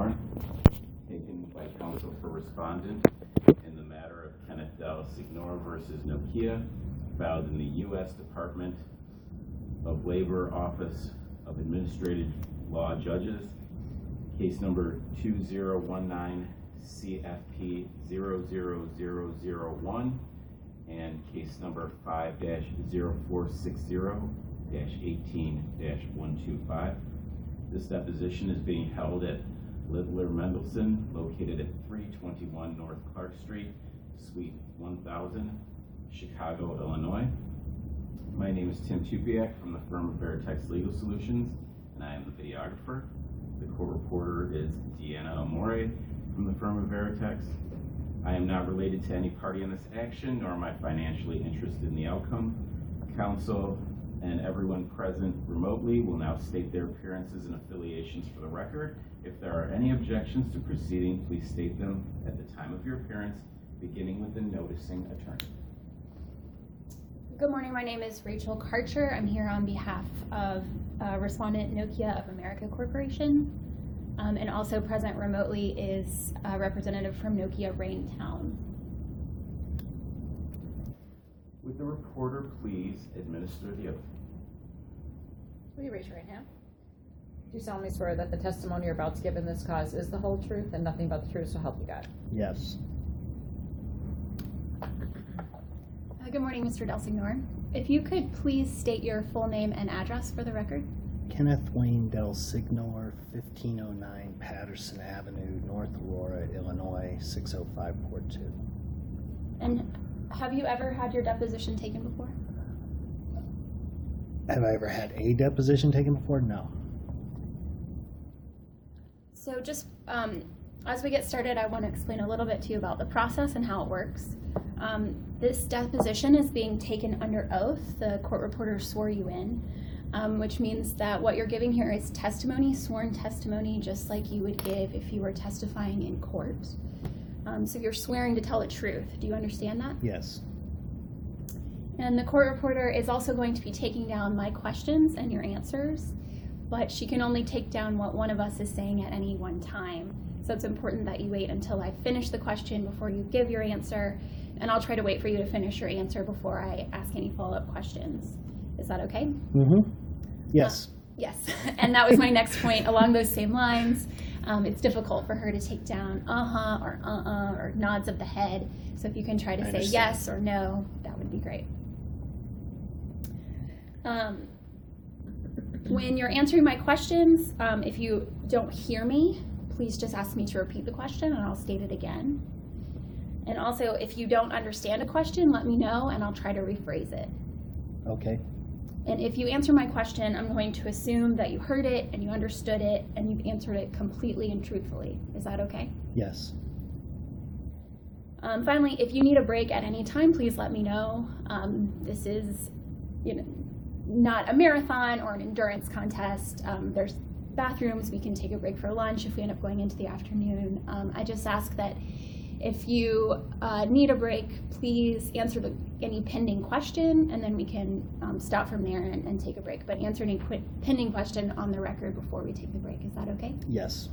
delsignore, taken by counsel for respondent in the matter of Kenneth delsignore versus Nokia, filed in the U.S. Department of Labor Office of Administrative Law Judges, case number 2019 CFP 00001 and case number 5-0460-18-125. This deposition is being held at Littler Mendelson, located at 321 North Clark Street, Suite 1000, Chicago, Illinois. My name is Tim Tupiak from the firm of Veritex Legal Solutions, and I am the videographer. The court reporter is Deanna Amore from the firm of Veritex. I am not related to any party in this action, nor am I financially interested in the outcome. Counsel and everyone present remotely will now state their appearances and affiliations for the record. If there are any objections to proceeding, please state them at the time of your appearance, beginning with the noticing attorney. Good morning, my name is Rachel Karcher. I'm here on behalf of respondent Nokia of America Corporation. And also present remotely is a representative from Nokia Raintown. Would the reporter please administer the oath? Will you raise your right hand? Do you solemnly swear that the testimony you're about to give in this cause is the whole truth and nothing but the truth, so help you God? Yes. Good morning, Mr. delsignore. If you could please state your full name and address for the record. Kenneth Wayne delsignore, 1509 Patterson Avenue, North Aurora, Illinois, 60542. And have you ever had your deposition taken before? Have I ever had a deposition taken before? No. So just as we get started, I want to explain a little bit to you about the process and how it works. This deposition is being taken under oath. The court reporter swore you in, which means that what you're giving here is testimony, sworn testimony, just like you would give if you were testifying in court. So you're swearing to tell the truth. Do you understand that? Yes. And the court reporter is also going to be taking down my questions and your answers, but she can only take down what one of us is saying at any one time. So it's important that you wait until I finish the question before you give your answer, and I'll try to wait for you to finish your answer before I ask any follow-up questions. Is that okay? Mm-hmm. Yes. Yes, and that was my next point along those same lines. It's difficult for her to take down or nods of the head. So if you can try to say yes or no, that would be great. When you're answering my questions, if you don't hear me, please just ask me to repeat the question and I'll state it again. And also, if you don't understand a question, let me know and I'll try to rephrase it. Okay. And if you answer my question, I'm going to assume that you heard it and you understood it and you've answered it completely and truthfully. Is that okay? Yes. Finally, if you need a break at any time, please let me know. This is, not a marathon or an endurance contest. There's bathrooms. We can take a break for lunch if we end up going into the afternoon. I just ask that if you need a break, please answer any pending question, and then we can stop from there and take a break. But answer any pending question on the record before we take the break. Is that okay? Yes.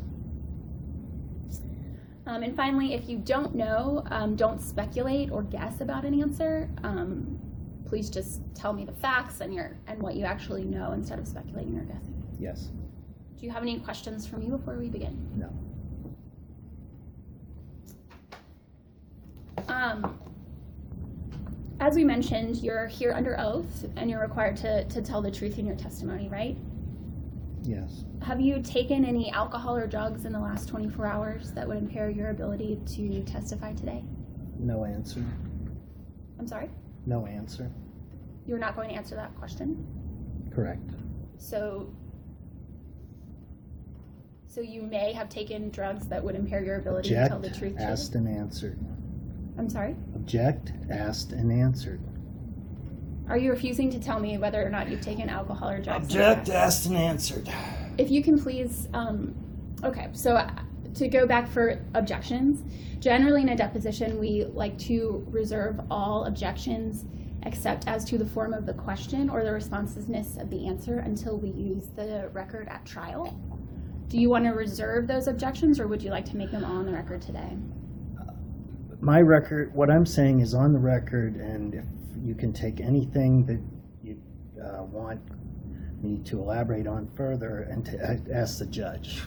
And finally, if you don't know, don't speculate or guess about an answer. Please just tell me the facts and what you actually know instead of speculating or guessing. Yes. Do you have any questions for me before we begin? No. As we mentioned, you're here under oath and you're required to tell the truth in your testimony, right? Yes. Have you taken any alcohol or drugs in the last 24 hours that would impair your ability to testify today? No answer. I'm sorry? No answer. You're not going to answer that question? Correct. So you may have taken drugs that would impair your ability to tell the truth. Asked and answered. I'm sorry? Object, asked and answered. Are you refusing to tell me whether or not you've taken alcohol or drugs? Object, asked and answered. If you can please, okay, so to go back for objections, generally in a deposition we like to reserve all objections except as to the form of the question or the responsiveness of the answer until we use the record at trial. Do you want to reserve those objections, or would you like to make them all on the record today? My record, what I'm saying is on the record, and if you can take anything that you want me to elaborate on further and to ask the judge.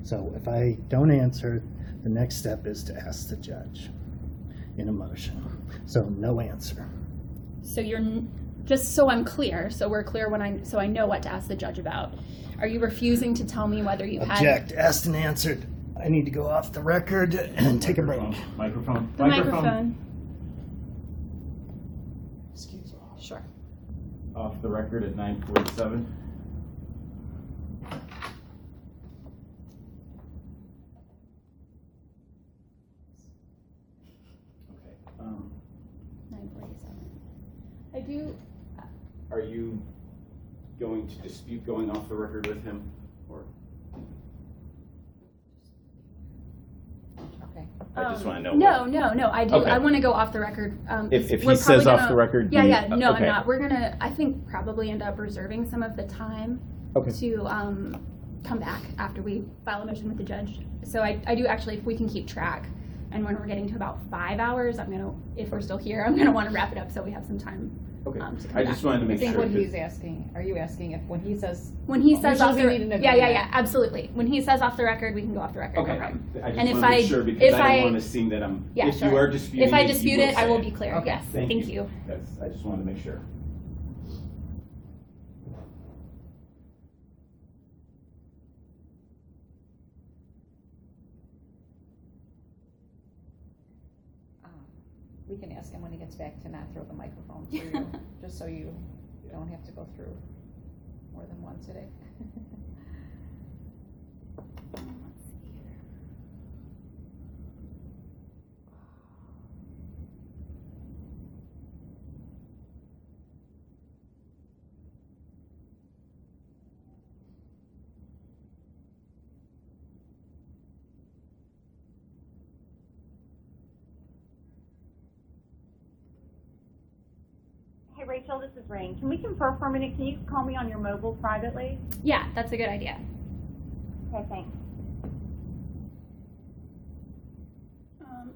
So if I don't answer, the next step is to ask the judge in a motion. So no answer. So just so I'm clear, so we're clear so I know what to ask the judge about. Are you refusing to tell me whether you've Object, asked and answered. I need to go off the record and take a break. Microphone. The microphone. Excuse me. Sure. Off the record at 9:47. Okay. 9:47. I do. Are you going to dispute going off the record with him, or? Okay. I just want to know. No. I do. Okay. I want to go off the record. If we're he says probably off the record, Yeah, you- yeah. No, okay. I'm not. We're gonna. I think probably end up reserving some of the time Okay. to come back after we file a motion with the judge. So I do actually, if we can keep track, and when we're getting to about 5 hours, if we're still here, I'm gonna want to wrap it up so we have some time. Okay. To come I just back. wanted to I make think sure. what 'cause- he's asking, are you asking if when he says Says off the we need an yeah, agreement. absolutely. When he says off the record, we can go off the record. Okay. No problem. I just And if want to make I- sure because if I don't I- want to seem that I'm. Yeah, if sure. you are disputing If I you dispute will it, I say will be clear. Okay. Yes. Thank you. I just wanted to make sure. we can ask him when he gets back to not throw the microphone through you, just so you don't have to go through more than one today. Hey, Rachel, this is Rain. Can we confer for a minute? Can you call me on your mobile privately? Yeah, that's a good idea. Okay, thanks.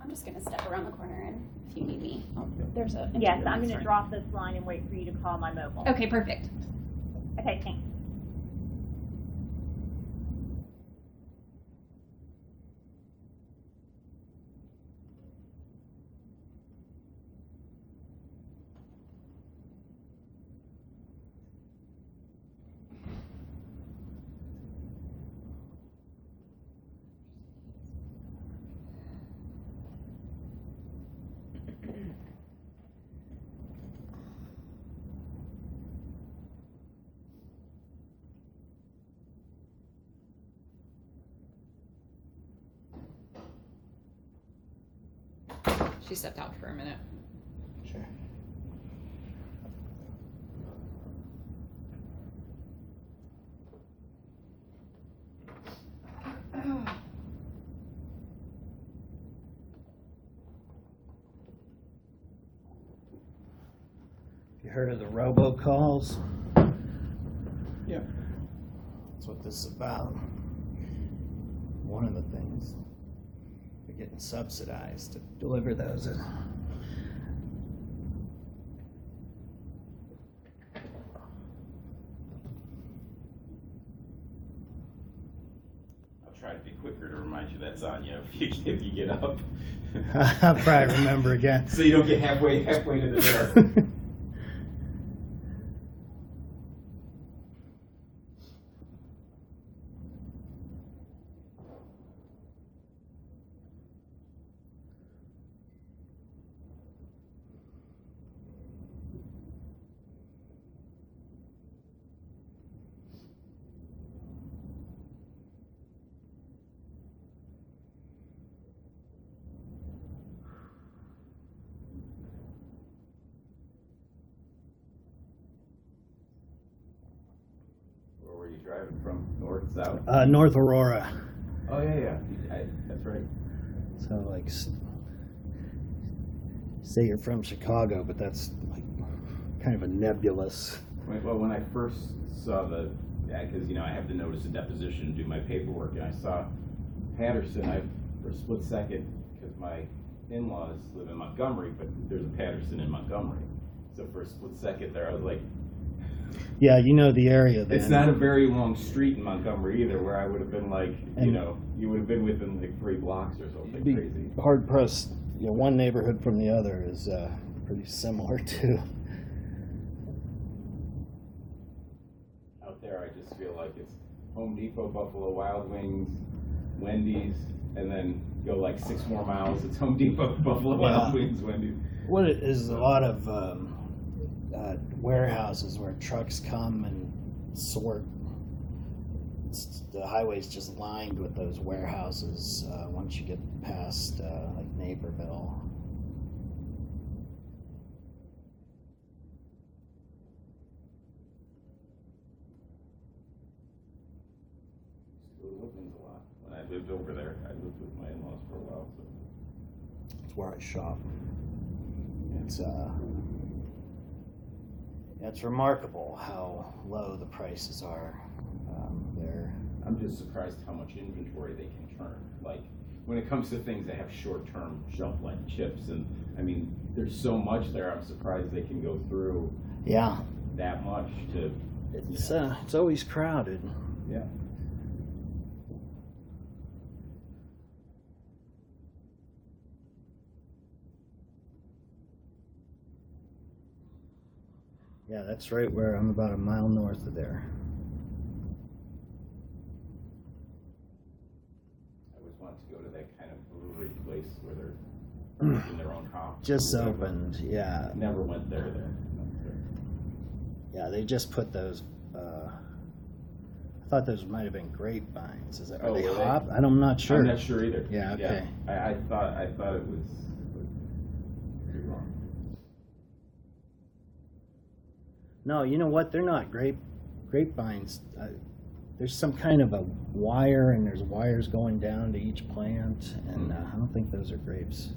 I'm just gonna step around the corner, and if you need me, there's a. Yes, I'm going to drop this line and wait for you to call my mobile. Okay, perfect. Okay, thanks. She stepped out for a minute. Sure. You heard of the robocalls? Yeah. That's what this is about. One of the things. They're getting subsidized to deliver those. I'll try to be quicker to remind you that's on you if you get up. I'll probably remember again. So you don't get halfway to the door. Where were you driving from? North, south? North Aurora. Oh yeah. That's right. So like, say you're from Chicago, but that's like kind of a nebulous. Well, when I first saw the yeah, because, you know, I have to notice a deposition, do my paperwork, and I saw Patterson, for a split second, because my in-laws live in Montgomery, but there's a Patterson in Montgomery. So for a split second there, I was like, Yeah, you know the area then. it's not a very long street in Montgomery either, where I would have been like, you And- know, you would have been within like 3 blocks or something Be crazy. hard pressed. You know, one neighborhood from the other is pretty similar too. Out there, I just feel like it's Home Depot, Buffalo Wild Wings, Wendy's, and then go like 6 more miles, it's Home Depot, Buffalo Wild Wings, Wendy's. What it is a lot of warehouses where trucks come and sort. The highway's just lined with those warehouses once you get past like Naperville. Go to Woodlands a lot. When I lived over there, I lived with my in-laws for a while, so. It's where I shop. It's it's remarkable how low the prices are there. I'm just surprised how much inventory they can turn. Like, when it comes to things that have short-term shelf life, chips, and I mean, there's so much there. I'm surprised they can go through Yeah, that much to. it's always crowded. Yeah. Yeah, that's right where I'm about a mile north of there. I always wanted to go to that kind of brewery place where they're making their own hops. Just opened, yeah. Never went there. Yeah, they just put those. I thought those might have been grapevines. Is that are Oh, they were they? hop? I'm not sure. I'm not sure either. Yeah, okay. I thought it was pretty wrong. No, you know what? They're not grapevines. There's some kind of a wire, and there's wires going down to each plant, and I don't think those are grapes.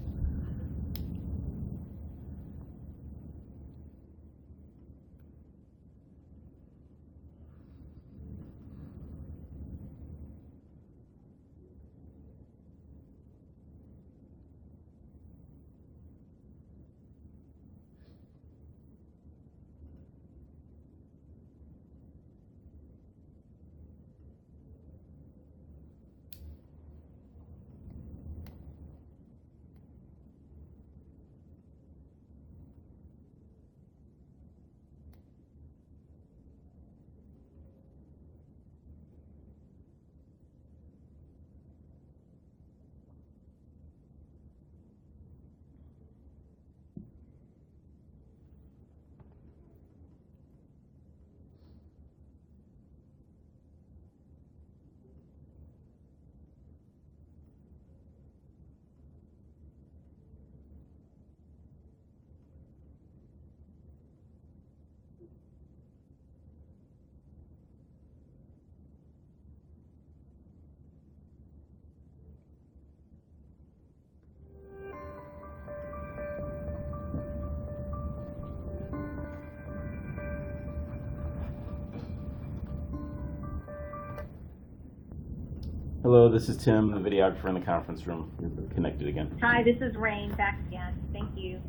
Hello, this is Tim, the videographer in the conference room. We're connected again. Hi, this is Rain, back again. Thank you.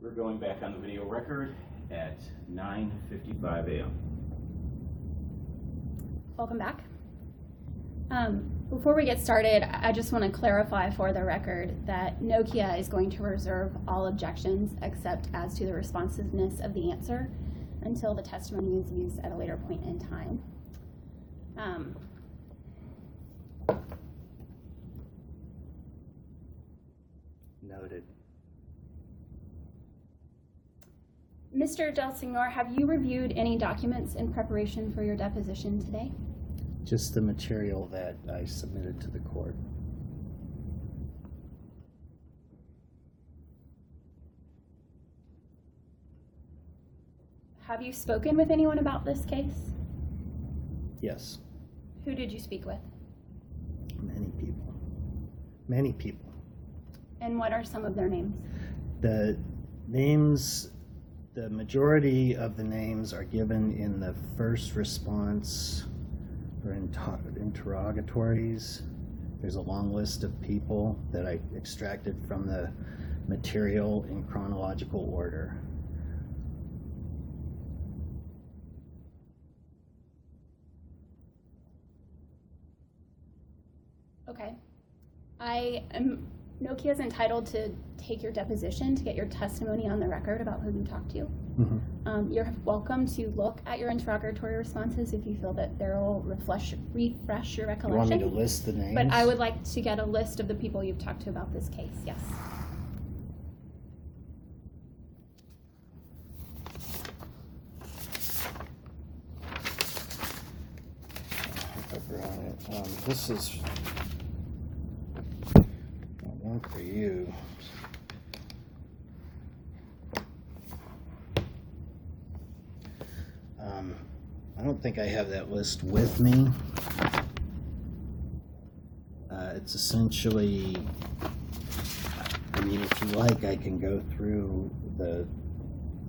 We're going back on the video record at 9:55 a.m. Welcome back. Before we get started, I just want to clarify for the record that Nokia is going to reserve all objections except as to the responsiveness of the answer until the testimony is used at a later point in time. Noted. Mr. delsignore, have you reviewed any documents in preparation for your deposition today? Just the material that I submitted to the court. Have you spoken with anyone about this case? Yes, Who did you speak with? many people. Many people. And what are some of their names? The names, the majority of the names are given in the first response or interrogatories. There's a long list of people that I extracted from the material in chronological order. Okay. Nokia is entitled to take your deposition to get your testimony on the record about who you talked to. Mm-hmm. You're welcome to look at your interrogatory responses if you feel that they'll refresh your You recollection. want me to list the names? But I would like to get a list of the people you've talked to about this case, yes. I brought it. This is one for you. I don't think I have that list with me. It's essentially, I mean, if you like, I can go through the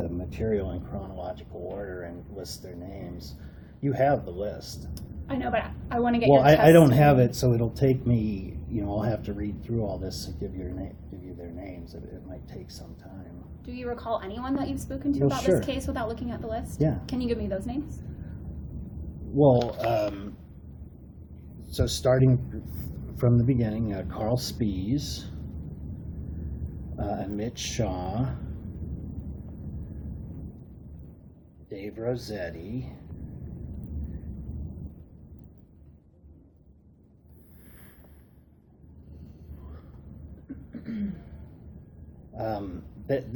material in chronological order and list their names. You have the list. I know, but I want to get Well, your testimony. I don't have it, so it'll take me, I'll have to read through all this and give you their names. It might take some time. Do you recall anyone that you've spoken to Well, about sure. this case without looking at the list? Yeah. Can you give me those names? Well, so starting from the beginning, Carl Spies, Mitch Shaw, Dave Rossetti,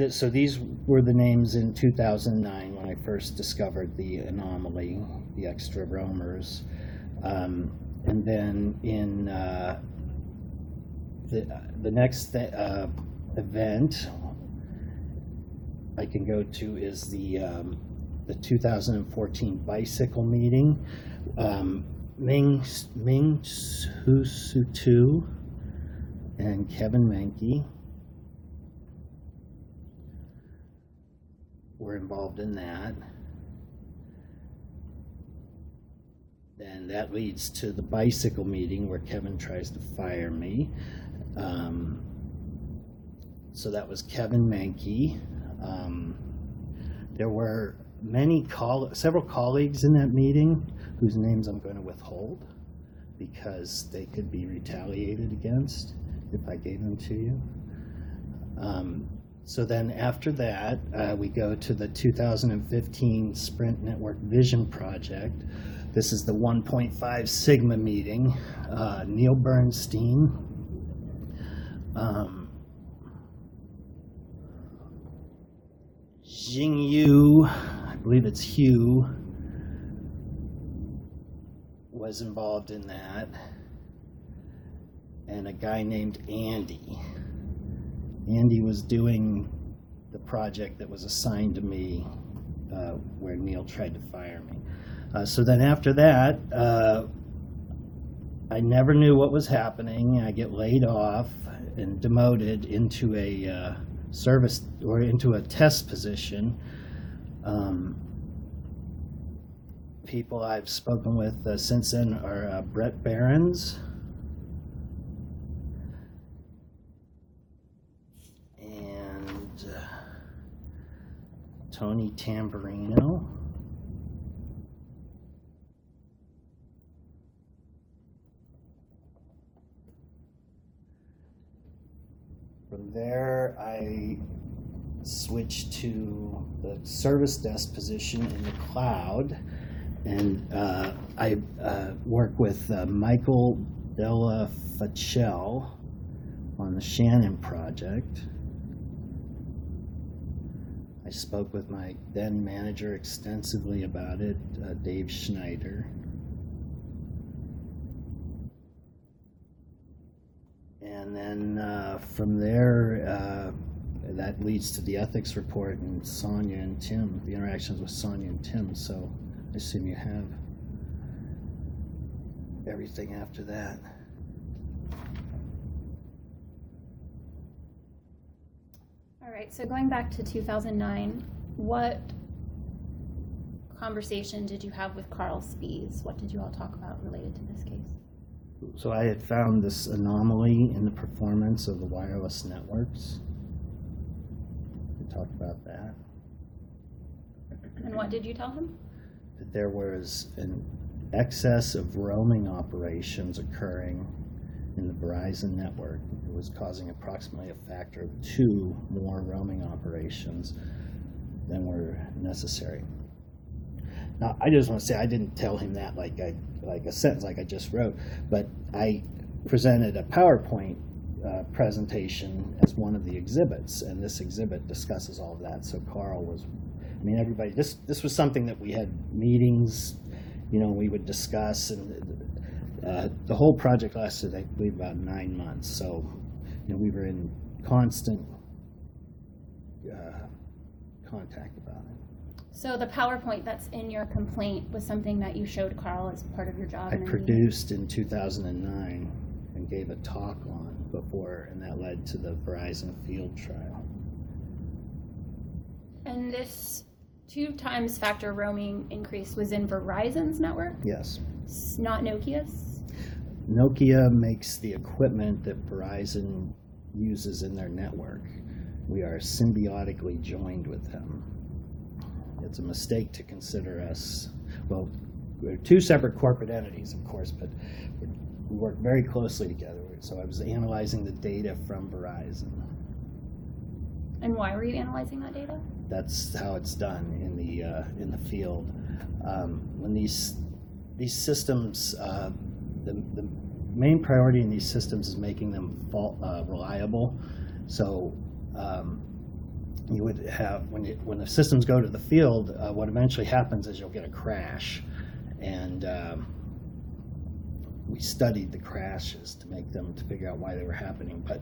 so these were the names in 2009 when I first discovered the anomaly, the extra roamers. And then in the next event I can go to is the 2014 bicycle meeting. Ming Su and Kevin Menke were involved in that. Then that leads to the bicycle meeting where Kevin tries to fire me. So that was Kevin Menke. There were several colleagues in that meeting whose names I'm going to withhold because they could be retaliated against if I gave them to you. So then after that, we go to the 2015 Sprint Network Vision Project. This is the 1.5 Sigma meeting. Neil Bernstein, Jingyu, I believe it's Hugh, was involved in that, and a guy named Andy. Andy was doing the project that was assigned to me where Neil tried to fire me. So then after that, I never knew what was happening. I get laid off and demoted into a service or into a test position. People I've spoken with since then are Brett Behrens, and Tony Tamburino. From there, I switched to the service desk position in the cloud, and I work with Michael Della Facel on the Shannon project. I spoke with my then manager extensively about it, Dave Schneider. And then from there, that leads to the ethics report and Sonia and Tim, the interactions with Sonia and Tim. So I assume you have everything after that. All right, so going back to 2009, what conversation did you have with Carl Spies? What did you all talk about related to this case? So I had found this anomaly in the performance of the wireless networks. We talked about that. And what did you tell him? That there was an excess of roaming operations occurring in the Verizon network. It was causing approximately a factor of 2 more roaming operations than were necessary. Now, I just want to say I didn't tell him that like a sentence like I just wrote, but I presented a PowerPoint presentation as one of the exhibits, and this exhibit discusses all of that. So Carl was, I mean, everybody, this was something that we had meetings, we would discuss, and the whole project lasted, I believe, about 9 months. So, we were in constant contact about it. So the PowerPoint that's in your complaint was something that you showed Carl as part of your job? I produced in 2009 and gave a talk on before, and that led to the Verizon field trial. And this 2 times factor roaming increase was in Verizon's network? Yes. Not Nokia's? Nokia makes the equipment that Verizon uses in their network. We are symbiotically joined with them. It's a mistake to consider us, well, we're 2 separate corporate entities, of course, but we work very closely together. So I was analyzing the data from Verizon. And why were you analyzing that data? That's how it's done in the field. When these systems, the main priority in these systems is making them reliable. So you would have, when the systems go to the field, what eventually happens is you'll get a crash, and we studied the crashes to figure out why they were happening. But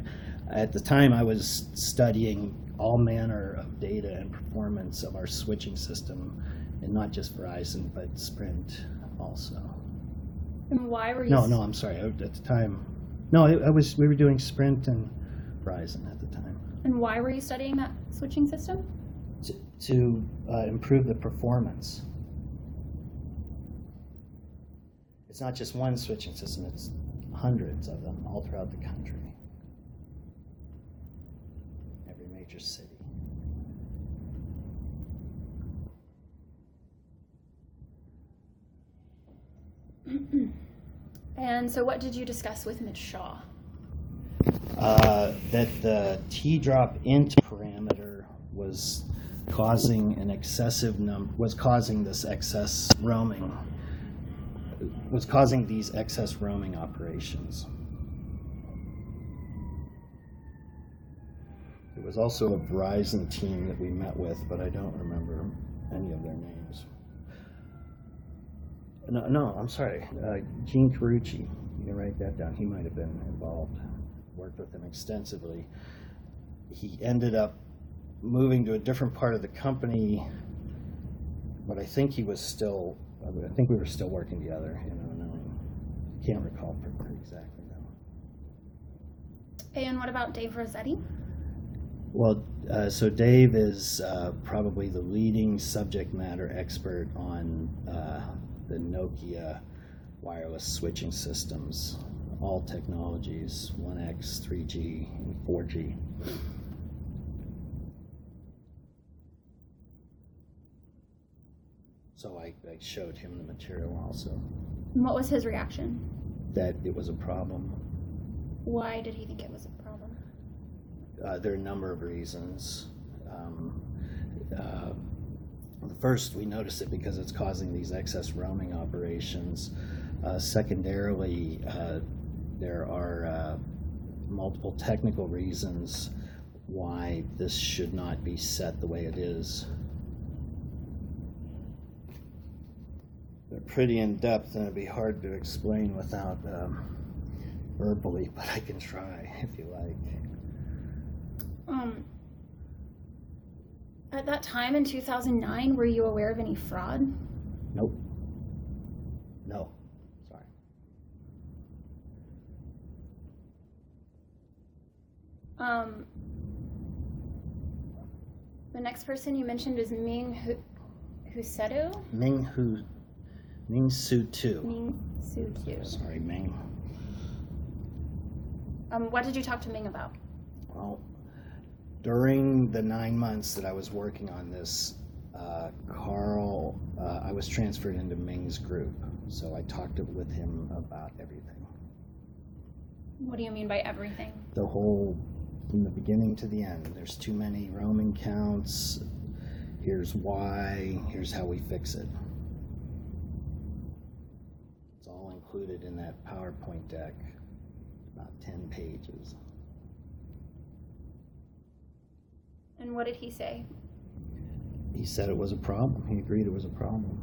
at the time, I was studying all manner of data and performance of our switching system, and not just Verizon, but Sprint also. And why were you? No, I'm sorry. At the time, no, we were doing Sprint and Verizon at the time. And why were you studying that switching system? To improve the performance. It's not just one switching system, it's hundreds of them all throughout the country. Every major city. And so what did you discuss with Ms. Shaw? That the T-drop int parameter was causing this excess roaming. Was causing these excess roaming operations. There was also a Verizon team that we met with, but I don't remember any of their names. No, I'm sorry. Gene Carucci. You can write that down. He might have been involved. Worked with him extensively. He ended up moving to a different part of the company, but I think we were still working together. Can't recall exactly now. And what about Dave Rossetti? Well, so Dave is probably the leading subject matter expert on the Nokia wireless switching systems, all technologies, 1X, 3G, and 4G. So I showed him the material also. And what was his reaction? That it was a problem. Why did he think it was a problem? There are a number of reasons. First, we noticed it because it's causing these excess roaming operations. Secondarily, there are multiple technical reasons why this should not be set the way it is. They're pretty in-depth, and it'd be hard to explain without verbally, but I can try if you like. At that time in 2009, were you aware of any fraud? Nope. No. Sorry. The next person you mentioned is Ming Husedo? Ming Su Tu. Ming Su Tu. Sorry, Ming. What did you talk to Ming about? Well, during the 9 months that I was working on this, I was transferred into Ming's group, so I talked with him about everything. What do you mean by everything? The whole, from the beginning to the end. There's too many roaming counts. Here's why. Here's how we fix it. It's all included in that PowerPoint deck, about 10 pages. And what did he say? He said it was a problem. He agreed it was a problem.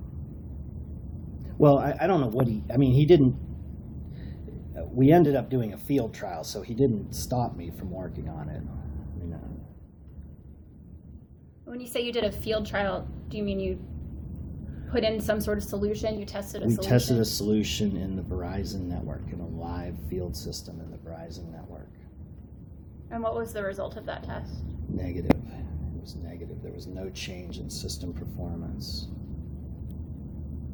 Well, I don't know what he didn't, we ended up doing a field trial, so he didn't stop me from working on it. When you say you did a field trial, do you mean you put in some sort of solution? You tested a solution? We tested a solution in the Verizon network, in a live field system in the Verizon network. And what was the result of that test? Negative. It was negative. There was no change in system performance.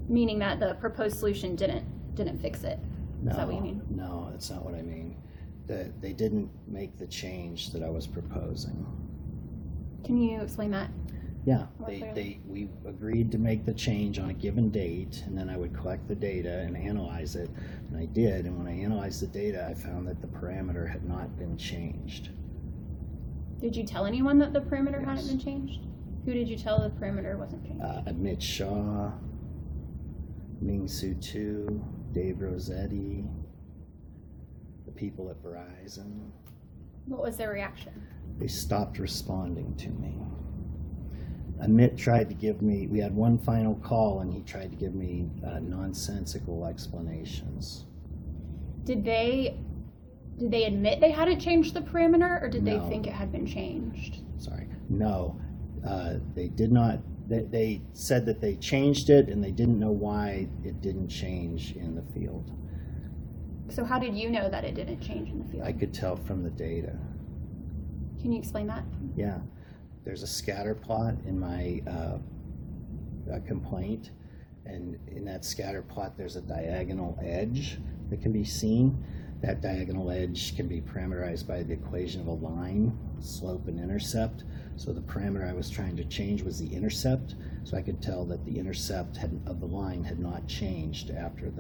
Meaning that the proposed solution didn't fix it. Is that what you mean? No, that's not what I mean. They didn't make the change that I was proposing. Can you explain that? Yeah, More clearly? we agreed to make the change on a given date, and then I would collect the data and analyze it, and I did. And when I analyzed the data, I found that the parameter had not been changed. Did you tell anyone that the parameter Yes. hadn't been changed? Who did you tell the parameter wasn't changed? Amit Shah, Ming Su Tu, Dave Rossetti, the people at Verizon. What was their reaction? They stopped responding to me. Amit tried to give me, we had one final call, and he tried to give me nonsensical explanations. Did they admit they hadn't changed the parameter, or did they No. think it had been changed? Sorry. No, they did not. They said that they changed it, and they didn't know why it didn't change in the field. So how did you know that it didn't change in the field? I could tell from the data. Can you explain that? Yeah. There's a scatter plot in my complaint, and in that scatter plot there's a diagonal edge that can be seen. That diagonal edge can be parameterized by the equation of a line, slope and intercept. So the parameter I was trying to change was the intercept, so I could tell that the intercept of the line had not changed after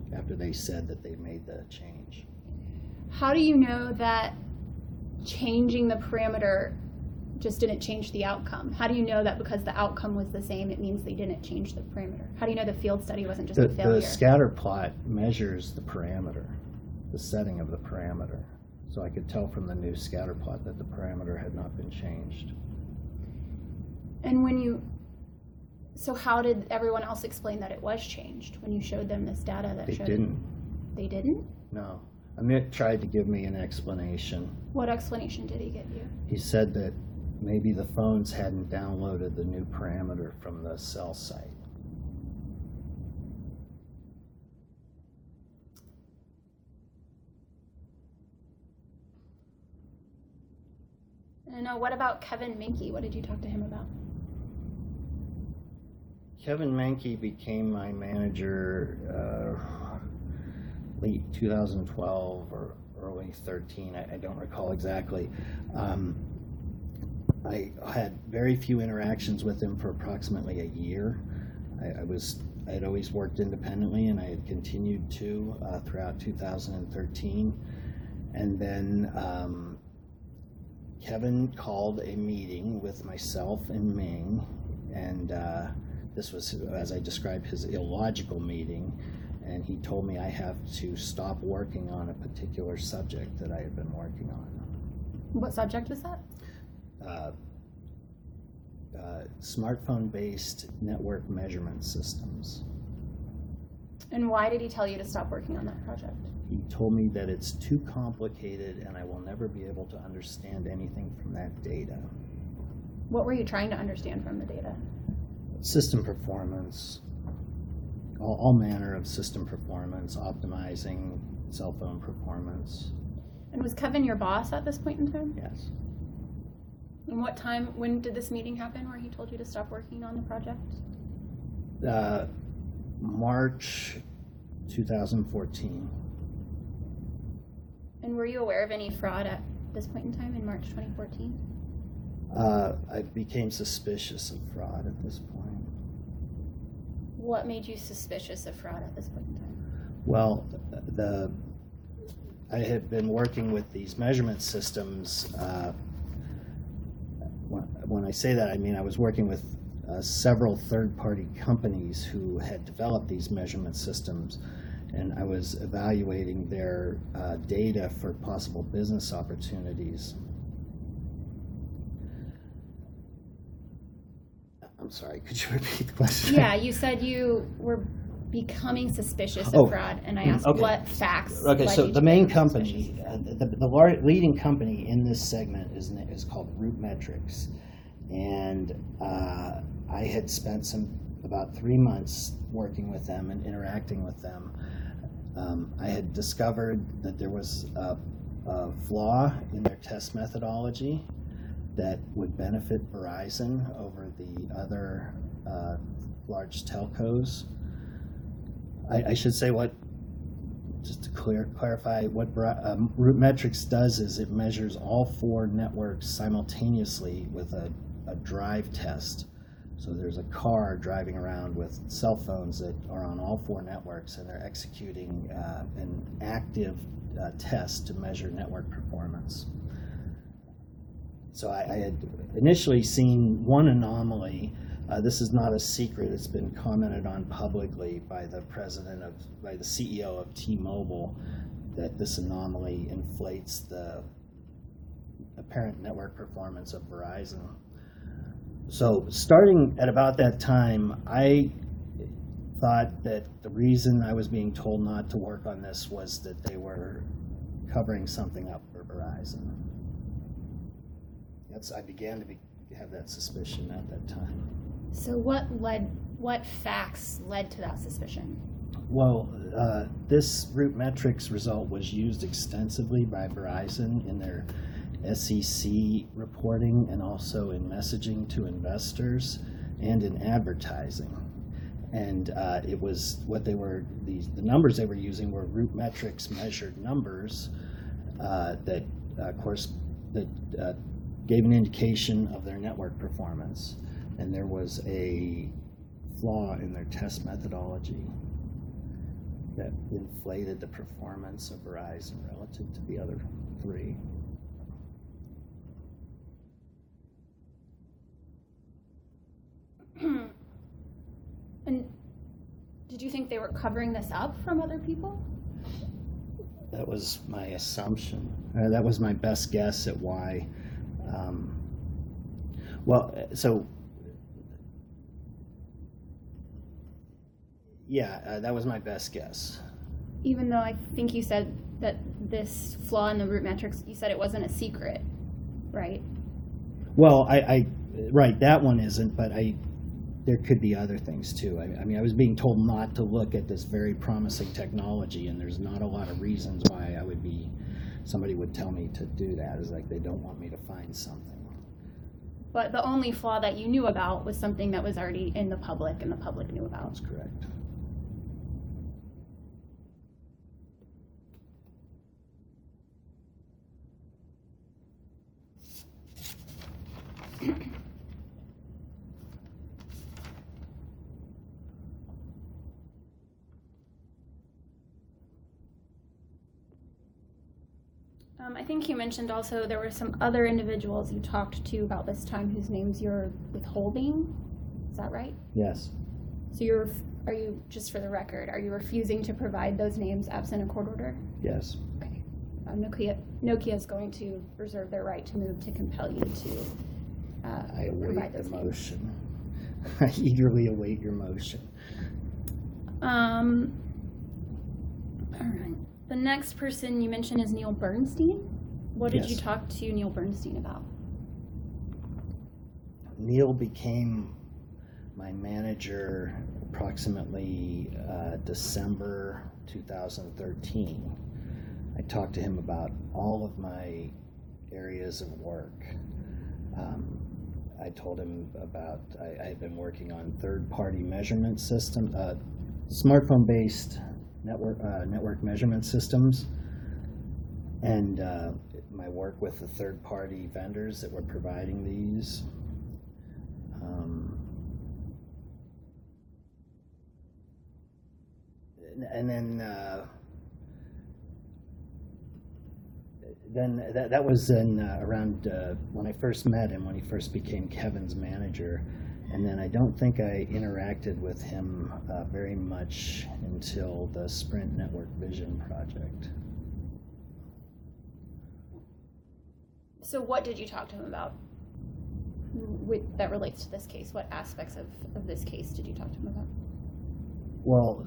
they said that they made the change. How do you know that changing the parameter just didn't change the outcome? How do you know that because the outcome was the same, it means they didn't change the parameter? How do you know the field study wasn't just a failure? The scatter plot measures the parameter, the setting of the parameter. So I could tell from the new scatter plot that the parameter had not been changed. And so how did everyone else explain that it was changed when you showed them this data that They showed didn't. They didn't? No. Amit tried to give me an explanation. What explanation did he give you? He said that maybe the phones hadn't downloaded the new parameter from the cell site. And what about Kevin Minke? What did you talk to him about? Kevin Mankey became my manager late 2012 or early 13. I don't recall exactly. I had very few interactions with him for approximately a year. I had always worked independently, and I had continued to throughout 2013. And then Kevin called a meeting with myself and Ming, and this was, as I described, his illogical meeting, and he told me I have to stop working on a particular subject that I had been working on. What subject was that? Smartphone-based network measurement systems. And why did he tell you to stop working on that project? He told me that it's too complicated and I will never be able to understand anything from that data. What were you trying to understand from the data? System performance, all manner of system performance, optimizing cell phone performance. And was Kevin your boss at this point in time? Yes. And when did this meeting happen where he told you to stop working on the project? March 2014. And were you aware of any fraud at this point in time in March 2014? I became suspicious of fraud at this point. What made you suspicious of fraud at this point in time? Well, I had been working with these measurement systems. When I say that, I mean I was working with several third-party companies who had developed these measurement systems, and I was evaluating their data for possible business opportunities. I'm sorry, could you repeat the question? Yeah, you said you were becoming suspicious of Oh, fraud, and I asked okay. what facts. Okay, led so you the to main become company, suspicious? the leading company in this segment is called RootMetrics, and I had spent about 3 months working with them and interacting with them. I had discovered that there was a flaw in their test methodology that would benefit Verizon over the other large telcos. I should say just to clarify, what RootMetrics does is it measures all 4 networks simultaneously with a drive test. So there's a car driving around with cell phones that are on all 4 networks, and they're executing an active test to measure network performance. So I had initially seen one anomaly. This is not a secret. It's been commented on publicly by the CEO of T-Mobile, that this anomaly inflates the apparent network performance of Verizon. So starting at about that time, I thought that the reason I was being told not to work on this was that they were covering something up for Verizon. I began to have that suspicion at that time. So what facts led to that suspicion? Well, this RootMetrics result was used extensively by Verizon in their SEC reporting and also in messaging to investors and in advertising. And it was the numbers they were using were RootMetrics measured numbers that gave an indication of their network performance. And there was a flaw in their test methodology that inflated the performance of Verizon relative to the other 3. And did you think they were covering this up from other people? That was my assumption. That was my best guess at why. That was my best guess. Even though I think you said that this flaw in the RootMetrics, you said it wasn't a secret, right? Well, right, that one isn't, but there could be other things too. I mean, I was being told not to look at this very promising technology, and there's not a lot of reasons why somebody would tell me to do that. It's like they don't want me to find something. But the only flaw that you knew about was something that was already in the public and the public knew about. That's correct. I think you mentioned also there were some other individuals you talked to about this time whose names you're withholding. Is that right? Yes. So are you, just for the record, are you refusing to provide those names absent a court order? Yes. Okay. Nokia is going to reserve their right to move to compel you to I provide await those the names. motion. I eagerly await your motion. All right. The next person you mentioned is Neil Bernstein. What did you Yes. talk to Neil Bernstein about? Neil became my manager approximately December 2013. I talked to him about all of my areas of work. I told him about, I had been working on third-party measurement system, smartphone-based network measurement systems, and my work with the third-party vendors that were providing these. And then that was in around when I first met him, when he first became Kevin's manager. And then I don't think I interacted with him very much until the Sprint Network Vision project. So what did you talk to him about that relates to this case? What aspects of this case did you talk to him about? Well,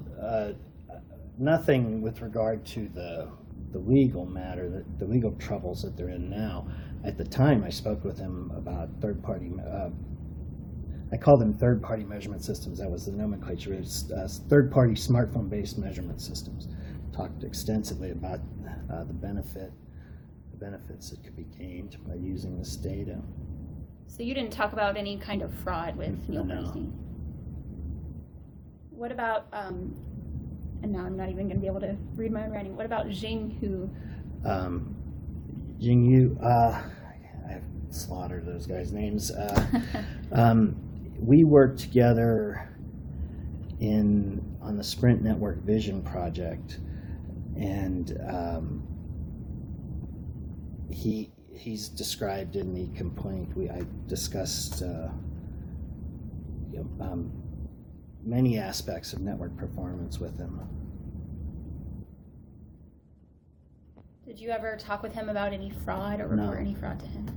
nothing with regard to the legal matter, the legal troubles that they're in now. At the time, I spoke with him about third-party, I call them third-party measurement systems. That was the nomenclature. It was third-party smartphone-based measurement systems. Talked extensively about the benefits that could be gained by using this data. So you didn't talk about any kind of fraud with Neil No. Bernstein? What about, and now I'm not even going to be able to read my own writing, what about Jing Hu? Jingyu, I've slaughtered those guys' names. We worked together on the Sprint Network Vision project, and he's described in the complaint. I discussed many aspects of network performance with him. Did you ever talk with him about any fraud or report No. any fraud to him?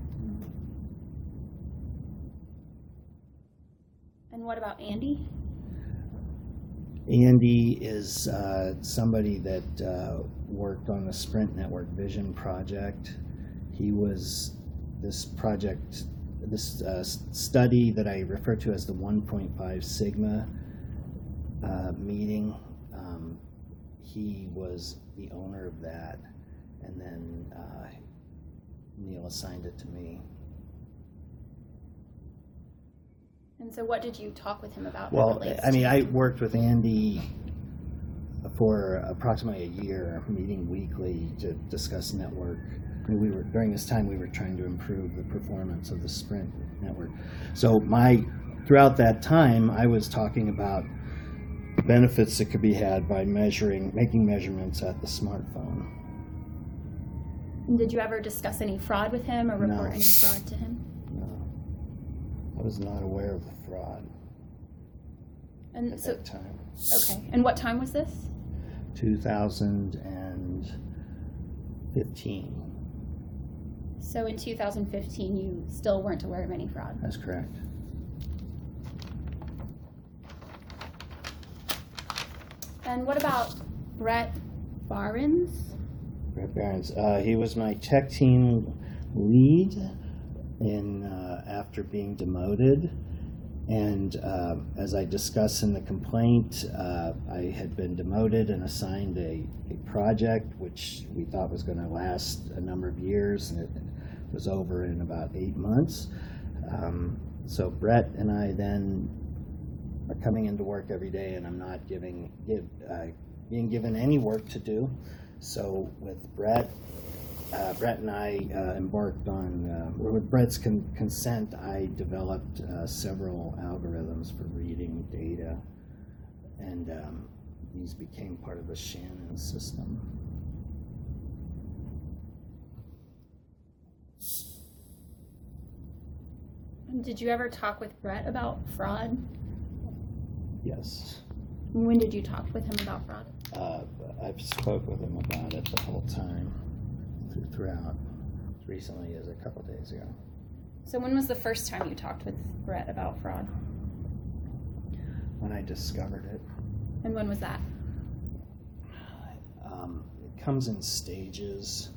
And what about Andy? Andy is somebody that worked on the Sprint Network Vision project. He was this study that I refer to as the 1.5 Sigma meeting. He was the owner of that, and then Neil assigned it to me. And so what did you talk with him about? Well, I mean, I worked with Andy for approximately a year, meeting weekly to discuss network. I mean, during this time, we were trying to improve the performance of the Sprint network. So throughout that time, I was talking about benefits that could be had by making measurements at the smartphone. And did you ever discuss any fraud with him or report No. any fraud to him? No, I was not aware of the fraud And at so, that time. okay. And what time was this? 2015. So in 2015, you still weren't aware of any fraud? That's correct. And what about Brett Barnes? Brett Barnes. He was my tech team lead after being demoted. And as I discussed in the complaint, I had been demoted and assigned a project which we thought was going to last a number of years, and it was over in about 8 months. So Brett and I then are coming into work every day, and I'm not being given any work to do. So with Brett and I embarked on, with Brett's consent, I developed several algorithms for reading data, and these became part of the Shannon system. Did you ever talk with Brett about fraud? Yes. When did you talk with him about fraud? I've spoke with him about it the whole time, throughout, as recently as a couple days ago. So when was the first time you talked with Brett about fraud? When I discovered it. And when was that? It comes in stages.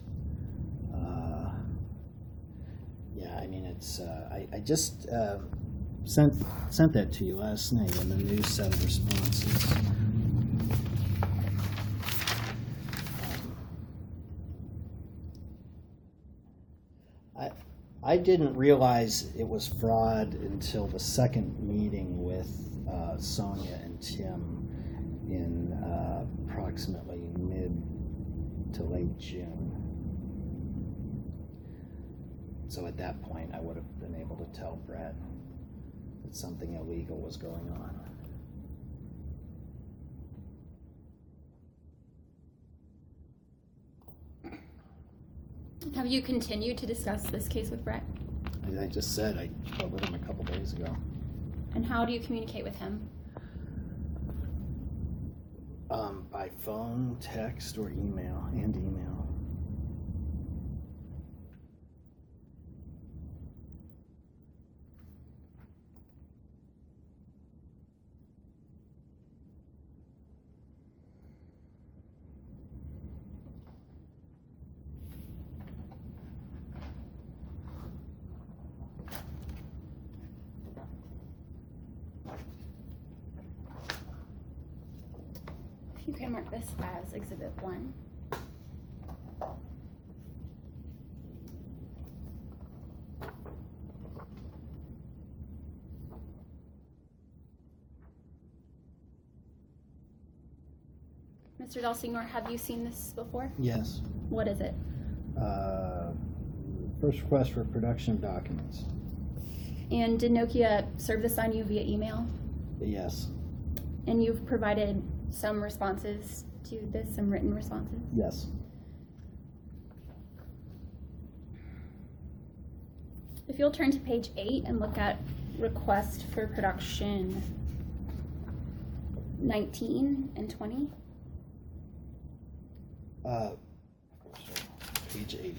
Yeah, I mean, it's, I just sent that to you last night in the new set of responses. I didn't realize it was fraud until the second meeting with Sonia and Tim in approximately mid to late June. So at that point, I would have been able to tell Brett that something illegal was going on. Have you continued to discuss this case with Brett? I just said I spoke with him a couple days ago. And how do you communicate with him? By phone, text, or email, and email. You can mark this as Exhibit 1. Mr. Delsignore, have you seen this before? Yes. What is it? First request for production of documents. And did Nokia serve this on you via email? Yes. And you've provided some responses to this, some written responses? Yes. If you'll turn to page 8 and look at request for production 19 and 20. Page 8.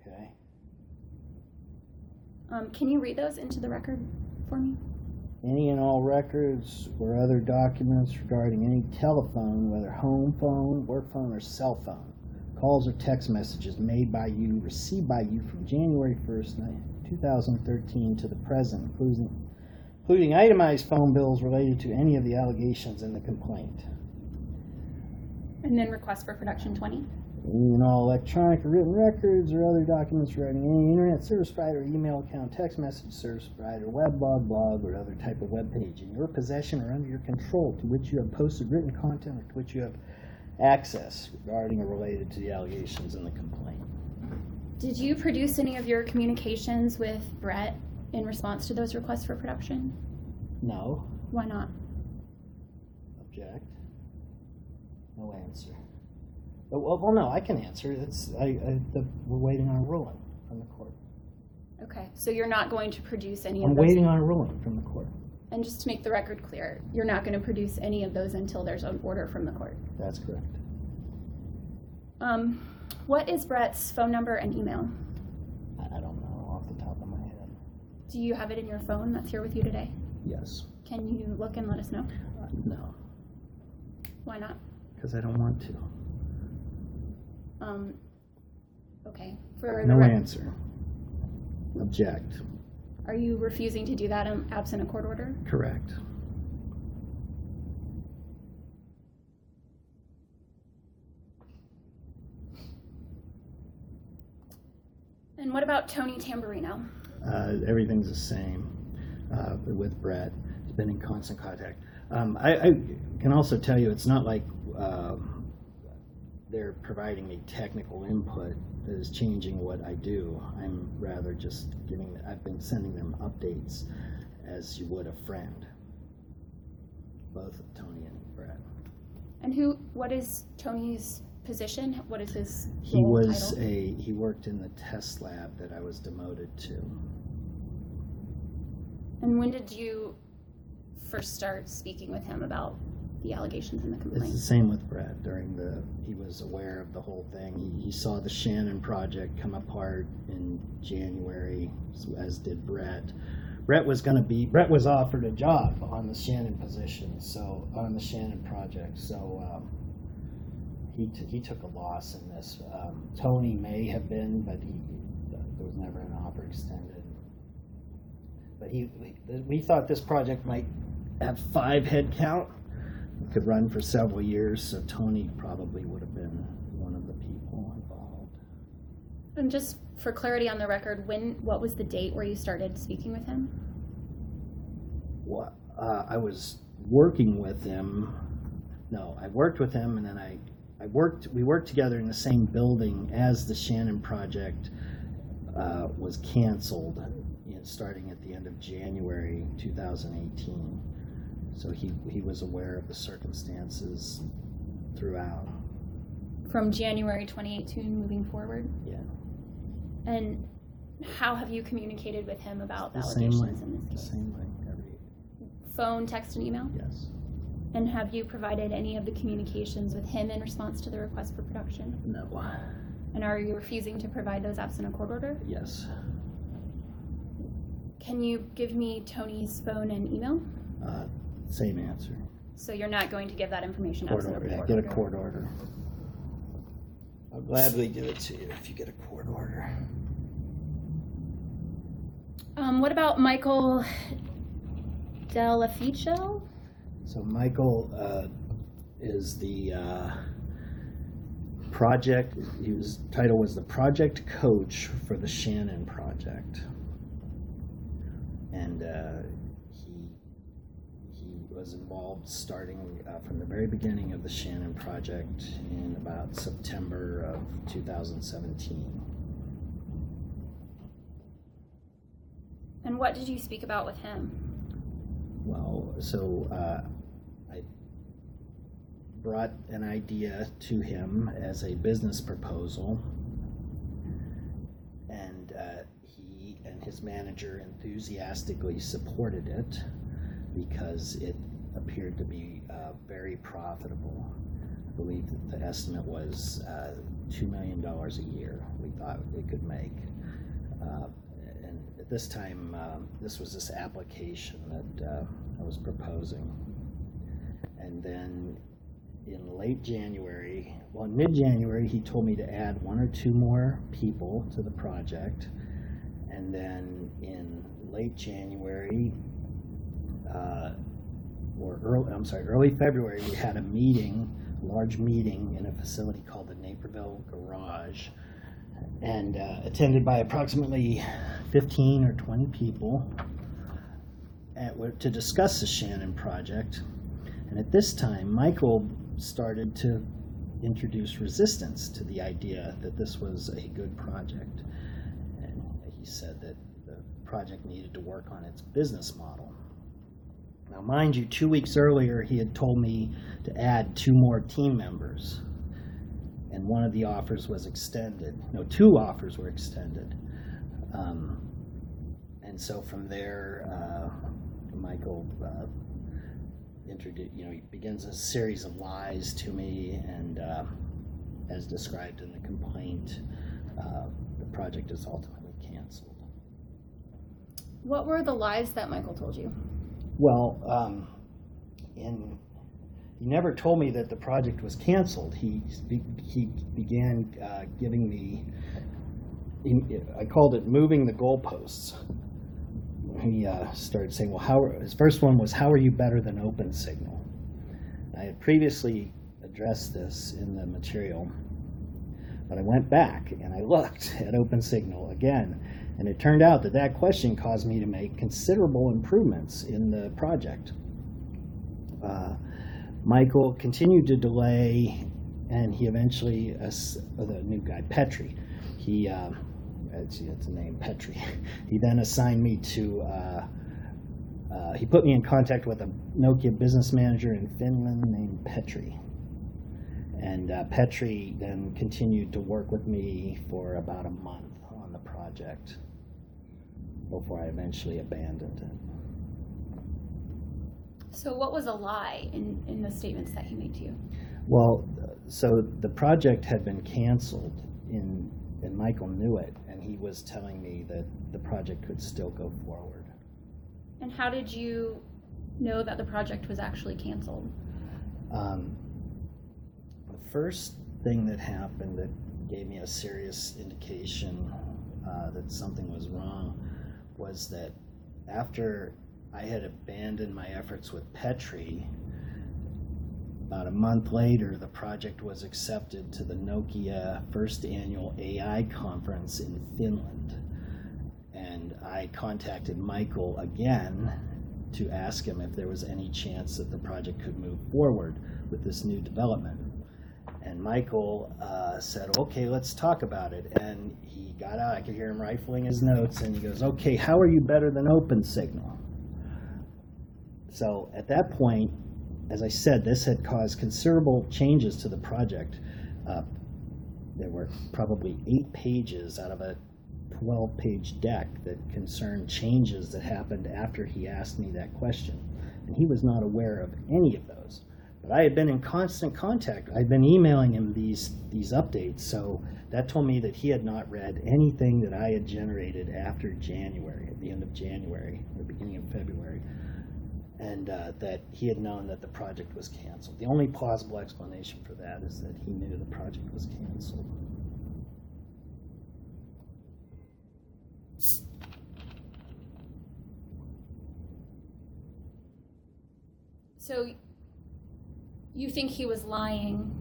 Okay. Can you read those into the record for me? Any and all records or other documents regarding any telephone, whether home phone, work phone, or cell phone, calls or text messages made by you, received by you from January 1st, 2013 to the present, including itemized phone bills related to any of the allegations in the complaint. And then request for production 20. Any and all electronic or written records or other documents regarding any internet service provider, email account, text message service provider, weblog, blog, or other type of web page in your possession or under your control to which you have posted written content or to which you have access regarding or related to the allegations in the complaint. Did you produce any of your communications with Brett in response to those requests for production? No. Why not? Object. No answer. Well, no, I can answer. We're waiting on a ruling from the court. Okay, so you're not going to produce any of I'm those? waiting on a ruling from the court. And just to make the record clear, you're not going to produce any of those until there's an order from the court? That's correct. What is Brett's phone number and email? I don't know off the top of my head. Do you have it in your phone that's here with you today? Yes. Can you look and let us know? No, Why not? because I don't want to. Okay. For No the answer. Object. Are you refusing to do that absent a court order? Correct. And what about Tony Tamburino? Everything's the same with Brett. He's been in constant contact. I can also tell you it's not like they're providing me technical input that is changing what I do. I'm rather just I've been sending them updates as you would a friend. Both of Tony and Brett. And what is Tony's position? What is his He role, was title? he worked in the test lab that I was demoted to. And when did you first start speaking with him about the allegations in the It's complaint? the same with Brett. He was aware of the whole thing. He saw the Shannon project come apart in January, as did Brett. Brett was offered a job on the Shannon position, so on the Shannon project. So he took a loss in this. Tony may have been, but there was never an offer extended. But we thought this project might have 5 head count, could run for several years. So Tony probably would have been one of the people involved. And just for clarity on the record, what was the date where you started speaking with him? Well, I was working with him. No, I worked with him, and then we worked together in the same building as the Shannon project was canceled, starting at the end of January 2018. So he was aware of the circumstances throughout. From January 2018 moving forward? Yeah. And how have you communicated with him about the The same way. allegations in this case? The same way. Phone, text, and email? Yes. And have you provided any of the communications with him in response to the request for production? No. And are you refusing to provide those absent a court order? Yes. Can you give me Tony's phone and email? Same answer. So you're not going to give that information Court absent order. a Yeah, court get a order? court order. I'll gladly give it to you if you get a court order. What about Michael Delaficio? So Michael is the project. His title was the project coach for the Shannon project, and he was involved starting from the very beginning of the Shannon project in about September of 2017. And what did you speak about with him? Well, so I brought an idea to him as a business proposal, and he and his manager enthusiastically supported it because it appeared to be very profitable. I believe that the estimate was $2 million a year we thought it could make. And at this time, this was this application that I was proposing. And then in late January, well, in mid-January, he told me to add 1 or 2 more people to the project. And then in late January, early February, we had a large meeting in a facility called the Naperville Garage, and attended by approximately 15 or 20 people to discuss the Shannon project. And at this time, Michael started to introduce resistance to the idea that this was a good project. And he said that the project needed to work on its business model. Now, mind you, 2 weeks earlier, he had told me to add 2 more team members. And one of the offers was extended. No, 2 offers were extended. And so from there, Michael he begins a series of lies to me, and as described in the complaint, the project is ultimately canceled. What were the lies that Michael told you? Well, he never told me that the project was canceled. He began giving me, I called it moving the goalposts. He started saying, well, his first one was, how are you better than OpenSignal? I had previously addressed this in the material, but I went back and I looked at OpenSignal again, and it turned out that question caused me to make considerable improvements in the project. Michael continued to delay, and he eventually, the new guy, Petri, it's a name, Petri. He then assigned me to, he put me in contact with a Nokia business manager in Finland named Petri. And Petri then continued to work with me for about a month on the project before I eventually abandoned it. So what was a lie in the statements that he made to you? Well, so the project had been canceled, and Michael knew it, and he was telling me that the project could still go forward. And how did you know that the project was actually canceled? The first thing that happened that gave me a serious indication that something was wrong was that after I had abandoned my efforts with Petri, about a month later, the project was accepted to the Nokia first annual AI conference in Finland. And I contacted Michael again to ask him if there was any chance that the project could move forward with this new development. And Michael said, okay, let's talk about it. And he got out, I could hear him rifling his notes, and he goes, okay, how are you better than OpenSignal? So at that point, as I said, this had caused considerable changes to the project. There were probably 8 pages out of a 12-page deck that concerned changes that happened after he asked me that question. And he was not aware of any of those. But I had been in constant contact. I'd been emailing him these updates, so that told me that he had not read anything that I had generated after January, at the end of January, or beginning of February, and that he had known that the project was canceled. The only plausible explanation for that is that he knew the project was canceled. So you think he was lying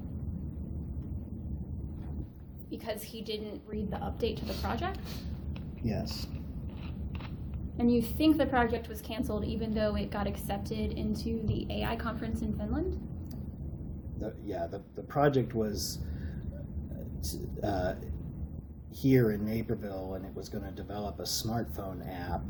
because he didn't read the update to the project? Yes. And you think the project was canceled even though it got accepted into the AI conference in Finland? The project was here in Naperville, and it was going to develop a smartphone app,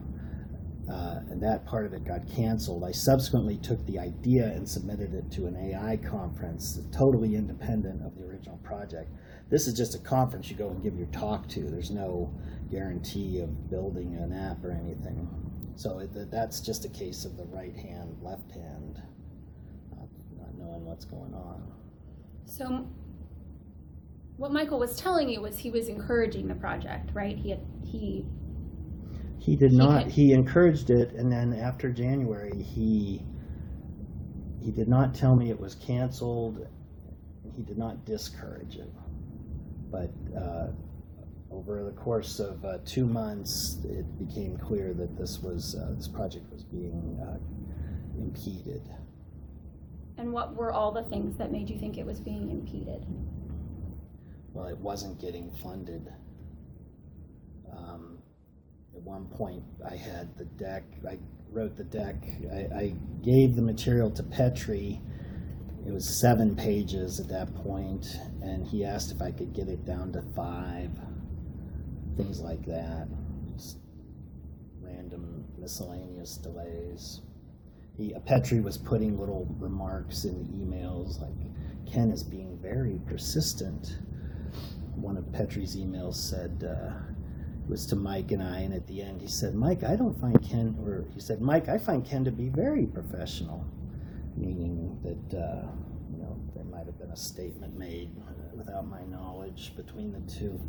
and that part of it got canceled. I subsequently took the idea and submitted it to an AI conference, totally independent of the original project. This is just a conference you go and give your talk to. There's no guarantee of building an app or anything. So that's just a case of the right hand, left hand, not knowing what's going on. So what Michael was telling you was he was encouraging the project, right? He did not. He encouraged it, and then after January, he did not tell me it was canceled. He did not discourage it. But over the course of 2 months, it became clear that this project was being impeded. And what were all the things that made you think it was being impeded? Well, it wasn't getting funded. At one point, I had the deck. I wrote the deck. I gave the material to Petri. It was 7 pages at that point, and he asked if I could get it down to 5, things like that. Just random miscellaneous delays. Petri was putting little remarks in the emails, like, Ken is being very persistent. One of Petri's emails said, it was to Mike and I, and at the end he said, Mike, I find Ken to be very professional. Meaning that there might have been a statement made without my knowledge between the two.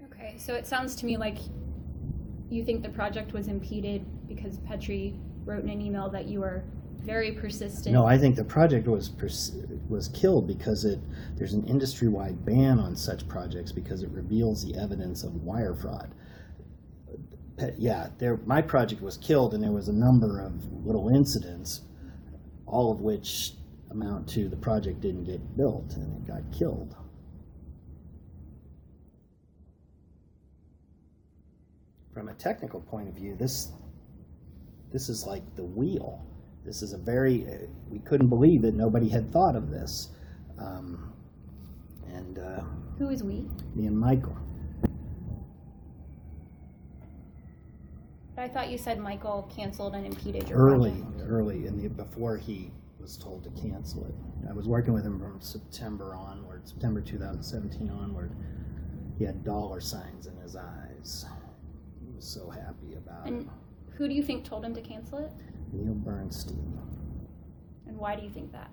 Okay, so it sounds to me like you think the project was impeded because Petri wrote in an email that you were very persistent. No, I think the project was killed because there's an industry-wide ban on such projects because it reveals the evidence of wire fraud. My project was killed, and there was a number of little incidents, all of which amount to the project didn't get built and it got killed. From a technical point of view, this is like the wheel. This is we couldn't believe that nobody had thought of this. Who is we? Me and Michael. But I thought you said Michael canceled and impeded your project. Early, before he was told to cancel it. I was working with him from September 2017 onward. He had $ signs in his eyes. He was so happy about it. Who do you think told him to cancel it? Neil Bernstein. And why do you think that?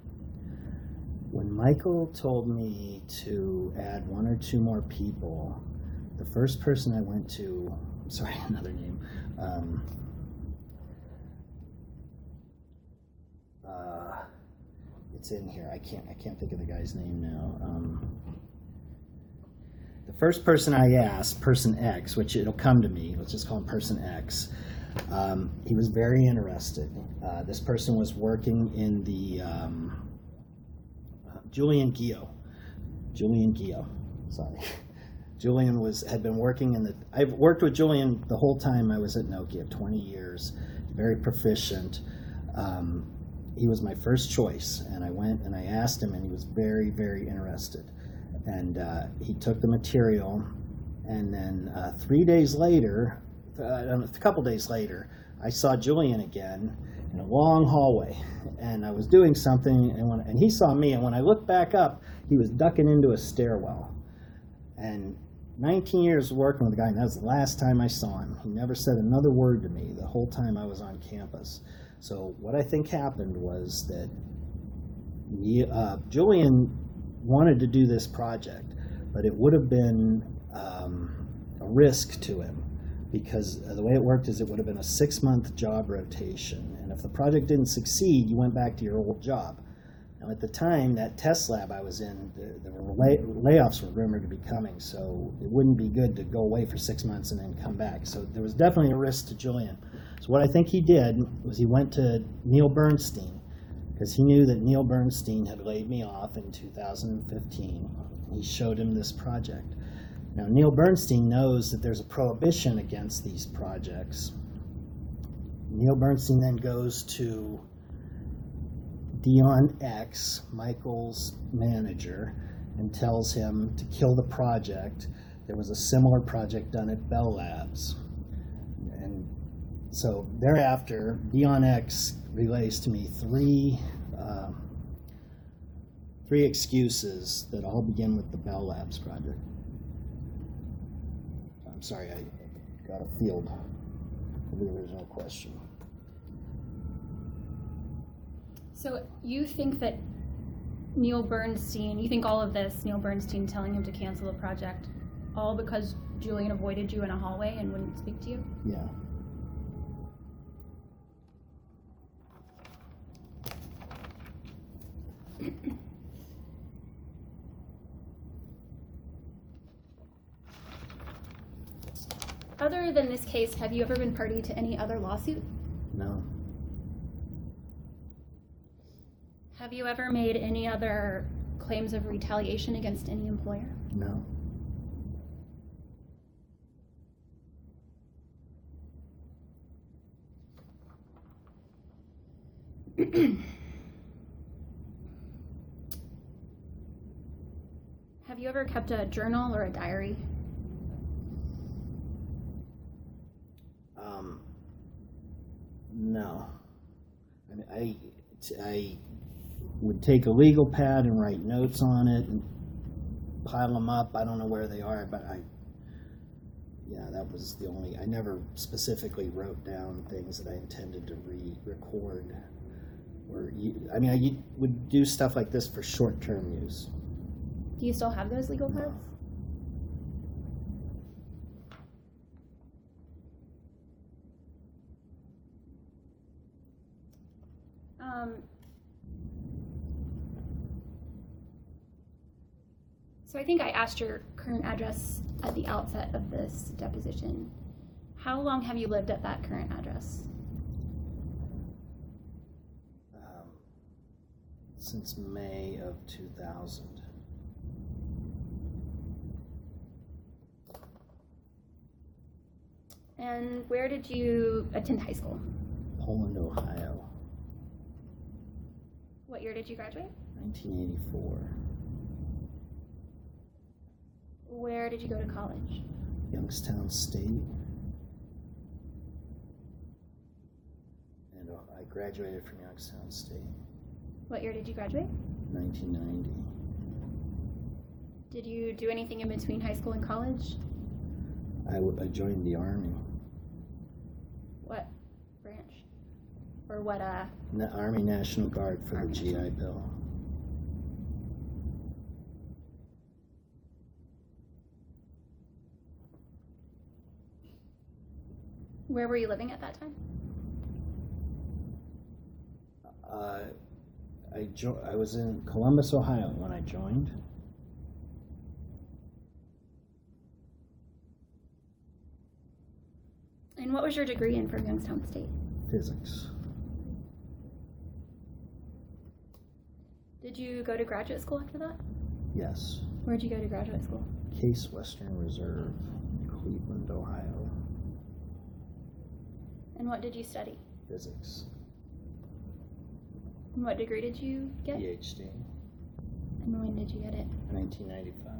When Michael told me to add 1 or 2 more people, The first person I went to, sorry, another name. It's in here. I can't think of the guy's name now. The first person I asked, person X, which it'll come to me. Let's just call him person X. He was very interested. This person was working in the Julian Gio. Sorry. Julian had been working in the, I've worked with Julian the whole time I was at Nokia, 20 years, very proficient. He was my first choice, and I went and I asked him, and he was very, very interested. And he took the material, and then 3 days later, a couple days later, I saw Julian again in a long hallway, and I was doing something, and he saw me, and when I looked back up, he was ducking into a stairwell. And 19 years working with the guy, and that was the last time I saw him. He never said another word to me the whole time I was on campus. So what I think happened was that Julian wanted to do this project, but it would have been a risk to him, because the way it worked is it would have been a 6-month job rotation, and if the project didn't succeed, you went back to your old job. Now at the time, that test lab I was in, the layoffs were rumored to be coming, so it wouldn't be good to go away for 6 months and then come back. So there was definitely a risk to Julian. So what I think he did was he went to Neil Bernstein, because he knew that Neil Bernstein had laid me off in 2015. He showed him this project. Now, Neil Bernstein knows that there's a prohibition against these projects. Neil Bernstein then goes to Dion X, Michael's manager, and tells him to kill the project. There was a similar project done at Bell Labs. And so thereafter, Dion X relays to me three excuses that all begin with the Bell Labs project. I'm sorry, I got a field for the original question. So you think that Neil Bernstein, you think all of this, Neil Bernstein telling him to cancel the project, all because Julian avoided you in a hallway and wouldn't speak to you? Yeah. Other than this case, have you ever been party to any other lawsuit? No. Have you ever made any other claims of retaliation against any employer? No. Have you ever kept a journal or a diary? No. I mean, I would take a legal pad and write notes on it and pile them up. I don't know where they are, but that was the only, I never specifically wrote down things that I intended to record. I would do stuff like this for short-term use. Do you still have those legal pads? No. So I think I asked your current address at the outset of this deposition. How long have you lived at that current address? Since May of 2000. And where did you attend high school? Poland, Ohio. What year did you graduate? 1984. Where did you go to college? Youngstown State. And I graduated from Youngstown State. What year did you graduate? 1990. Did you do anything in between high school and college? I joined the Army. What branch? Or what, Army National Guard for Army the GI Bill. Where were you living at that time? I was in Columbus, Ohio when I joined. And what was your degree in from Youngstown State? Physics. Did you go to graduate school after that? Yes. Where'd you go to graduate school? Case Western Reserve, Cleveland, Ohio. And what did you study? Physics. And what degree did you get? PhD. And when did you get it? 1995.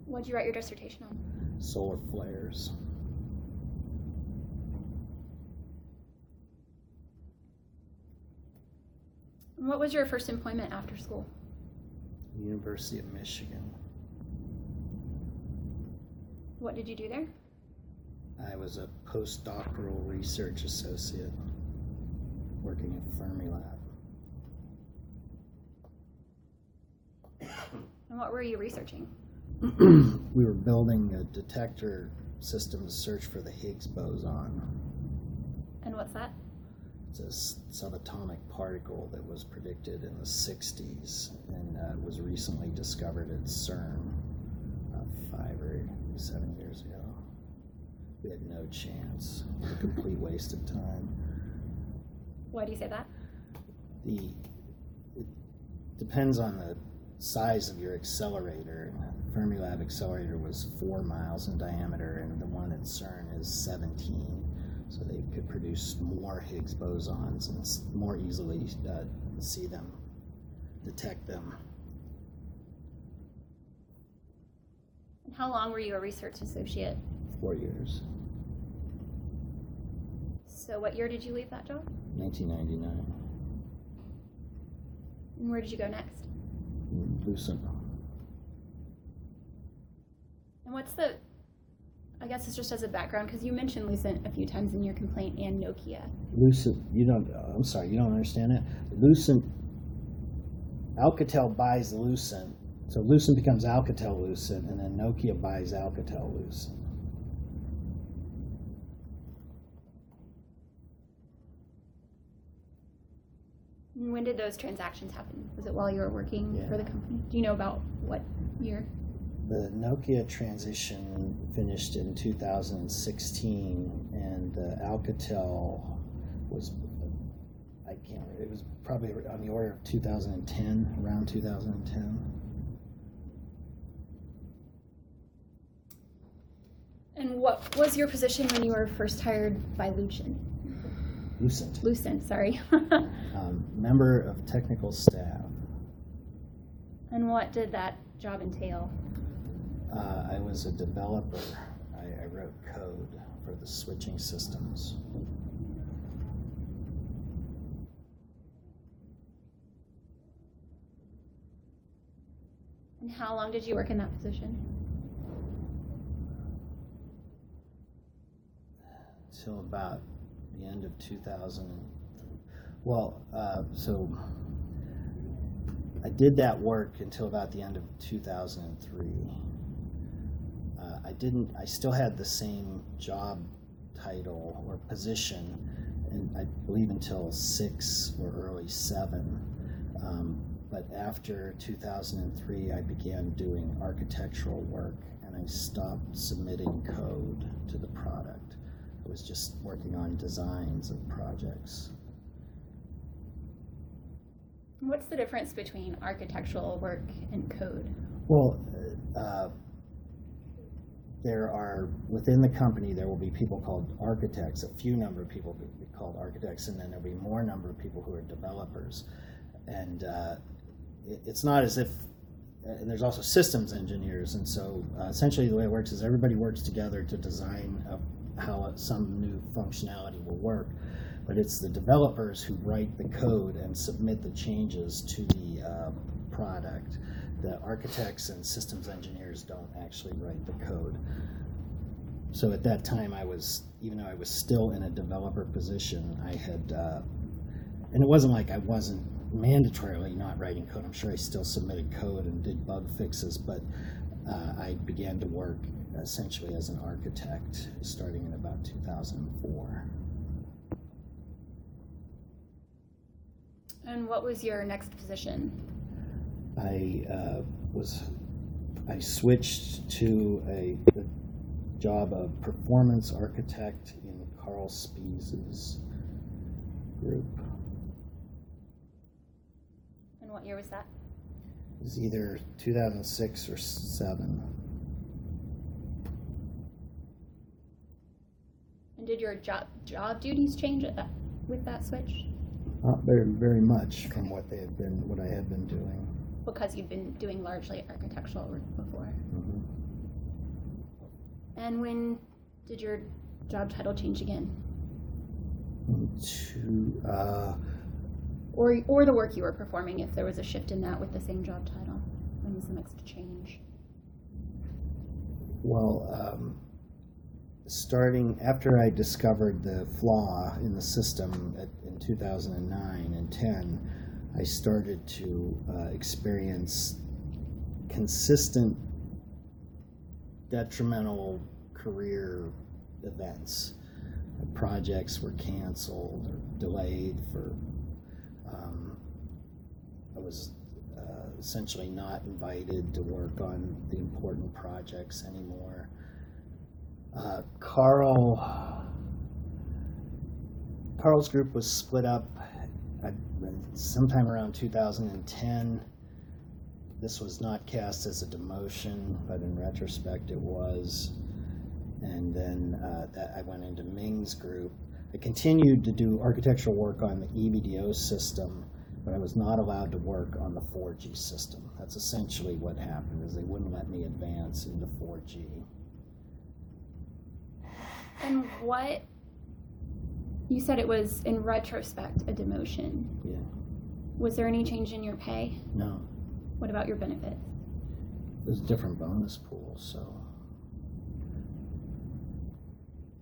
What did you write your dissertation on? Solar flares. And what was your first employment after school? University of Michigan. What did you do there? I was a postdoctoral research associate working at Fermilab. And what were you researching? We were building a detector system to search for the Higgs boson. And what's that? It's a subatomic particle that was predicted in the 60s and was recently discovered at CERN 5 or 7 years ago. We had no chance. It was a complete waste of time. Why do you say that? It depends on the size of your accelerator. Fermilab accelerator was 4 miles in diameter, and the one at CERN is 17. So they could produce more Higgs bosons and more easily see them, detect them. And how long were you a research associate? 4 years. So what year did you leave that job? 1999. And where did you go next? Lucent. And what's the, I guess it's just as a background, because you mentioned Lucent a few times in your complaint and Nokia. Lucent, I'm sorry, you don't understand that? Lucent, Alcatel buys Lucent, so Lucent becomes Alcatel-Lucent, and then Nokia buys Alcatel-Lucent. And when did those transactions happen? Was it while you were working for the Yeah. company? Do you know about what year? The Nokia transition finished in 2016, and Alcatel was, I can't remember, it was probably on the order of 2010, around 2010. And what was your position when you were first hired by Lucent? Lucent, sorry. Member of technical staff. And what did that job entail? I was a developer. I wrote code for the switching systems. And how long did you work in that position? Till about the end of 2000. Well, so I did that work until about the end of 2003. I still had the same job title or position, and I believe until 6 or early 7. But after 2003, I began doing architectural work, and I stopped submitting code to the product. I was just working on designs of projects. What's the difference between architectural work and code? Well, there are, within the company, there will be people called architects, a few number of people will be called architects, and then there'll be more number of people who are developers. And it's not as if, and there's also systems engineers, and so essentially the way it works is everybody works together to design how some new functionality will work. But it's the developers who write the code and submit the changes to the product. The architects and systems engineers don't actually write the code. So at that time, even though I was still in a developer position, I had, and it wasn't like I wasn't mandatorily not writing code. I'm sure I still submitted code and did bug fixes, but I began to work essentially as an architect starting in about 2004. And what was your next position? I switched to a job of performance architect in Carl Spies's group. And what year was that? It was either 2006 or 7. And did your job duties change with that switch? Not very much from what I had been doing. Because you've been doing largely architectural work before. Mm-hmm. And when did your job title change again? Or the work you were performing, if there was a shift in that with the same job title? When was the next change? Well, starting after I discovered the flaw in the system in 2009 and 10, I started to experience consistent detrimental career events. Projects were canceled or delayed for, I was essentially not invited to work on the important projects anymore. Carl's group was split up sometime around 2010. This was not cast as a demotion, but in retrospect it was. And then I went into Ming's group. I continued to do architectural work on the EVDO system, but I was not allowed to work on the 4G system. That's essentially what happened, is they wouldn't let me advance into 4G. And what, you said it was in retrospect a demotion. Yeah. Was there any change in your pay? No. What about your benefits? There's a different bonus pool, so.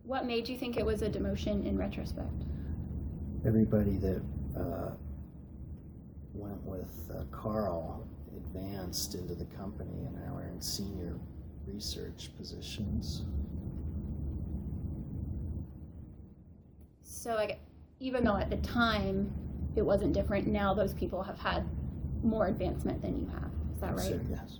What made you think it was a demotion in retrospect? Everybody that went with Carl advanced into the company and now are in senior research positions. So even though at the time it wasn't different, now those people have had more advancement than you have. Is that right? So, yes.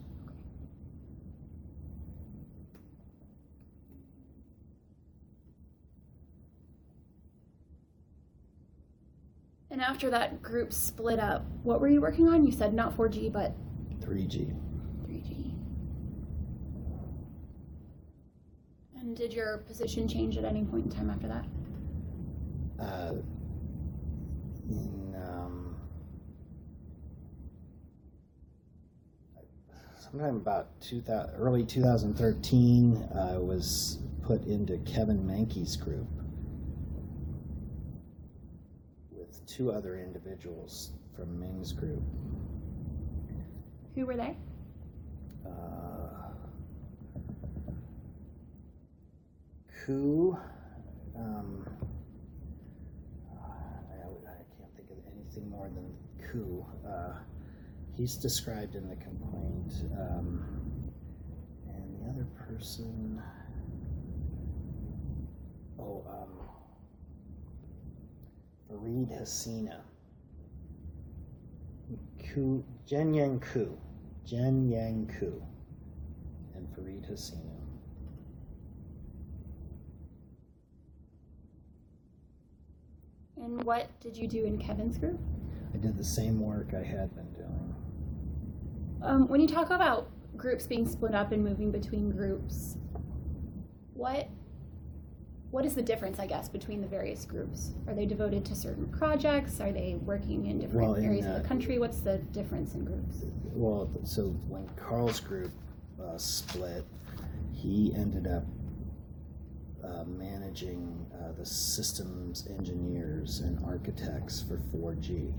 And after that group split up, what were you working on? You said not 4G, but 3G. 3G. And did your position change at any point in time after that? Sometime about early 2013, I was put into Kevin Mankey's group with 2 other individuals from Ming's group. Who were they? Ku. I can't think of anything more than Ku. He's described in the complaint. And the other person, Fareed Hasina. Jen Yang Ku, and Fareed Hasina. And what did you do in Kevin's group? I did the same work I had been doing. When you talk about groups being split up and moving between groups, what is the difference, I guess, between the various groups? Are they devoted to certain projects? Are they working in different areas of the country? What's the difference in groups? Well, so when Carl's group split, he ended up managing the systems engineers and architects for 4G.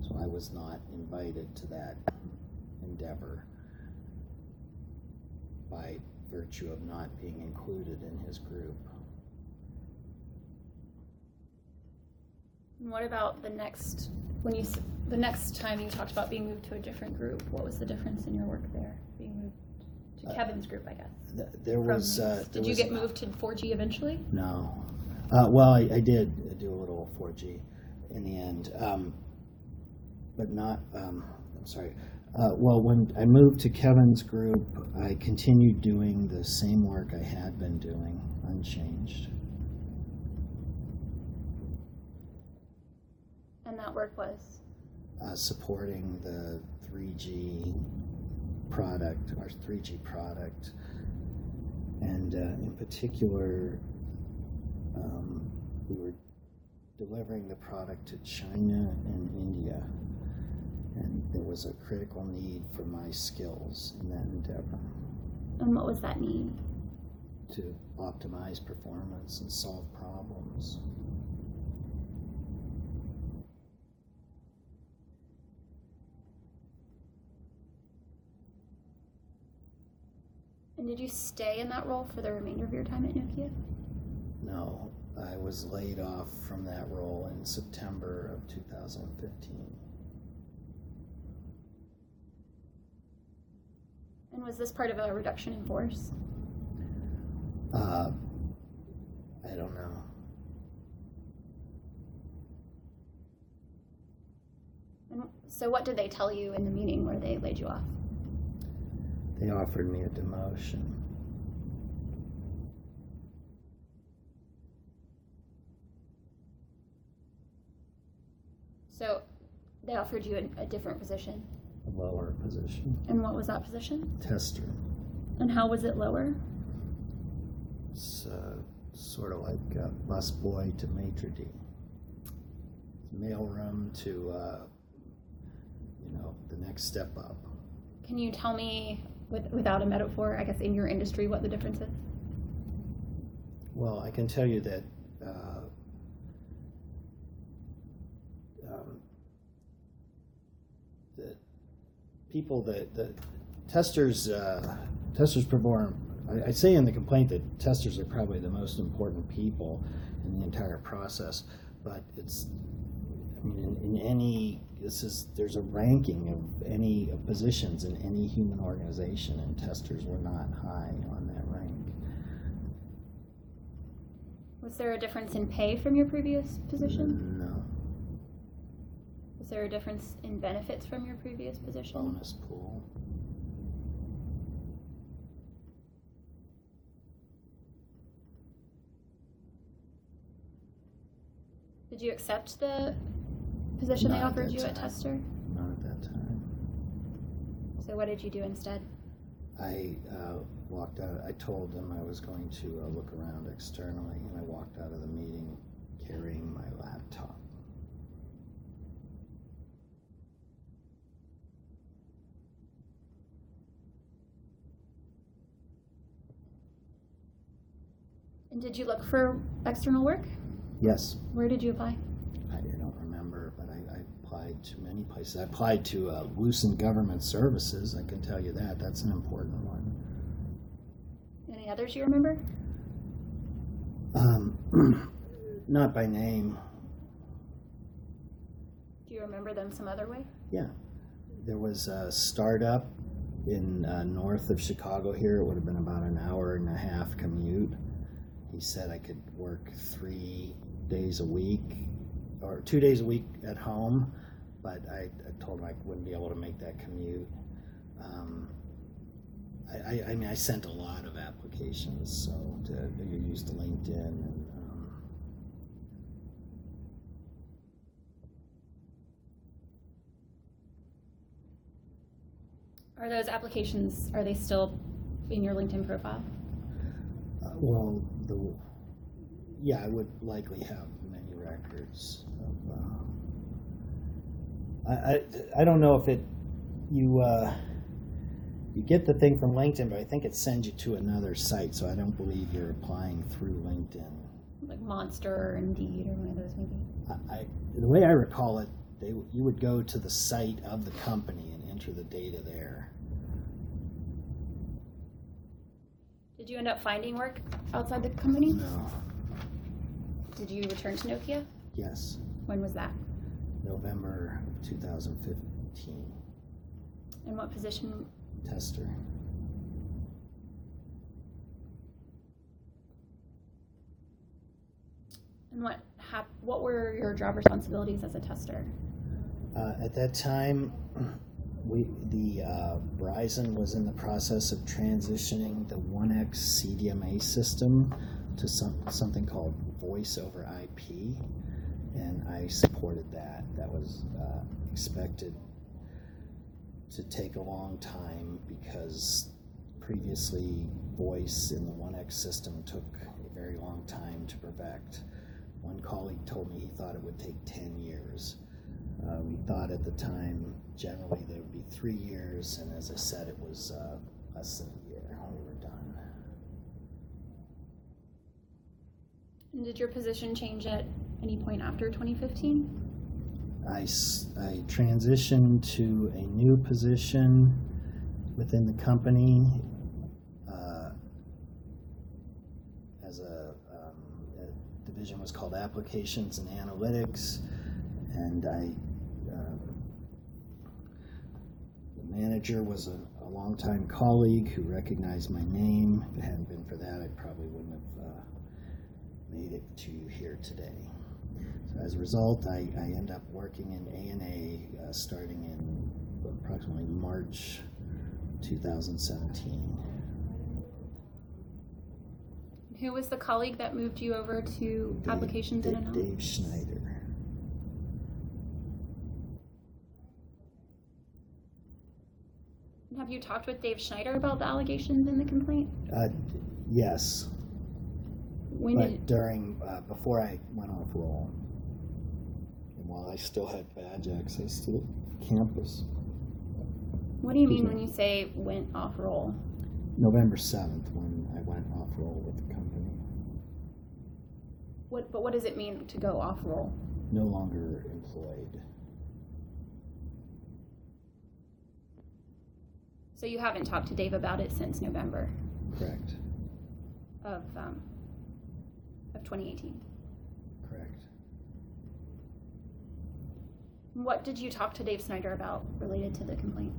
So I was not invited to that endeavor by virtue of not being included in his group. And what about the next time you talked about being moved to a different group? What was the difference in your work there, being moved To Kevin's group, I guess. There was. Did you get moved to 4G eventually? No. Well, I did do a little 4G in the end, but not. I'm sorry. Well, when I moved to Kevin's group, I continued doing the same work I had been doing, unchanged. And that work was? Supporting the 3G product, our 3G product, and in particular, we were delivering the product to China and India, and there was a critical need for my skills in that endeavor. And what was that need? To optimize performance and solve problems. And did you stay in that role for the remainder of your time at Nokia? No, I was laid off from that role in September of 2015. And was this part of a reduction in force? I don't know. And so what did they tell you in the meeting where they laid you off? They offered me a demotion. So they offered you a different position. A lower position. And what was that position? Tester. And how was it lower? It's sort of like busboy to maitre d'. Mailroom to, the next step up. Can you tell me, without a metaphor, I guess in your industry, what the difference is? Well, I can tell you that the people that the testers perform. I say in the complaint that testers are probably the most important people in the entire process, but it's. I mean, in any there's a ranking of any positions in any human organization, and testers were not high on that rank. Was there a difference in pay from your previous position? No. Was there a difference in benefits from your previous position? Bonus pool. Did you accept the position they Not at offered that you at time. tester? Not at that time. So what did you do instead? I walked out. I told them I was going to look around externally, and I walked out of the meeting carrying my laptop. And did you look for external work? Yes. Where did you apply? I don't remember, but I applied to many places. I applied to Lucent Government Services. I can tell you that. That's an important one. Any others you remember? Not by name. Do you remember them some other way? Yeah. There was a startup in north of Chicago here. It would have been about an hour and a half commute. He said I could work 3 days a week or 2 days a week at home, but I told him I wouldn't be able to make that commute. I mean, I sent a lot of applications, so you used LinkedIn. And, Are those applications, are they still in your LinkedIn profile? well, I would likely have many records of. I don't know if you get the thing from LinkedIn, but I think it sends you to another site, so I don't believe you're applying through LinkedIn. Like Monster or Indeed or one of those maybe? The way I recall it, you would go to the site of the company and enter the data there. Did you end up finding work outside the company? No. Did you return to Nokia? Yes. When was that? November of 2015. And what position? Tester. And what were your job responsibilities as a tester? At that time, Verizon was in the process of transitioning the 1X CDMA system to something called Voice over IP, and I supported that. That was expected to take a long time because previously voice in the 1X system took a very long time to perfect. One colleague told me he thought it would take 10 years. We thought at the time generally there would be 3 years, and as I said, it was less than a year we were done. And did your position change at any point after 2015? I transitioned to a new position within the company as the division was called Applications and Analytics, and the manager was a longtime colleague who recognized my name. If it hadn't been for that, I probably wouldn't have made it to here today. So as a result, I end up working in A&A starting in approximately March 2017. Who was the colleague that moved you over to Applications and Analytics? Dave Schneider. Have you talked with Dave Schneider about the allegations in the complaint? Yes. Before I went off roll, and while I still had badge access to the campus. What do you mean when you say went off roll? November 7th, when I went off roll with the company. But what does it mean to go off roll? No longer employed. So you haven't talked to Dave about it since November? Correct. Of 2018? Correct. What did you talk to Dave Snyder about related to the complaint?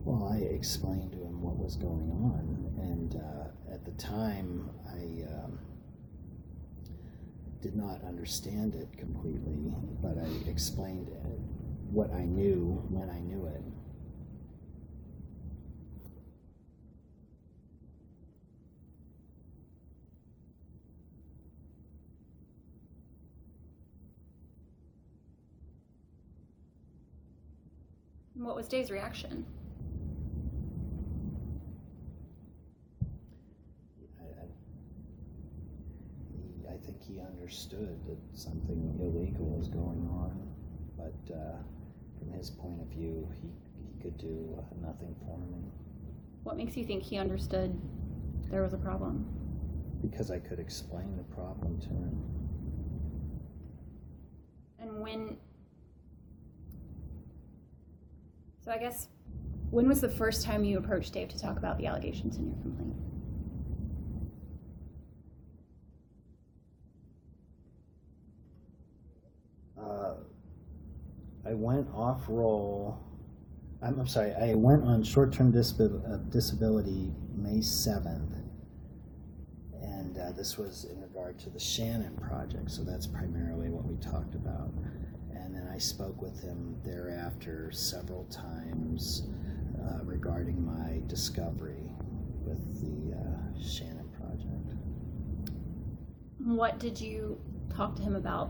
Well, I explained to him what was going on, and at the time I did not understand it completely, but I explained what I knew when I knew it. What was Dave's reaction? I think he understood that something illegal was going on, but from his point of view, he could do nothing for me. What makes you think he understood there was a problem? Because I could explain the problem to him. And when... So I guess, when was the first time you approached Dave to talk about the allegations in your complaint? I went off roll. I'm sorry. I went on short-term disability May 7th, and this was in regard to the Shannon project. So that's primarily what we talked about. And then I spoke with him thereafter several times regarding my discovery with the Shannon project. What did you talk to him about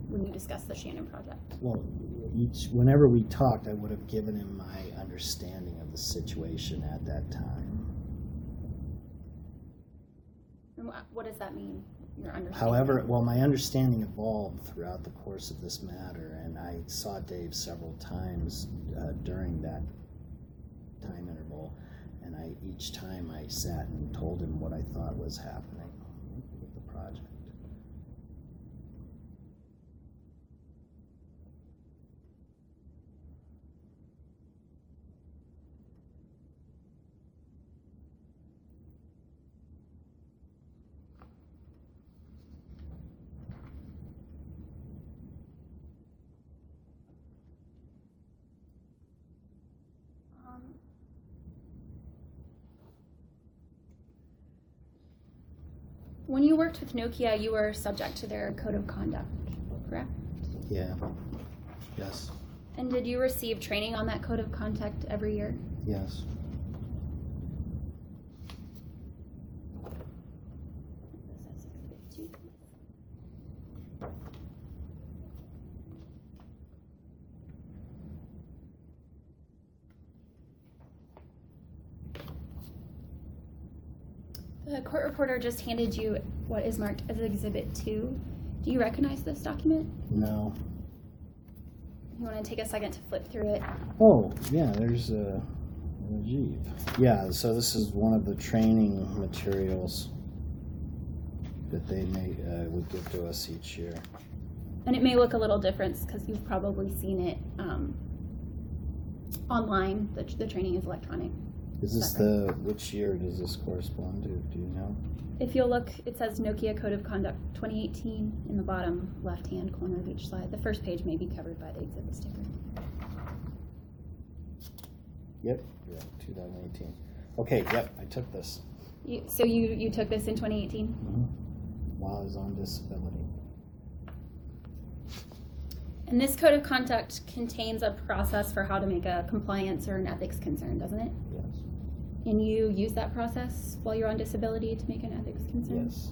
when you discussed the Shannon project? Well, whenever we talked, I would have given him my understanding of the situation at that time. And what does that mean, your understanding? However, my understanding evolved throughout the course of this matter, and I saw Dave several times during that time interval, and each time I sat and told him what I thought was happening with the project. When you worked with Nokia, you were subject to their code of conduct, correct? Yeah. Yes. And did you receive training on that code of conduct every year? Yes. The court reporter just handed you what is marked as Exhibit 2. Do you recognize this document? No. You want to take a second to flip through it? Oh, yeah, there's a Rajiv. Yeah, so this is one of the training materials that they would give to us each year. And it may look a little different because you've probably seen it online. The training is electronic. Is this which year does this correspond to? Do you know? If you'll look, it says Nokia Code of Conduct 2018 in the bottom left-hand corner of each slide. The first page may be covered by the exhibit sticker. Yep, yeah, 2018. Okay, yep, I took this. So you took this in 2018? Mm-hmm. While I was on disability. And this code of conduct contains a process for how to make a compliance or an ethics concern, doesn't it? Yes. And you use that process while you're on disability to make an ethics concern? Yes.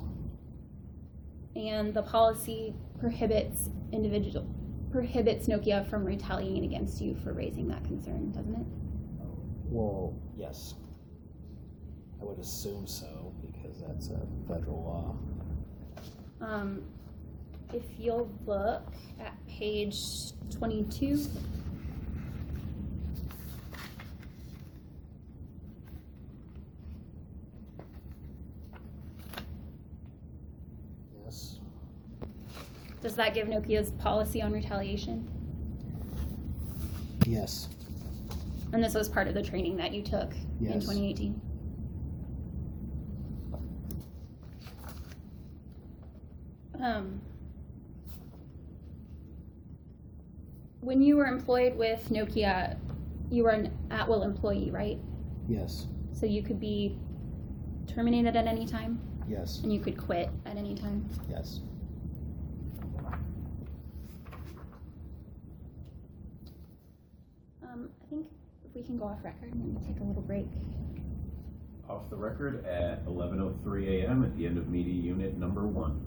And the policy prohibits Nokia from retaliating against you for raising that concern, doesn't it? Well, yes. I would assume so because that's a federal law. If you'll look at page 22. Yes. Does that give Nokia's policy on retaliation? Yes. And this was part of the training that you took in Yes. 2018? When you were employed with Nokia, you were an at-will employee, right? Yes. So you could be terminated at any time, Yes. and you could quit at any time. Yes. I think if we can go off record and maybe take a little break. Off the record at 11:03 a.m. at the end of media unit number 1.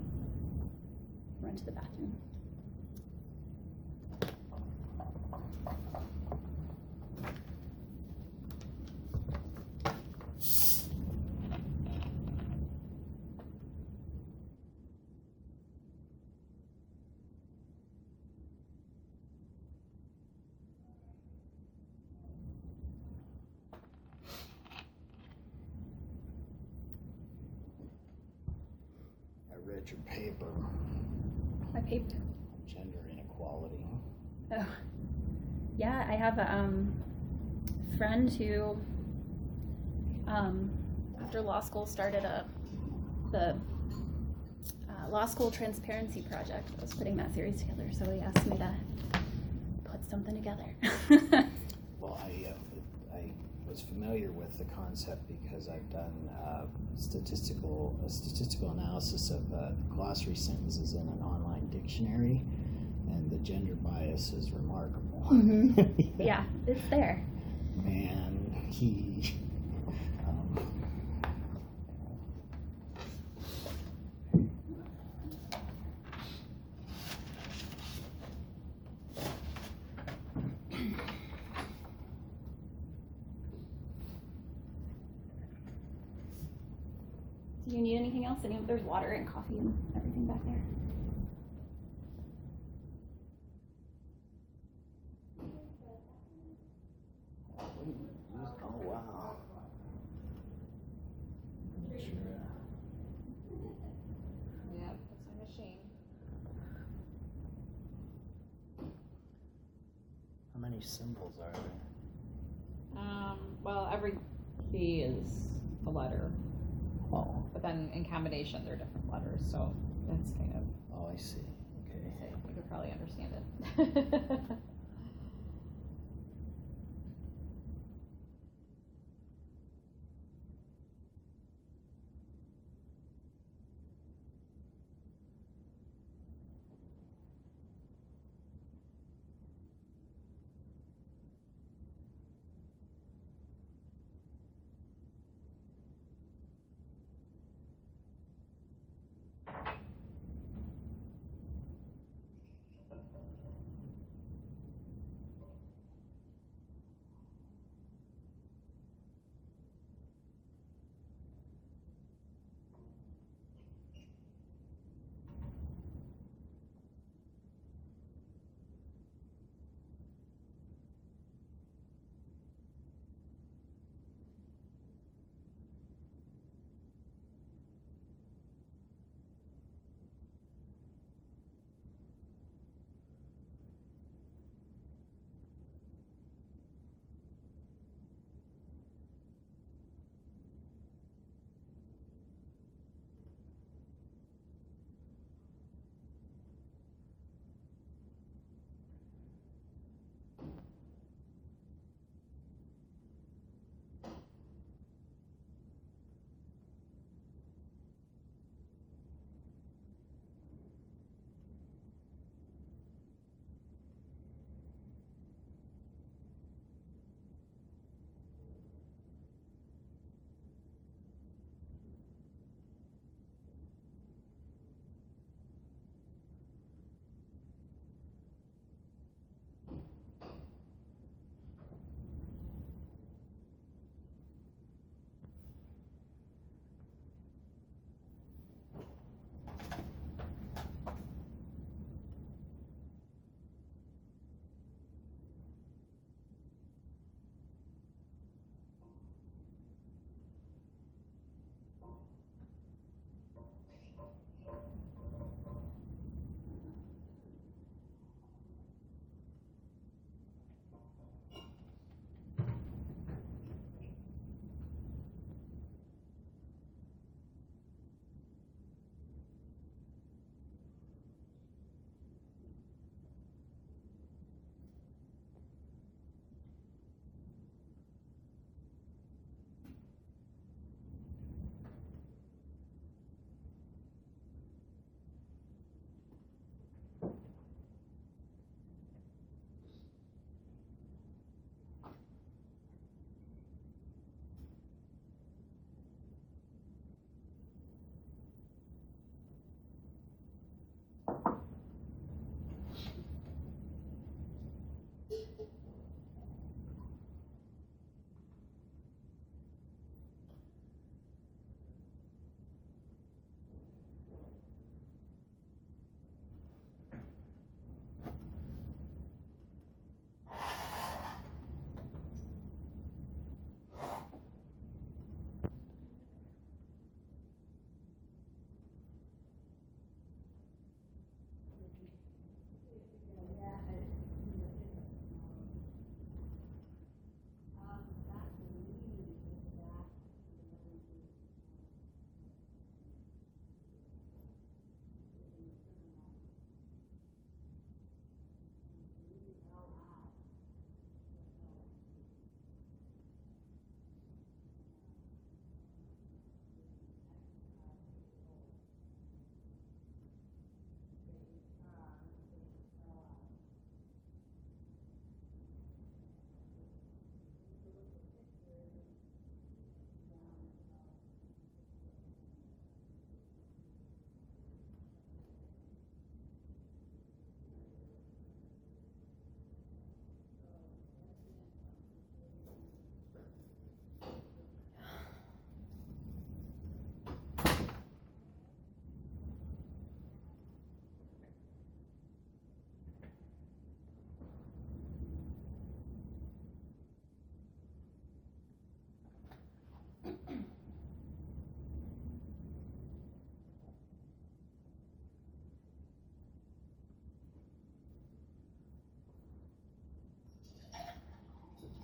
Run to the bathroom. I read your paper. My paper. Gender inequality. Oh, yeah. I have a friend who, after law school, started the law school transparency project. I was putting that series together, so he asked me to put something together. Well, I was familiar with the concept because I've done a statistical analysis of glossary sentences in an online dictionary, and the gender bias is remarkable. Mm-hmm. Yeah, it's there. Man, he. Do you need anything else? There's water and coffee and everything back there. Oh, wow. Sure. Yeah, that's my machine. How many symbols are there? Well, every key is a letter, Oh. but then in combination they're different letters, so that's kind of, Oh, I see. Okay. you could probably understand it.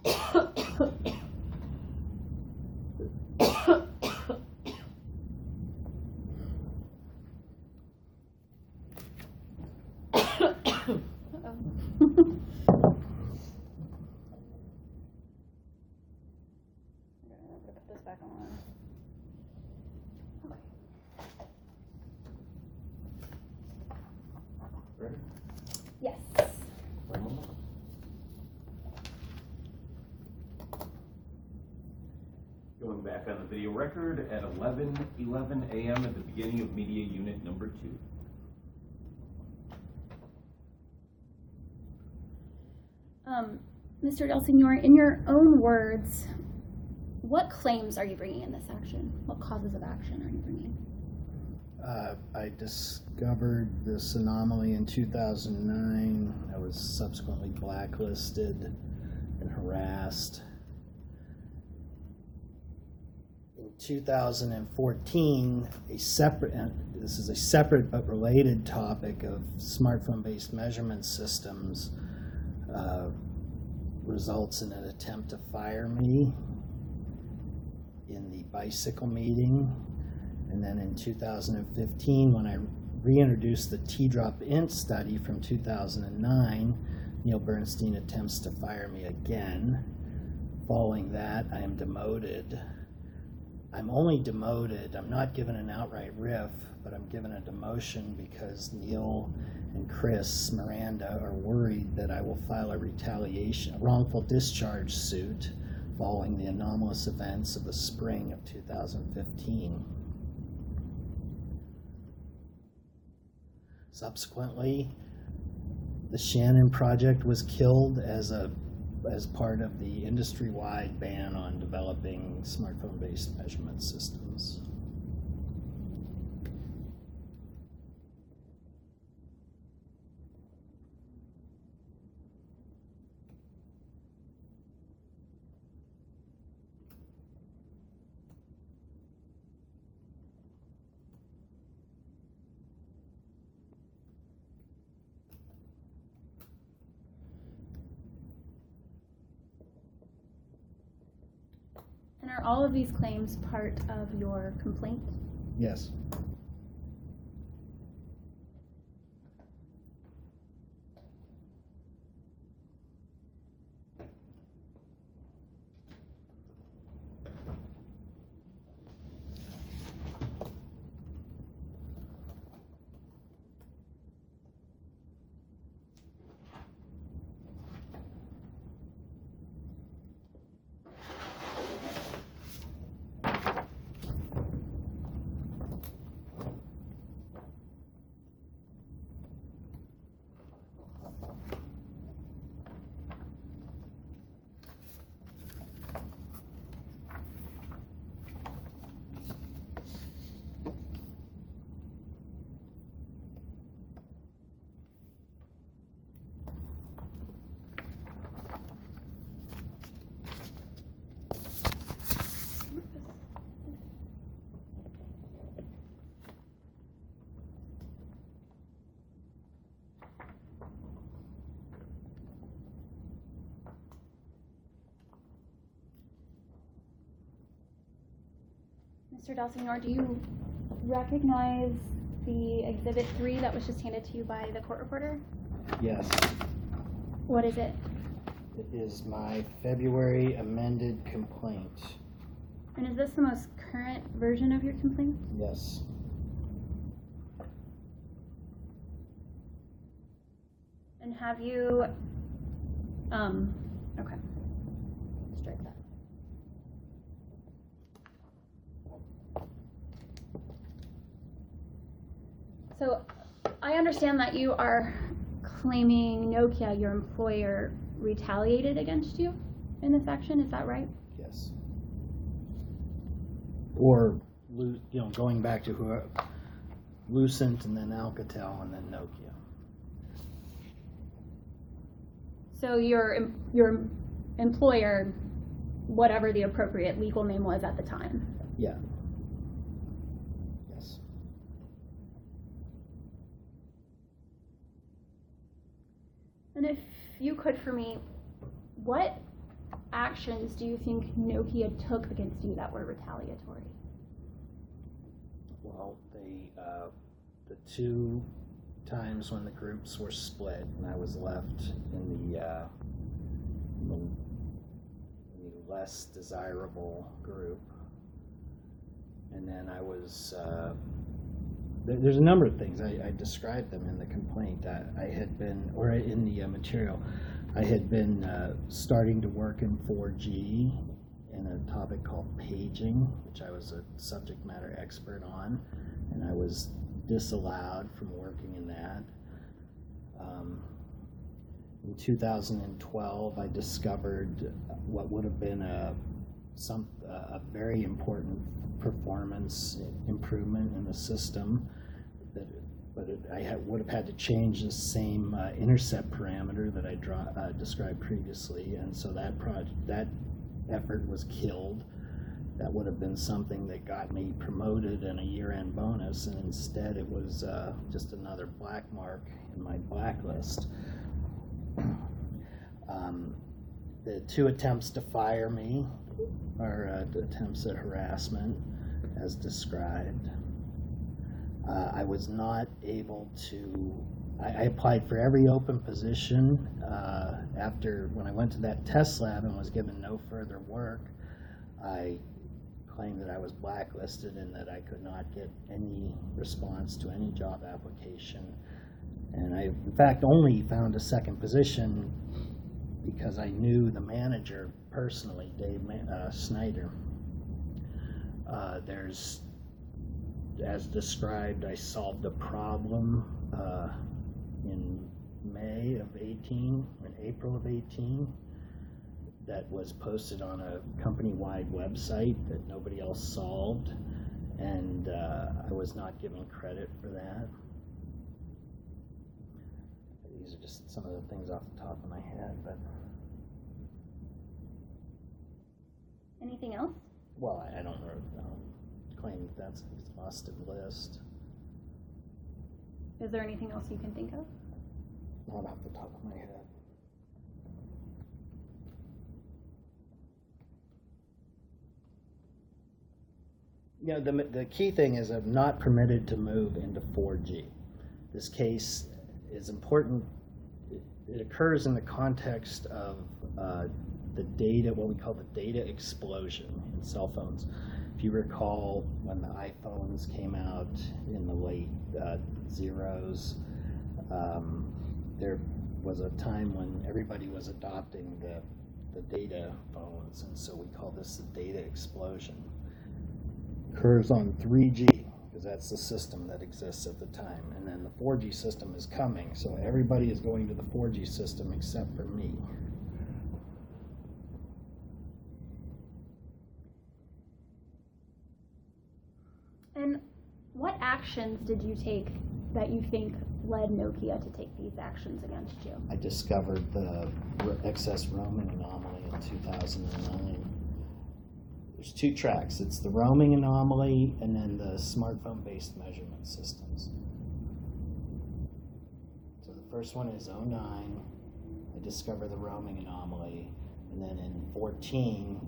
Put this back on. Ready? Yes. One moment. Going back on the video record at 11:11 a.m. at the beginning of media unit number 2. Mr. Delsignore, in your own words, what claims are you bringing in this action? What causes of action are you bringing? I discovered this anomaly in 2009. I was subsequently blacklisted and harassed. In 2014, this is a separate but related topic of smartphone-based measurement systems, results in an attempt to fire me in the bicycle meeting. And then in 2015, when I reintroduced the T-drop int study from 2009, Neil Bernstein attempts to fire me again. Following that, I am demoted. I'm only demoted. I'm not given an outright RIF, but I'm given a demotion because Neil and Chris Miranda are worried that I will file a wrongful discharge suit following the anomalous events of the spring of 2015. Subsequently, the Shannon project was killed as part of the industry-wide ban on developing smartphone-based measurement systems. And are all of these claims part of your complaint? Yes. Mr. Delsignore, do you recognize the Exhibit 3 that was just handed to you by the court reporter? Yes. What is it? It is my February amended complaint. And is this the most current version of your complaint? Yes. And have you, okay, strike that. So I understand that you are claiming Nokia, your employer, retaliated against you in this action. Is that right? Yes. Or, going back to Lucent and then Alcatel and then Nokia. So your employer, whatever the appropriate legal name was at the time. Yeah. Yes. And if you could for me, what actions do you think Nokia took against you that were retaliatory? Well, the two times when the groups were split and I was left in the less desirable group, and then I was there's a number of things. I described them in the complaint. I had been, or in the material, I had been starting to work in 4G in a topic called paging, which I was a subject matter expert on, and I was disallowed from working in that. In 2012, I discovered what would have been a very important performance improvement in the system, I would have had to change the same intercept parameter that I described previously, and so that effort was killed. That would have been something that got me promoted and a year-end bonus, and instead it was just another black mark in my blacklist. The two attempts to fire me are attempts at harassment, as described. I was not able to, I applied for every open position when I went to that test lab and was given no further work. I claimed that I was blacklisted and that I could not get any response to any job application. And I, in fact, only found a second position because I knew the manager personally, Dave Snyder. As described, I solved a problem in May of 18, in April of 18, that was posted on a company-wide website that nobody else solved, and I was not given credit for that. These are just some of the things off the top of my head, but... Anything else? Well, I don't claim that's an exhaustive list. Is there anything else you can think of? Not off the top of my head. You know, the key thing is I'm not permitted to move into 4G. This case is important. It occurs in the context of the data, what we call the data explosion in cell phones. If you recall, when the iPhones came out in the late zeros, there was a time when everybody was adopting the data phones, and so we call this the data explosion. It occurs on 3G, because that's the system that exists at the time, and then the 4G system is coming, so everybody is going to the 4G system except for me. And what actions did you take that you think led Nokia to take these actions against you? I discovered the excess roaming anomaly in 2009. There's two tracks. It's the roaming anomaly and then the smartphone-based measurement systems. So the first one is 09. I discover the roaming anomaly. And then in 14,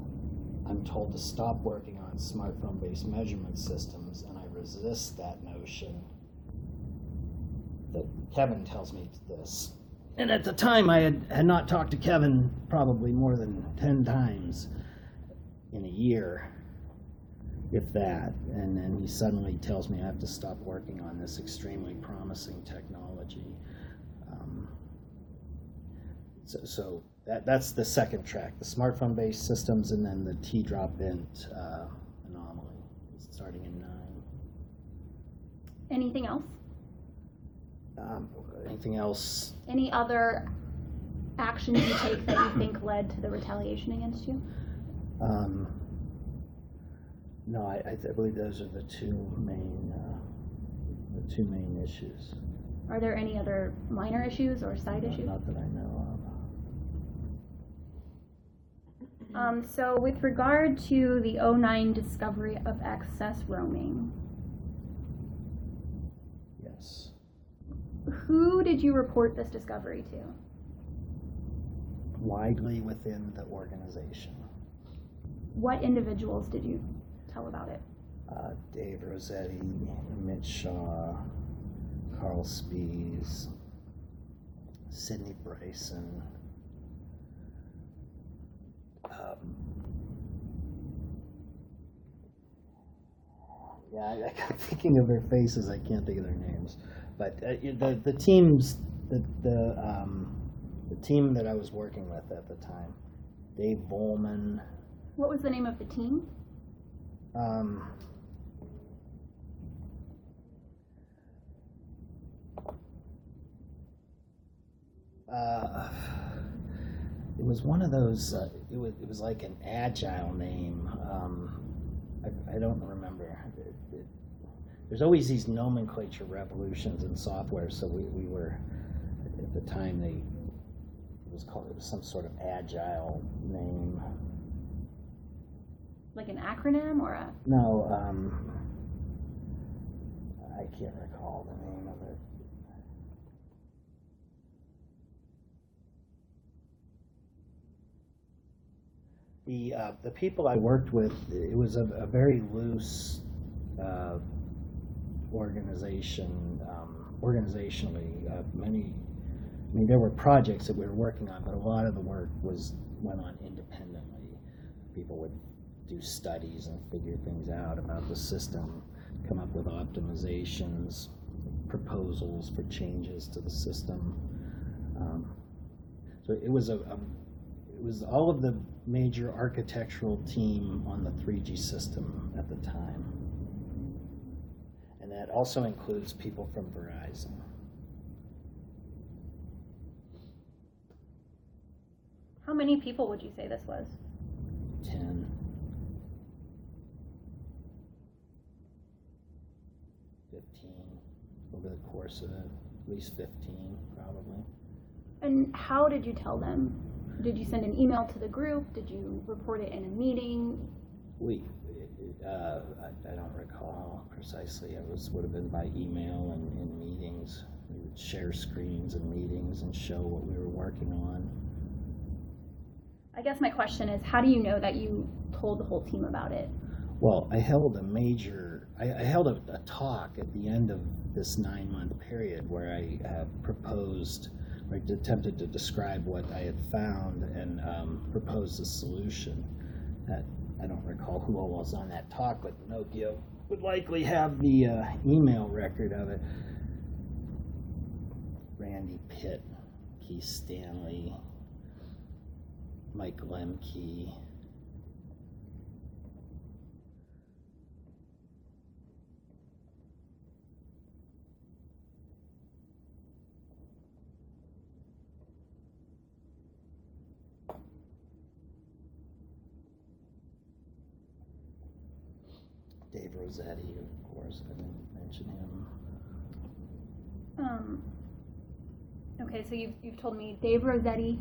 I'm told to stop working on smartphone-based measurement systems, and I resist that notion. That Kevin tells me this. And at the time, I had not talked to Kevin probably more than 10 times in a year, if that. And then he suddenly tells me I have to stop working on this extremely promising technology. So that's the second track, the smartphone-based systems, and then the T-drop int anomaly, starting in 9. Anything else? Anything else? Any other actions you take that you think led to the retaliation against you? No, I believe those are the two main issues. Are there any other minor issues or side issues? Not that I know of. So with regard to the 09 discovery of excess roaming, Yes. who did you report this discovery to? widely within the organization. What individuals did you tell about it? Dave Rossetti, Mitch Shaw, Carl Spies, Sidney Bryson. I kept thinking of their faces. I can't think of their names. But the teams, the team that I was working with at the time, Dave Volman. What was the name of the team? It was one of those. It was like an agile name. I don't remember. There's always these nomenclature revolutions in software. So we were at the time it was some sort of agile name. Like an acronym or a? No, I can't recall the name of it. The people I worked with, it was a very loose organization. Organizationally, there were projects that we were working on, but a lot of the work went on independently. People would do studies and figure things out about the system, come up with optimizations, proposals for changes to the system. So it was all of the major architectural team on the 3G system at the time. And that also includes people from Verizon. How many people would you say this was? 10. 15 over the course of it, at least 15 probably. And how did you tell them? Did you send an email to the group? Did you report it in a meeting? I don't recall precisely. It would have been by email and in meetings. We would share screens in meetings and show what we were working on. I guess my question is, how do you know that you told the whole team about it? Well, I held a talk at the end of this 9-month period where I proposed, or attempted to describe what I had found and proposed a solution. I don't recall who all was on that talk, but Nokia would likely have the email record of it. Randy Pitt, Keith Stanley, Mike Lemke. Dave Rossetti, of course, I didn't mention him. Okay, so you've told me Dave Rossetti,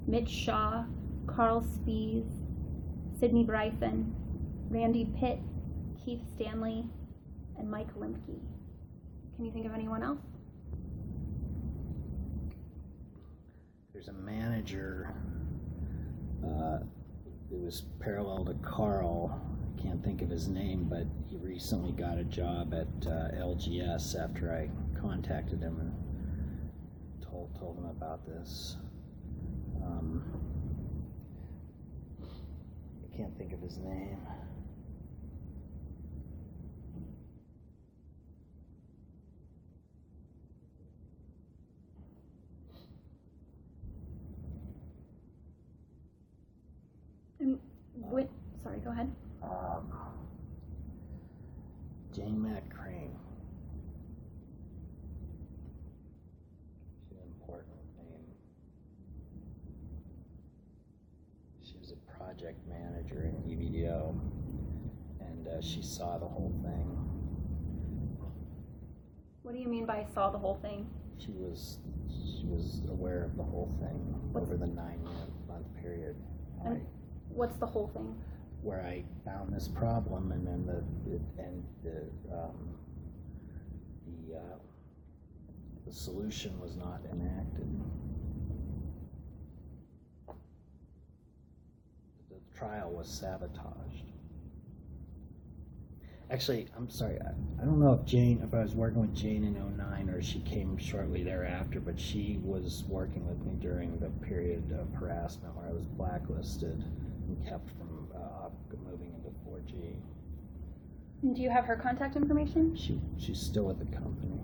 Mitch Shaw, Carl Spies, Sidney Bryson, Randy Pitt, Keith Stanley, and Mike Lemke. Can you think of anyone else? There's a manager. It was parallel to Carl. I can't think of his name, but he recently got a job at LGS after I contacted him and told him about this. I can't think of his name. Sorry, go ahead. Jane McCrane. She's an important name. She was a project manager in EVDO, and she saw the whole thing. What do you mean by saw the whole thing? She was aware of the whole thing over the 9-month period. And what's the whole thing? Where I found this problem, and then the solution was not enacted. trial was sabotaged. Actually, I'm sorry, I don't know if I was working with Jane in 2009 or she came shortly thereafter, but she was working with me during the period of harassment where I was blacklisted and kept from moving into 4G. Do you have her contact information? She's still at the company.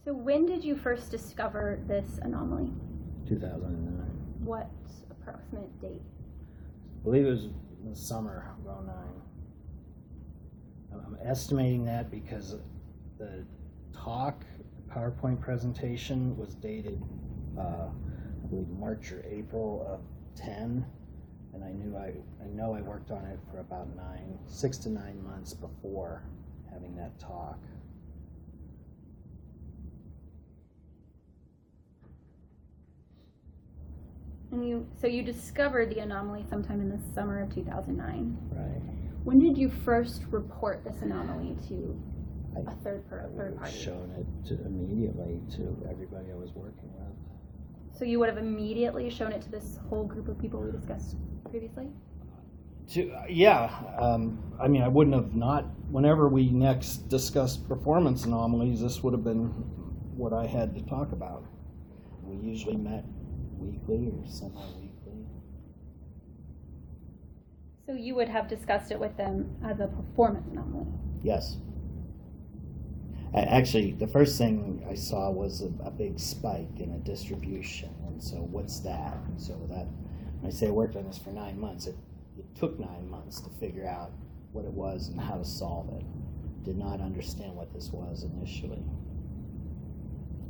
So when did you first discover this anomaly? 2009. What approximate date? I believe it was in the summer of 2009. I'm estimating that because the talk, PowerPoint presentation was dated, I believe March or April of 10, and I know I worked on it for about 6 to 9 months before having that talk. And so you discovered the anomaly sometime in the summer of 2009. Right. When did you first report this anomaly to a third party? Shown it immediately to everybody I was working with. So you would have immediately shown it to this whole group of people we discussed previously? I mean, I wouldn't have not, whenever we next discussed performance anomalies, this would have been what I had to talk about. We usually met weekly or semi-weekly. So you would have discussed it with them as a performance anomaly? Yes. Actually, the first thing I saw was a big spike in a distribution. And so what's that? And so that, when I say I worked on this for 9 months, it took 9 months to figure out what it was and how to solve it. Did not understand what this was initially.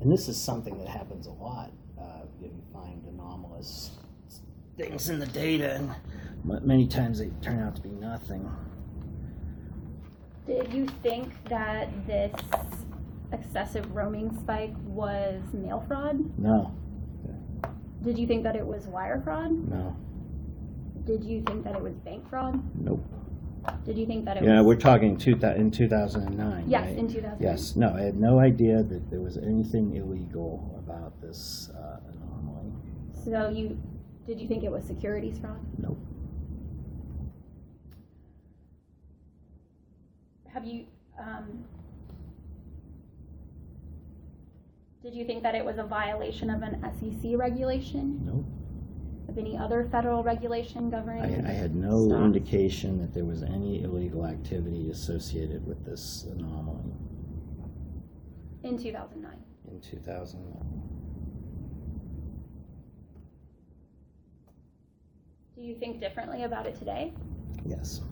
And this is something that happens a lot. You find anomalous things in the data, and many times they turn out to be nothing. Did you think that this excessive roaming spike was mail fraud? No. Did you think that it was wire fraud? No. Did you think that it was bank fraud? Nope. Did you think that it Yeah, was... we're talking in 2009, Yes, right? in 2009. Yes. No, I had no idea that there was anything illegal about this anomaly. So did you think it was securities fraud? Nope. Have you, did you think that it was a violation of an SEC regulation? Nope. Of any other federal regulation governing? I had no stocks? indication that there was any illegal activity associated with this anomaly. In 2009? In 2009. Do you think differently about it today? Yes.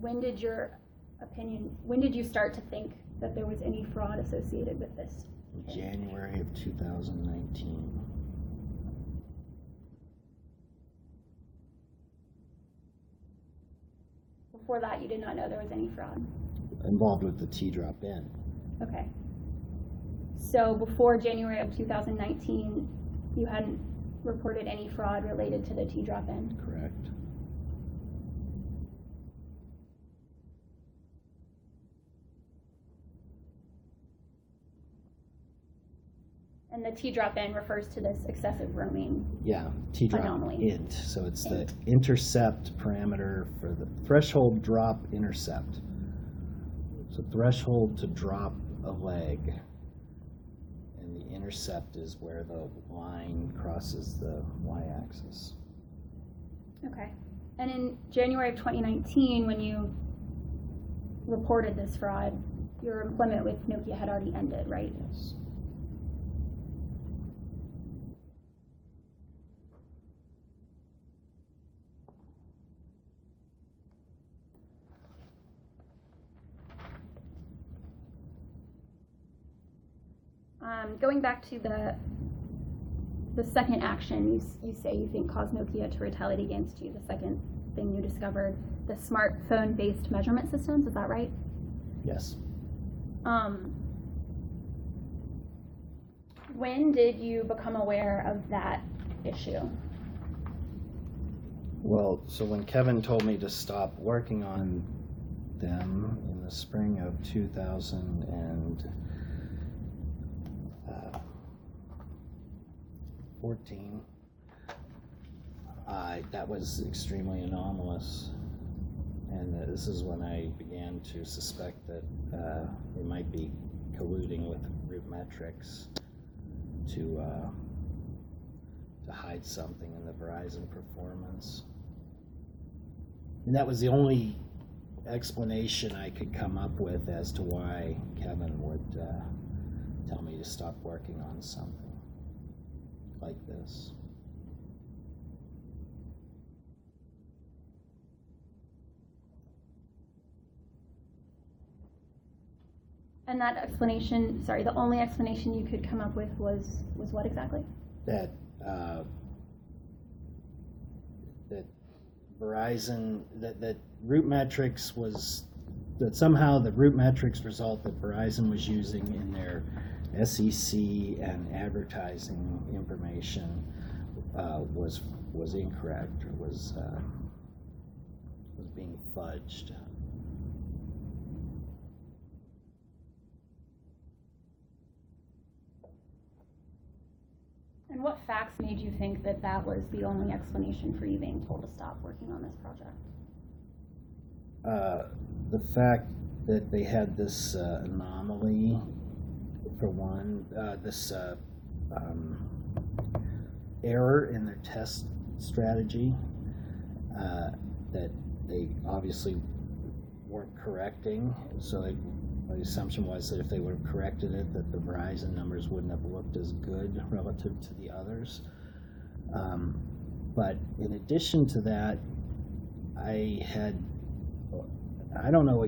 When did you start to think that there was any fraud associated with this? In January of 2019. Before that, you did not know there was any fraud? Involved with the T-drop in. Okay. So before January of 2019, you hadn't reported any fraud related to the T-drop in? Correct. And the T-drop-in refers to this excessive roaming. Yeah, T-drop Anomaly. int. So it's the intercept parameter for the threshold drop intercept. So threshold to drop a leg. And the intercept is where the line crosses the y-axis. Okay. And in January of 2019, when you reported this fraud, your employment with Nokia had already ended, right? Yes. Going back to the second action you say you think caused Nokia to retaliate against you, the second thing you discovered, the smartphone-based measurement systems, is that right? Yes. When did you become aware of that issue? Well, so when Kevin told me to stop working on them in the spring of 2010, 14. That was extremely anomalous. And this is when I began to suspect that they might be colluding with root metrics to hide something in the Verizon performance. And that was the only explanation I could come up with as to why Kevin would tell me to stop working on something like this. And that explanation, sorry, the only explanation you could come up with was what exactly? That Verizon, that root metrics was, that somehow the root metrics result that Verizon was using in their SEC and advertising information was incorrect, or was being fudged. And what facts made you think that that was the only explanation for you being told to stop working on this project? The fact that they had this anomaly, for one, this error in their test strategy that they obviously weren't correcting. So the assumption was that if they would have corrected it, that the Verizon numbers wouldn't have looked as good relative to the others. But in addition to that, I don't know,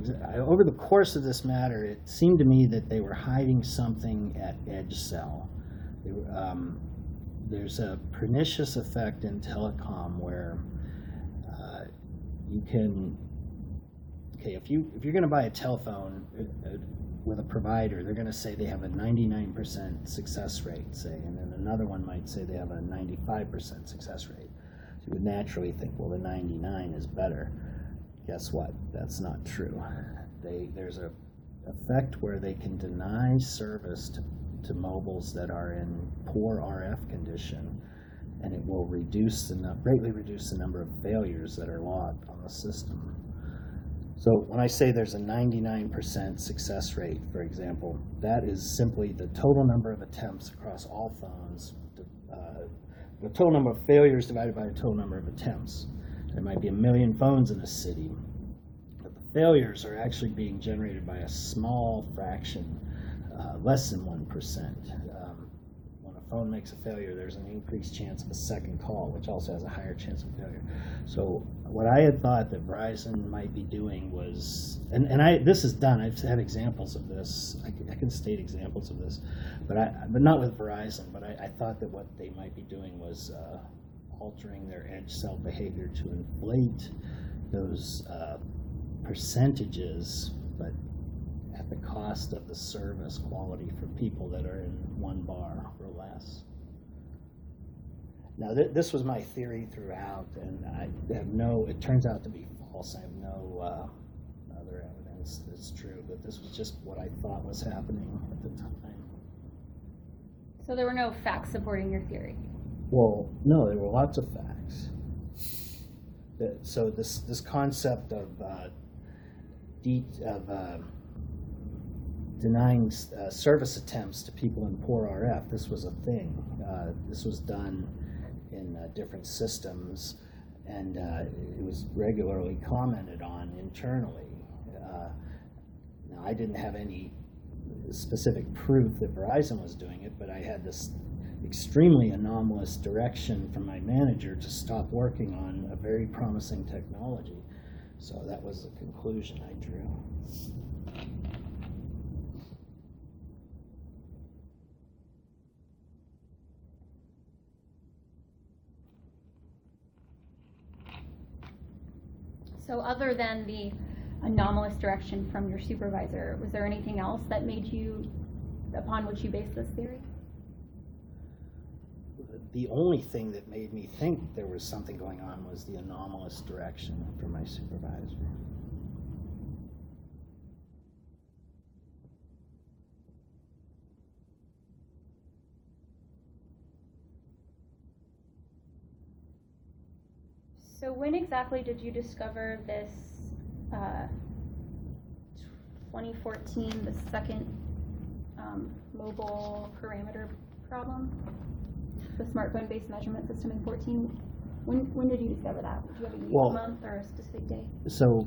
over the course of this matter, it seemed to me that they were hiding something at edge cell. There's a pernicious effect in telecom where you can, if you're going to buy a telephone with a provider, they're going to say they have a 99% success rate, say, and then another one might say they have a 95% success rate. So you would naturally think, well, the 99 is better. Guess what? That's not true. There's a effect where they can deny service to mobiles that are in poor RF condition, and it will greatly reduce the number of failures that are logged on the system. So when I say there's a 99% success rate, for example, that is simply the total number of attempts across all phones, the total number of failures divided by the total number of attempts. There might be 1 million phones in a city, but the failures are actually being generated by a small fraction, less than 1%. When a phone makes a failure, there's an increased chance of a second call, which also has a higher chance of failure. So what I had thought that Verizon might be doing was, this is done, I've had examples of this, I can state examples of this, but not with Verizon, but I thought that what they might be doing was altering their edge cell behavior to inflate those percentages, but at the cost of the service quality for people that are in 1 bar or less. Now, this was my theory throughout, and it turns out to be false. I have no other evidence that's true, but this was just what I thought was happening at the time. So there were no facts supporting your theory? Well, no, there were lots of facts. So this concept of denying service attempts to people in poor RF, this was a thing. This was done in different systems, and it was regularly commented on internally. Now, I didn't have any specific proof that Verizon was doing it, but I had this extremely anomalous direction from my manager to stop working on a very promising technology. So that was the conclusion I drew. So other than the anomalous direction from your supervisor, was there anything else that upon which you based this theory? The only thing that made me think there was something going on was the anomalous direction from my supervisor. So when exactly did you discover this 2014, the second mobile parameter problem? The smartphone-based measurement system in 14. When did you discover that? Do you have a unique month or a specific day? So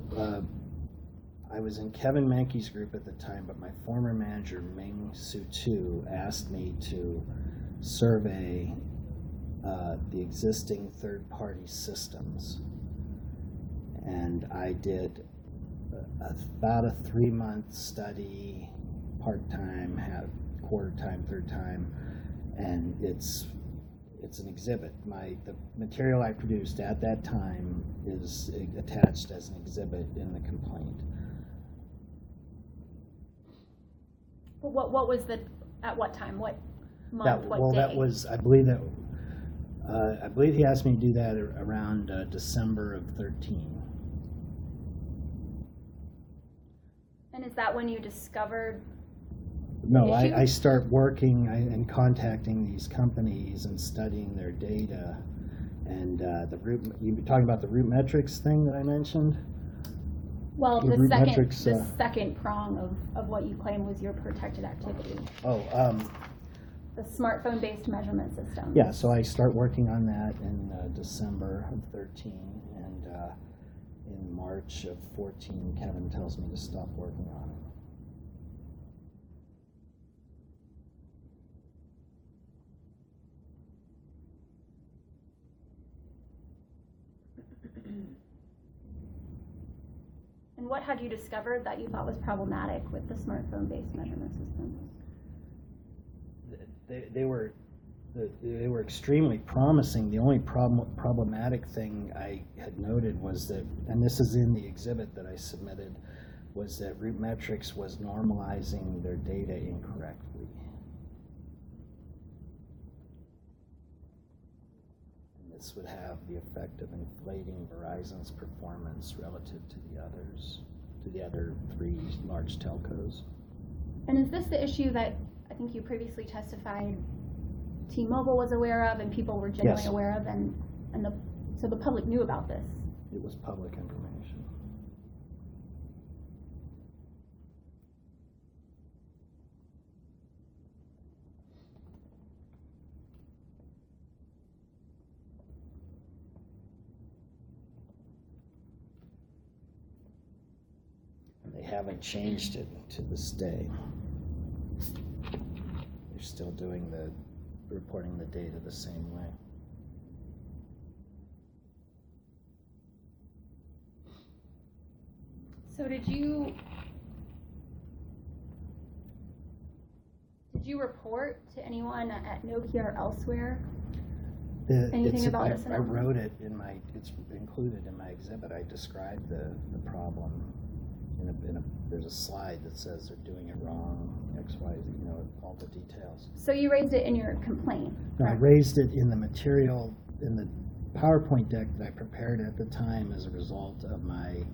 I was in Kevin Mankey's group at the time, but my former manager, Ming Su Tu, asked me to survey the existing third-party systems. And I did about a 3-month study, part-time, quarter-time, third-time, and it's an exhibit. The material I produced at that time is attached as an exhibit in the complaint. But what was at what time? What month? What day? That was, I believe he asked me to do that around December of 13. And is that when you discovered? No, I start working and contacting these companies and studying their data. And you were talking about the root metrics thing that I mentioned? Well, the second prong of what you claim was your protected activity. The smartphone-based measurement system. Yeah, so I start working on that in December of 13, and in March of 14, Kevin tells me to stop working on it. And what had you discovered that you thought was problematic with the smartphone-based measurement system? They were extremely promising. The only problematic thing I had noted was that, and this is in the exhibit that I submitted, was that root metrics was normalizing their data incorrectly. And this would have the effect of inflating Verizon's performance relative to the other 3 large telcos. And is this the issue that I think you previously testified T-Mobile was aware of and people were generally aware of, so the public knew about this? It was public information. And they haven't changed it to this day. They're still doing reporting the data the same way. So did you report to anyone at Nokia or elsewhere anything about this? I wrote it it's included in my exhibit. I described the problem. There's a slide that says they're doing it wrong, X, Y, Z, all the details. So you raised it in your complaint? No, I raised it in the material, in the PowerPoint deck that I prepared at the time as a result of my,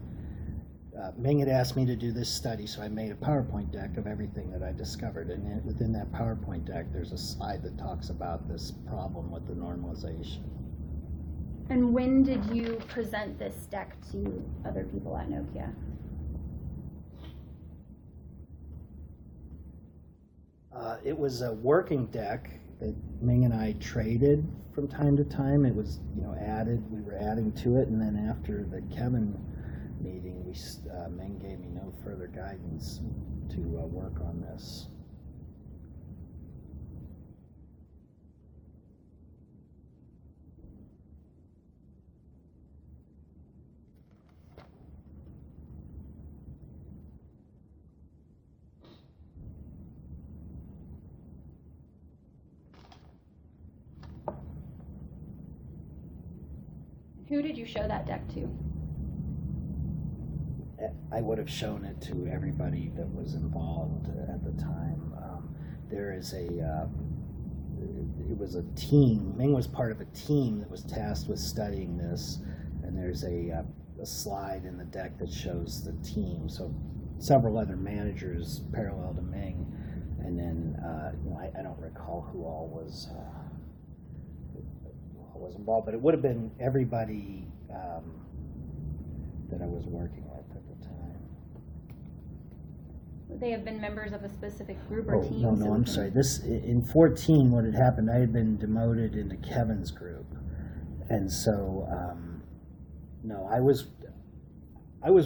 Ming had asked me to do this study, so I made a PowerPoint deck of everything that I discovered. And within that PowerPoint deck, there's a slide that talks about this problem with the normalization. And when did you present this deck to other people at Nokia? It was a working deck that Ming and I traded from time to time. It was, added. We were adding to it, and then after the Kevin meeting, Ming gave me no further guidance to work on this. Who did you show that deck to? I would have shown it to everybody that was involved at the time. It was a team. Ming was part of a team that was tasked with studying this, and there's a slide in the deck that shows the team. So several other managers parallel to Ming, and then I don't recall who all was involved, but it would have been everybody that I was working with at the time. Would they have been members of a specific group or Oh, team? no, I'm sorry. This, in 14, what had happened, I had been demoted into Kevin's group. And so, no, I was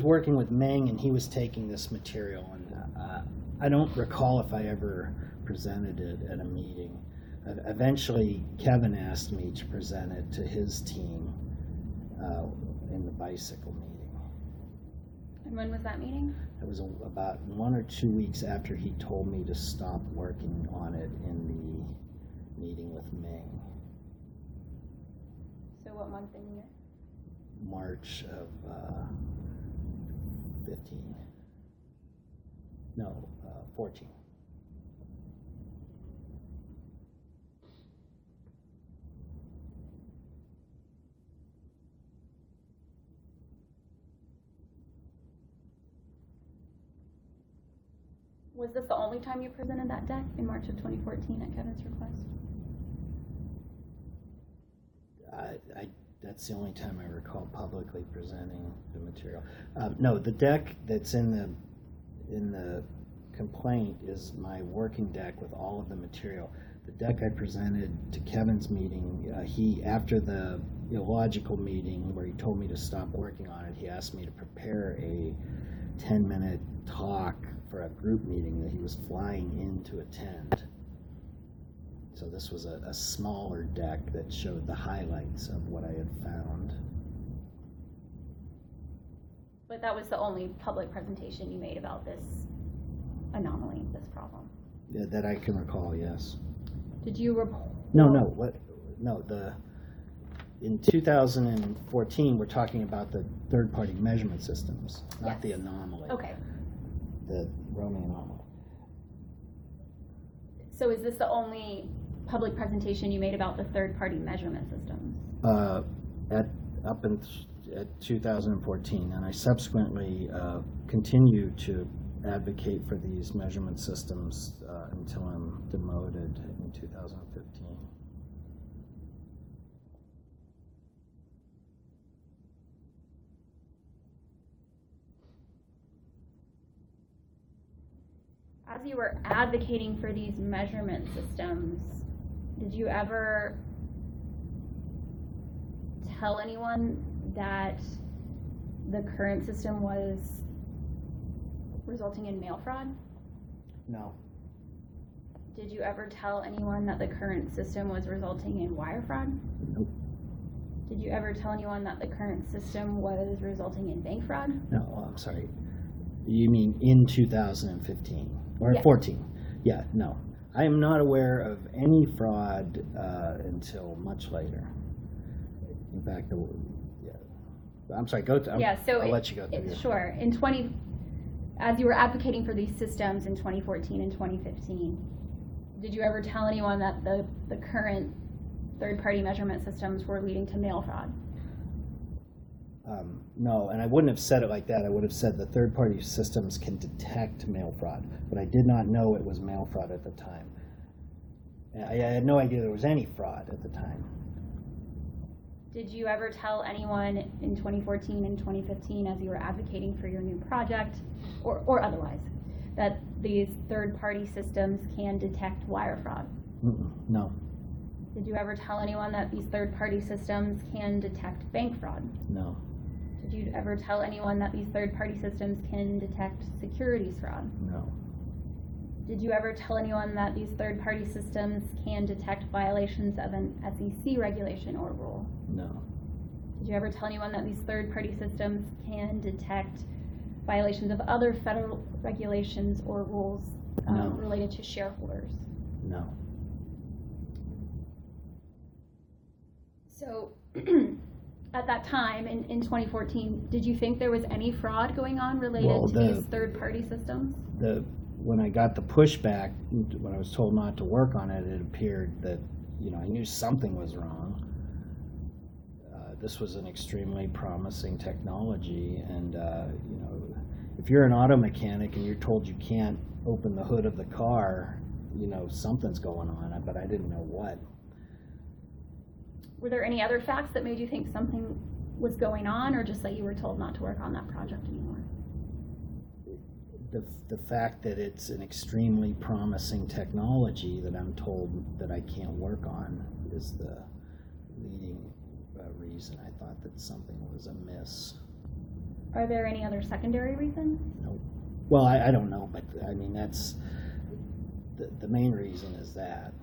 working with Meng, and he was taking this material, and I don't recall if I ever presented it at a meeting. Eventually, Kevin asked me to present it to his team in the bicycle meeting. And when was that meeting? It was about 1 or 2 weeks after he told me to stop working on it in the meeting with Meng. So what month and year? March of 15. No, 14. Was this the only time you presented that deck in March of 2014 at Kevin's request? That's the only time I recall publicly presenting the material. No, the deck that's in the complaint is my working deck with all of the material. The deck I presented to Kevin's meeting, after the illogical meeting where he told me to stop working on it, he asked me to prepare a 10-minute talk for a group meeting that he was flying in to attend. So this was a smaller deck that showed the highlights of what I had found. But that was the only public presentation you made about this anomaly, this problem. Yeah, that I can recall, yes. Did you report? In 2014, we're talking about the third-party measurement systems, not Yes. the anomaly. Okay. The roaming anomaly. So is this the only public presentation you made about the third-party measurement systems? At 2014, and I subsequently continued to advocate for these measurement systems until I'm demoted in 2015. As you were advocating for these measurement systems, did you ever tell anyone that the current system was resulting in mail fraud? No. Did you ever tell anyone that the current system was resulting in wire fraud? Nope. Did you ever tell anyone that the current system was resulting in bank fraud? No, I'm sorry. You mean in 2015 or Yes. 14? Yeah, no. I am not aware of any fraud until much later. In fact, I'm sorry. I'll let you go through your- Sure. As you were advocating for these systems in 2014 and 2015, did you ever tell anyone that the current third-party measurement systems were leading to mail fraud? No, and I wouldn't have said it like that. I would have said the third-party systems can detect mail fraud, but I did not know it was mail fraud at the time. I had no idea there was any fraud at the time. Did you ever tell anyone in 2014 and 2015, as you were advocating for your new project, or otherwise, that these third-party systems can detect wire fraud? No. Did you ever tell anyone that these third-party systems can detect bank fraud? No. Did you ever tell anyone that these third-party systems can detect securities fraud? No. Did you ever tell anyone that these third-party systems can detect violations of an SEC regulation or rule? No. Did you ever tell anyone that these third-party systems can detect violations of other federal regulations or rules No. related to shareholders? No. So at that time, in 2014, did you think there was any fraud going on related to these third-party systems? When I got the pushback, when I was told not to work on it, it appeared that, I knew something was wrong. This was an extremely promising technology, and, if you're an auto mechanic and you're told you can't open the hood of the car, something's going on, but I didn't know what. Were there any other facts that made you think something was going on, or just that you were told not to work on that project anymore? The fact that it's an extremely promising technology that I'm told that I can't work on is the leading reason I thought that something was amiss. Are there any other secondary reasons? No. Well, I don't know, but I mean, that's the main reason is that.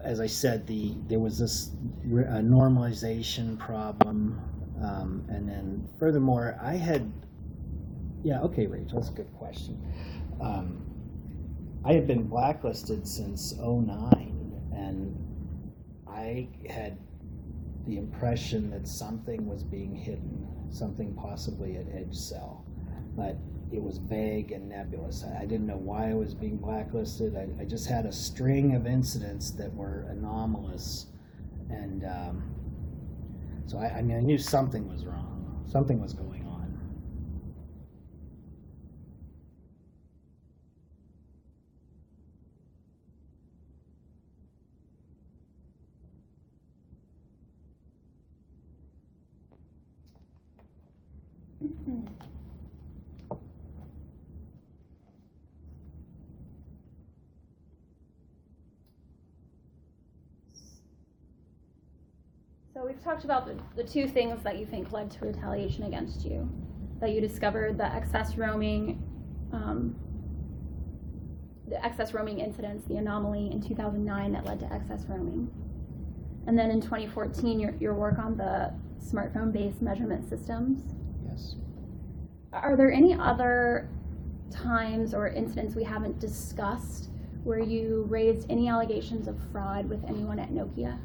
As I said, there was this normalization problem, and then furthermore, Rachel, that's a good question. I had been blacklisted since '09, and I had the impression that something was being hidden, something possibly at Edge Cell, but it was vague and nebulous. I didn't know why I was being blacklisted. I just had a string of incidents that were anomalous, and so I knew something was wrong. Something was going on. So we've talked about the two things that you think led to retaliation against you. That you discovered the excess roaming incidents, the anomaly in 2009 that led to excess roaming. And then in 2014, your work on the smartphone-based measurement systems. Yes. Are there any other times or incidents we haven't discussed where you raised any allegations of fraud with anyone at Nokia?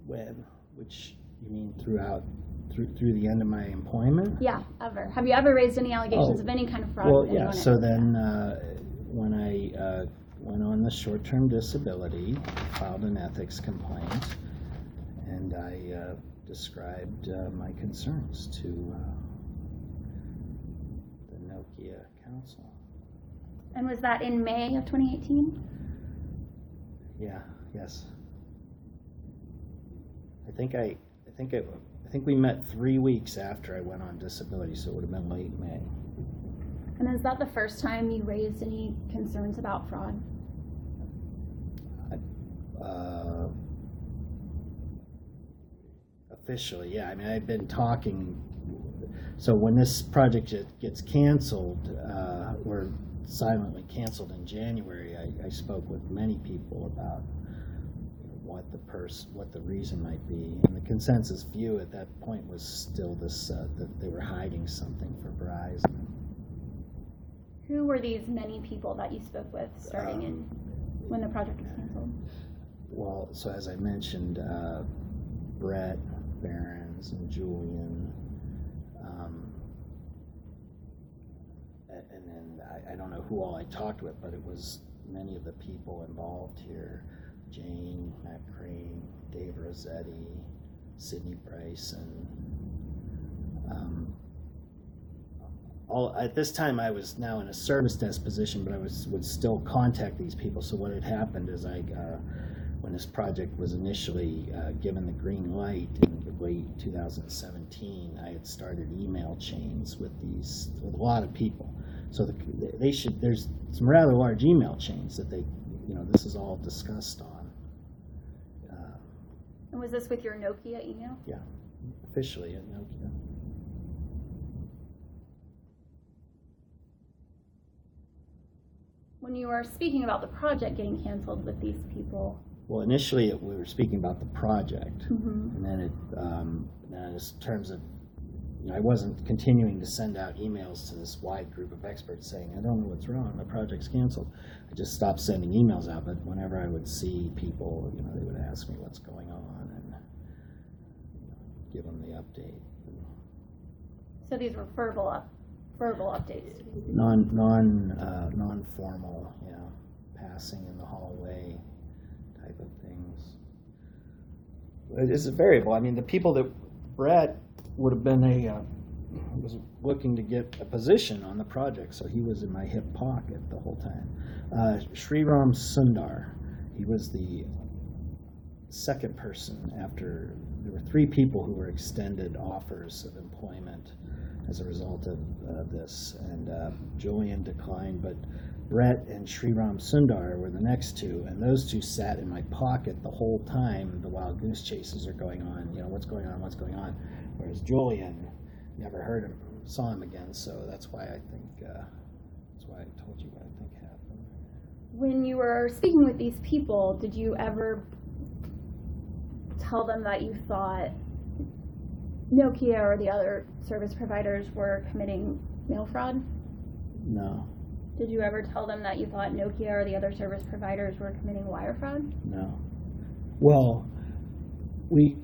When? Which you mean through the end of my employment? Yeah, ever. Have you ever raised any allegations of any kind of fraud? Well, with yeah. anyone at So Nokia? then, when I went on the short-term disability, filed an ethics complaint, and I described my concerns to the Nokia council. And was that in May of 2018? Yeah. Yes. I think we met 3 weeks after I went on disability, so it would have been late May. And is that the first time you raised any concerns about fraud? Officially, yeah. I mean, I've been talking. So when this project gets canceled, or silently canceled in January, I spoke with many people about what the reason might be, and the consensus view at that point was still this that they were hiding something for Verizon. Who were these many people that you spoke with starting in when the project was canceled? Well, so as I mentioned, Brett Behrens and Julian, and then I don't know who all I talked with, but it was many of the people involved here. Jane, Matt Crane, Dave Rossetti, Sidney Bryson. At this time, I was now in a service desk position, but I would still contact these people. So what had happened is when this project was initially given the green light in late 2017, I had started email chains with a lot of people. So there's some rather large email chains that this is all discussed on. And was this with your Nokia email? Yeah, officially at Nokia. When you were speaking about the project getting canceled with these people? Well, initially we were speaking about the project, Mm-hmm. and then in terms of, I wasn't continuing to send out emails to this wide group of experts saying, I don't know what's wrong, the project's canceled. I just stopped sending emails out, but whenever I would see people, they would ask me what's going on and give them the update. So these were verbal updates. Non-formal, passing in the hallway type of things. It's a variable. I mean, the people that Brett would have been was looking to get a position on the project, so he was in my hip pocket the whole time. Sriram Sundar, he was the second person after, there were 3 people who were extended offers of employment as a result of this, and Julian declined, but Brett and Sriram Sundar were the next 2, and those 2 sat in my pocket the whole time the wild goose chases are going on, what's going on, whereas Julian, never heard him, saw him again, so that's why I think, that's why I told you what I think happened. When you were speaking with these people, did you ever tell them that you thought Nokia or the other service providers were committing mail fraud? No. Did you ever tell them that you thought Nokia or the other service providers were committing wire fraud? No. Well, we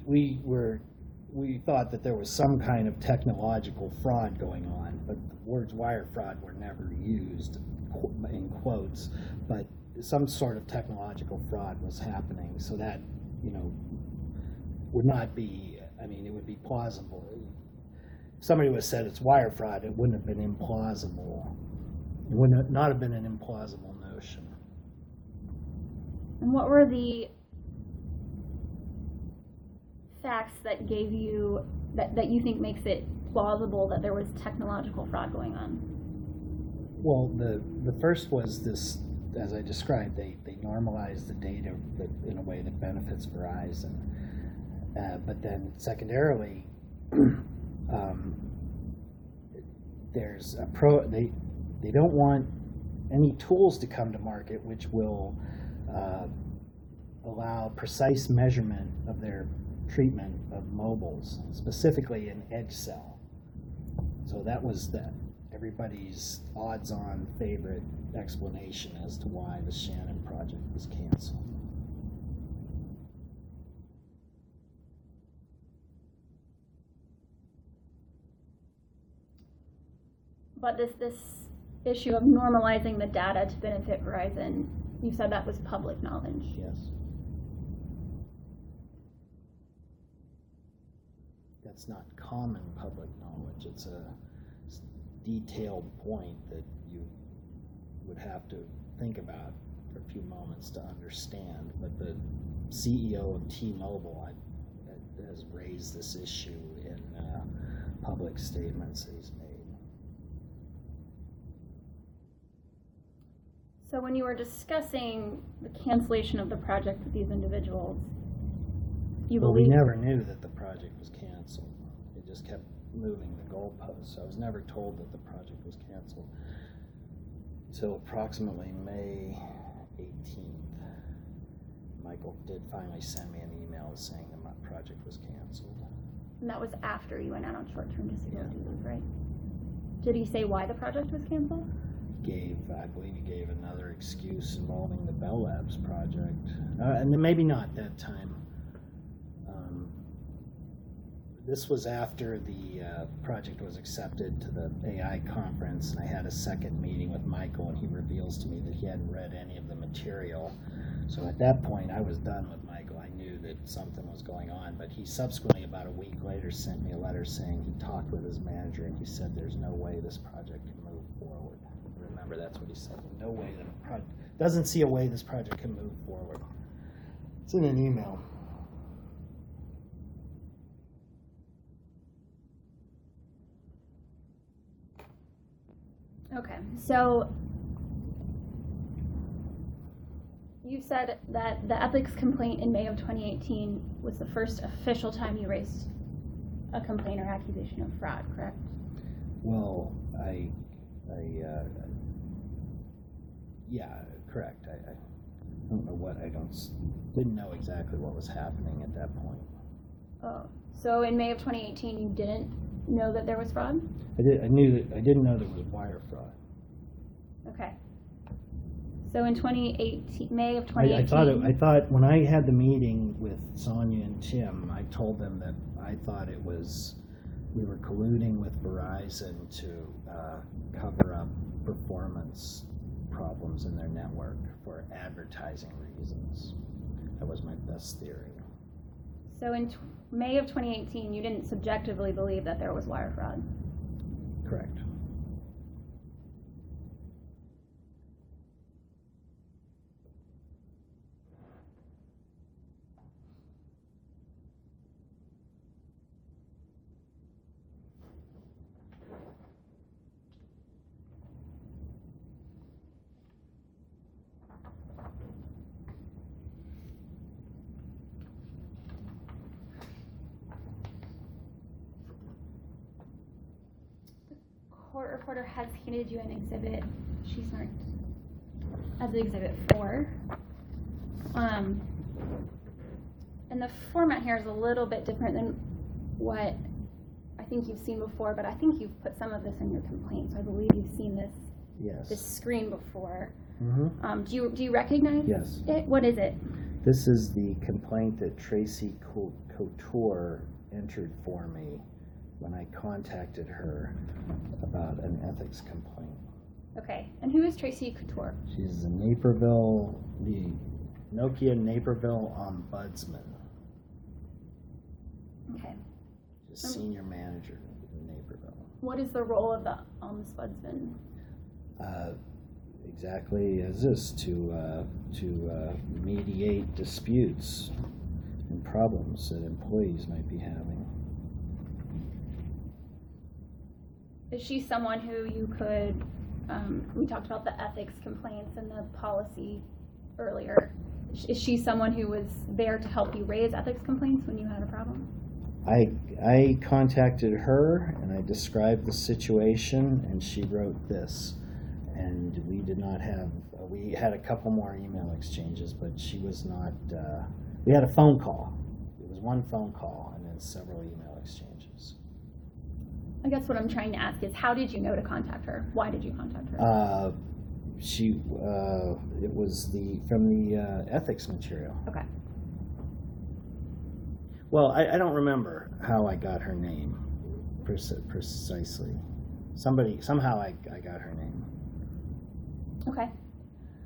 thought that there was some kind of technological fraud going on, but the words wire fraud were never used in quotes, but some sort of technological fraud was happening, so that, would not be, it would be plausible. If somebody would have said it's wire fraud, it wouldn't have been implausible. It would not have been an implausible notion. And what were the facts that gave you, that you think makes it plausible that there was technological fraud going on? Well, the first was this, as I described, they normalized the data in a way that benefits Verizon. But then secondarily, there's they don't want any tools to come to market which will allow precise measurement of their treatment of mobiles, specifically an edge cell. So that was everybody's odds-on favorite explanation as to why the Shannon project was canceled. But this issue of normalizing the data to benefit Verizon, you said that was public knowledge. Yes. That's not common public knowledge. It's a detailed point that you would have to think about for a few moments to understand. But the CEO of T-Mobile has raised this issue in public statements that he's made. So when you were discussing the cancellation of the project with these individuals, you Well, believe... we never knew that the project was canceled. It just kept moving the goalposts. I was never told that the project was canceled until approximately May 18th. Michael did finally send me an email saying that my project was canceled. And that was after you went out on short-term disability leave, right? Did he say why the project was canceled? I believe he gave another excuse involving the Bell Labs project. And then maybe not that time. This was after the project was accepted to the AI conference, and I had a second meeting with Michael, and he reveals to me that he hadn't read any of the material. So at that point, I was done with Michael. I knew that something was going on, but he subsequently, about a week later, sent me a letter saying he talked with his manager, and he said there's no way this project can move forward. Remember, that's what he said. No way that doesn't see a way this project can move forward. It's in an email. Okay, so you said that the ethics complaint in May of 2018 was the first official time you raised a complaint or accusation of fraud, correct? Well, yeah, correct. I don't know what, didn't know exactly what was happening at that point. Oh, so in May of 2018 you didn't know that there was fraud? I didn't know there was wire fraud. Okay. So in May of 2018... I thought when I had the meeting with Sonia and Tim, I told them that I thought we were colluding with Verizon to cover up performance problems in their network for advertising reasons. That was my best theory. So in May of 2018, you didn't subjectively believe that there was wire fraud? Correct. court reporter has handed you an exhibit. She's marked as exhibit 4. And the format here is a little bit different than what I think you've seen before, but I think you've put some of this in your complaint, so I believe you've seen this Yes. this screen before. Mm-hmm. Do you recognize Yes. it? What is it? This is the complaint that Tracy Couture entered for me when I contacted her about an ethics complaint. Okay. And who is Tracy Couture? She's the Nokia Naperville ombudsman. Okay. She's senior manager in Naperville. What is the role of the ombudsman? Exactly as this, to mediate disputes and problems that employees might be having. Is she someone who you could, we talked about the ethics complaints and the policy earlier. Is she someone who was there to help you raise ethics complaints when you had a problem? I contacted her and I described the situation, and she wrote this. And we did not have, we had a couple more email exchanges, but she was not, we had a phone call. It was one phone call and then several email exchanges. I guess what I'm trying to ask is, how did you know to contact her? Why did you contact her? It was from the ethics material. Okay. Well, I don't remember how I got her name precisely. Somehow I got her name. Okay.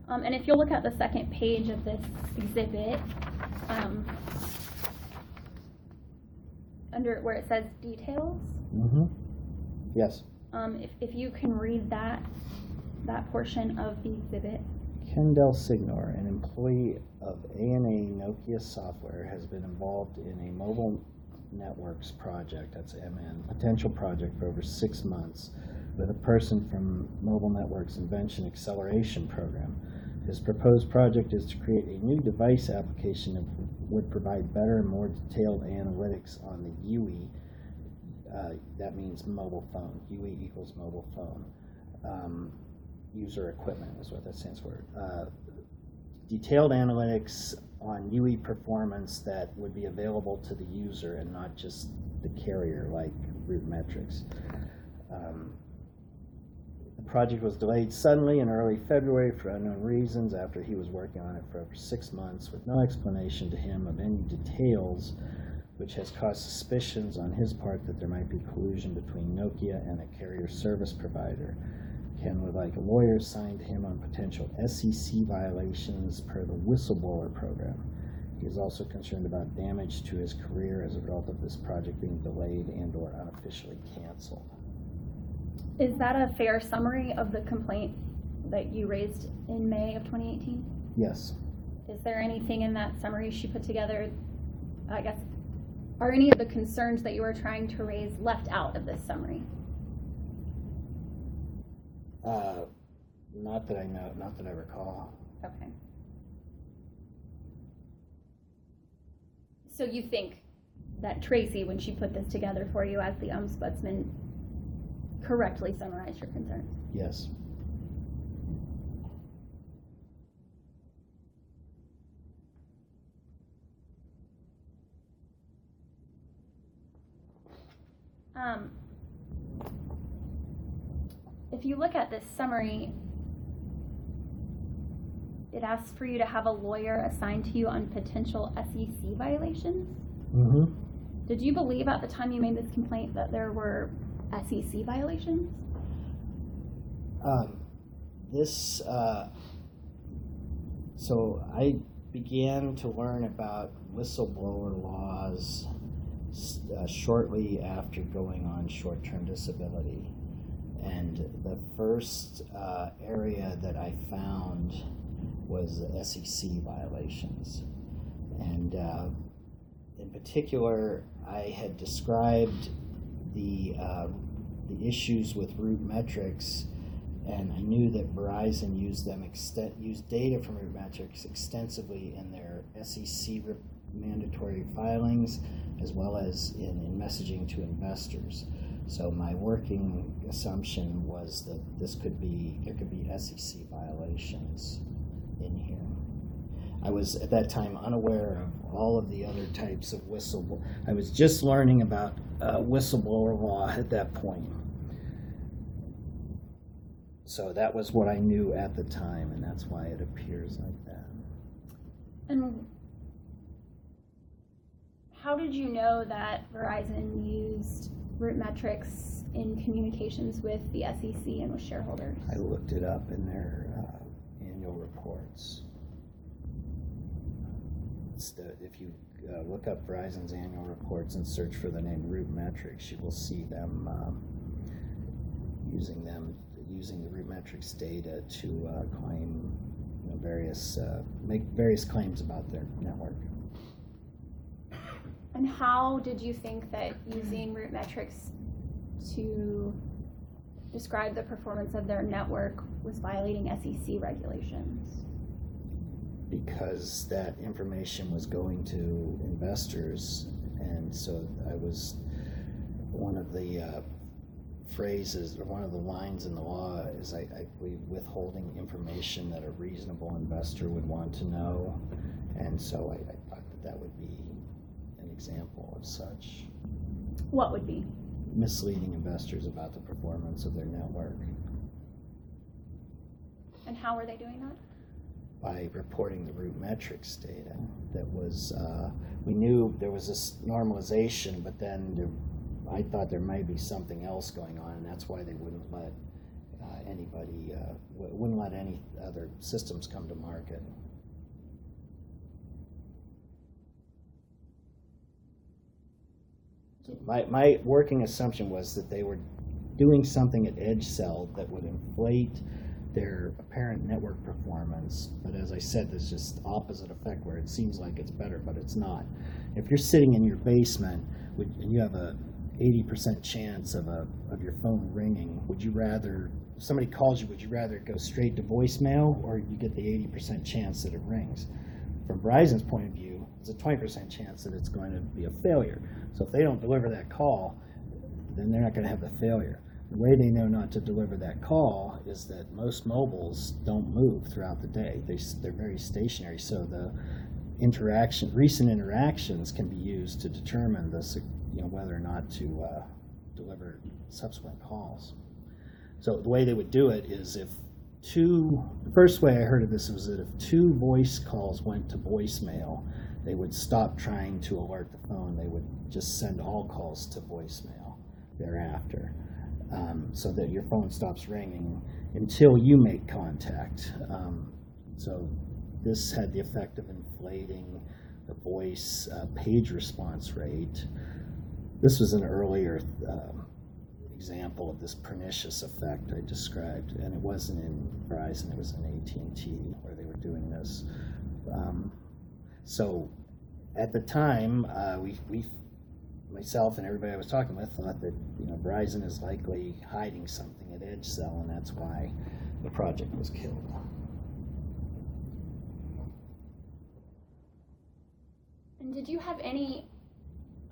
And if you'll look at the second page of this exhibit, under where it says details, Mm-hmm. Yes. if you can read that portion of the exhibit. Ken delsignore, an employee of A&A Nokia Software, has been involved in a mobile networks project, that's MN, potential project for over 6 months with a person from Mobile Networks Invention Acceleration Program. His proposed project is to create a new device application that would provide better and more detailed analytics on the UE. That means mobile phone. UE equals mobile phone. User equipment is what that stands for. Detailed analytics on UE performance that would be available to the user and not just the carrier, like root metrics. The project was delayed suddenly in early February for unknown reasons after he was working on it for over 6 months with no explanation to him of any details, which has caused suspicions on his part that there might be collusion between Nokia and a carrier service provider. Ken would like a lawyer assigned to him on potential SEC violations per the whistleblower program. He is also concerned about damage to his career as a result of this project being delayed and or unofficially canceled. Is that a fair summary of the complaint that you raised in May of 2018? Yes. Is there anything in that summary she put together, I guess, are any of the concerns that you were trying to raise left out of this summary? Not that I know, not that I recall. Okay. So you think that Tracy, when she put this together for you as the ombudsman, correctly summarized your concerns? Yes. If you look at this summary, it asks for you to have a lawyer assigned to you on potential SEC violations. Mm-hmm. Did you believe at the time you made this complaint that there were SEC violations? So I began to learn about whistleblower laws shortly after going on short-term disability. And the first area that I found was the SEC violations. And in particular, I had described the issues with root metrics, and I knew that Verizon used data from root metrics extensively in their SEC mandatory filings, as well as in messaging to investors. So my working assumption was that there could be SEC violations in here. I was at that time unaware of all of the other types of I was just learning about whistleblower law at that point. So that was what I knew at the time, and that's why it appears like that. And how did you know that Verizon used root metrics in communications with the SEC and with shareholders? I looked it up in their annual reports. If you look up Verizon's annual reports and search for the name root metrics, you will see them using the root metrics data to claim make various claims about their network. And how did you think that using root metrics to describe the performance of their network was violating SEC regulations? Because that information was going to investors, and so one of the phrases, or one of the lines in the law is withholding information that a reasonable investor would want to know, and so I thought that would be an example of such. What would be? Misleading investors about the performance of their network. And how were they doing that? By reporting the root metrics data. That was, we knew there was this normalization, but then I thought there might be something else going on, and that's why they wouldn't let wouldn't let any other systems come to market. So my working assumption was that they were doing something at edge cell that would inflate their apparent network performance, but as I said, there's just opposite effect where it seems like it's better, but it's not. If you're sitting in your basement and you have a 80% chance of your phone ringing, would you rather, if somebody calls you, would you rather go straight to voicemail, or you get the 80% chance that it rings? From Verizon's point of view, it's a 20% chance that it's going to be a failure. So if they don't deliver that call, then they're not going to have the failure. The way they know not to deliver that call is that most mobiles don't move throughout the day. They're very stationary, so the recent interactions can be used to determine whether or not to deliver subsequent calls. So the way they would do it is the first way I heard of this was that if 2 voice calls went to voicemail, they would stop trying to alert the phone. They would just send all calls to voicemail thereafter. So that your phone stops ringing until you make contact. So this had the effect of inflating the voice page response rate. This was an earlier example of this pernicious effect I described, and it wasn't in Verizon, it was in AT&T where they were doing this. So at the time, myself and everybody I was talking with thought that Verizon is likely hiding something at edge cell, and that's why the project was killed. And did you have any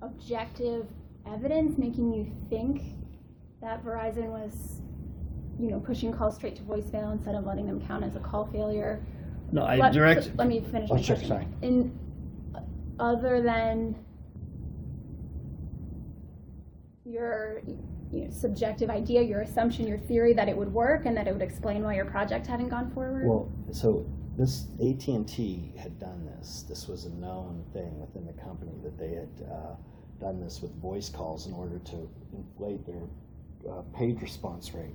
objective evidence making you think that Verizon was, pushing calls straight to voicemail instead of letting them count as a call failure? No, Let me finish my sure, question. sorry. Other than your subjective idea, your assumption, your theory that it would work and that it would explain why your project hadn't gone forward? Well, so this AT&T had done this. This was a known thing within the company that they had done this with voice calls in order to inflate their page response rate.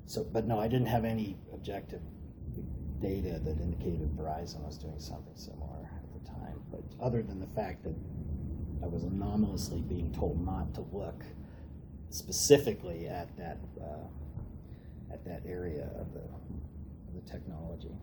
So, but no, I didn't have any objective data that indicated Verizon was doing something similar at the time. But other than the fact that I was anomalously being told not to look specifically at that area of the technology.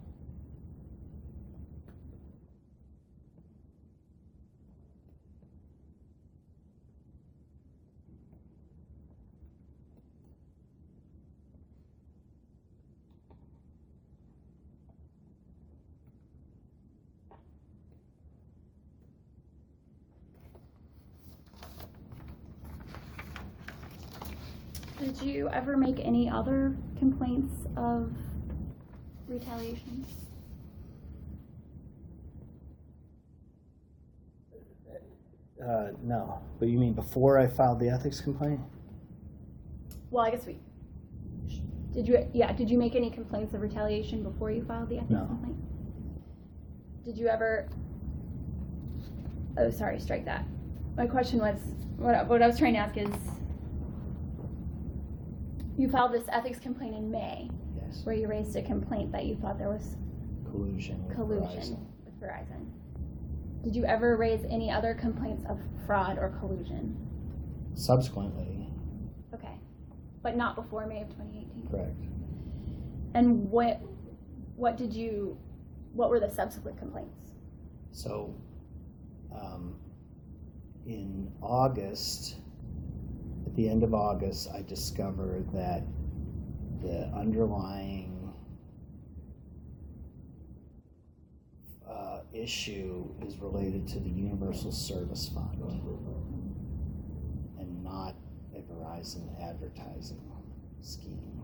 Did you ever make any other complaints of retaliation? No, but you mean before I filed the ethics complaint? Well, I guess did you make any complaints of retaliation before you filed the ethics No. complaint? Did you ever, oh, sorry, strike that. My question was, what I was trying to ask is, you filed this ethics complaint in May, Yes. where you raised a complaint that you thought there was Collusion with Verizon. with Verizon. Did you ever raise any other complaints of fraud or collusion? Subsequently, Okay, but not before May of 2018. correct. And what were the subsequent complaints? So, in August, at the end of August, I discovered that the underlying issue is related to the Universal Service Fund and not a Verizon advertising scheme.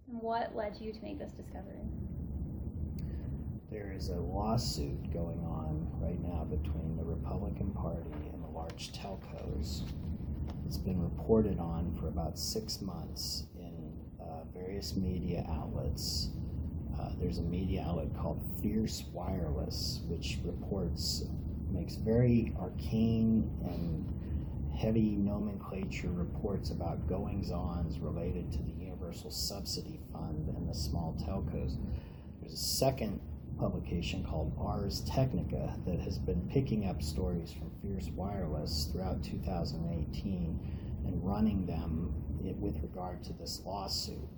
And what led you to make this discovery? There is a lawsuit going on right now between the Republican Party and the large telcos. It's been reported on for about 6 months in various media outlets. There's a media outlet called Fierce Wireless, which makes very arcane and heavy nomenclature reports about goings-ons related to the Universal Subsidy Fund and the small telcos. There's a second publication called Ars Technica that has been picking up stories from Fierce Wireless throughout 2018 and running them with regard to this lawsuit.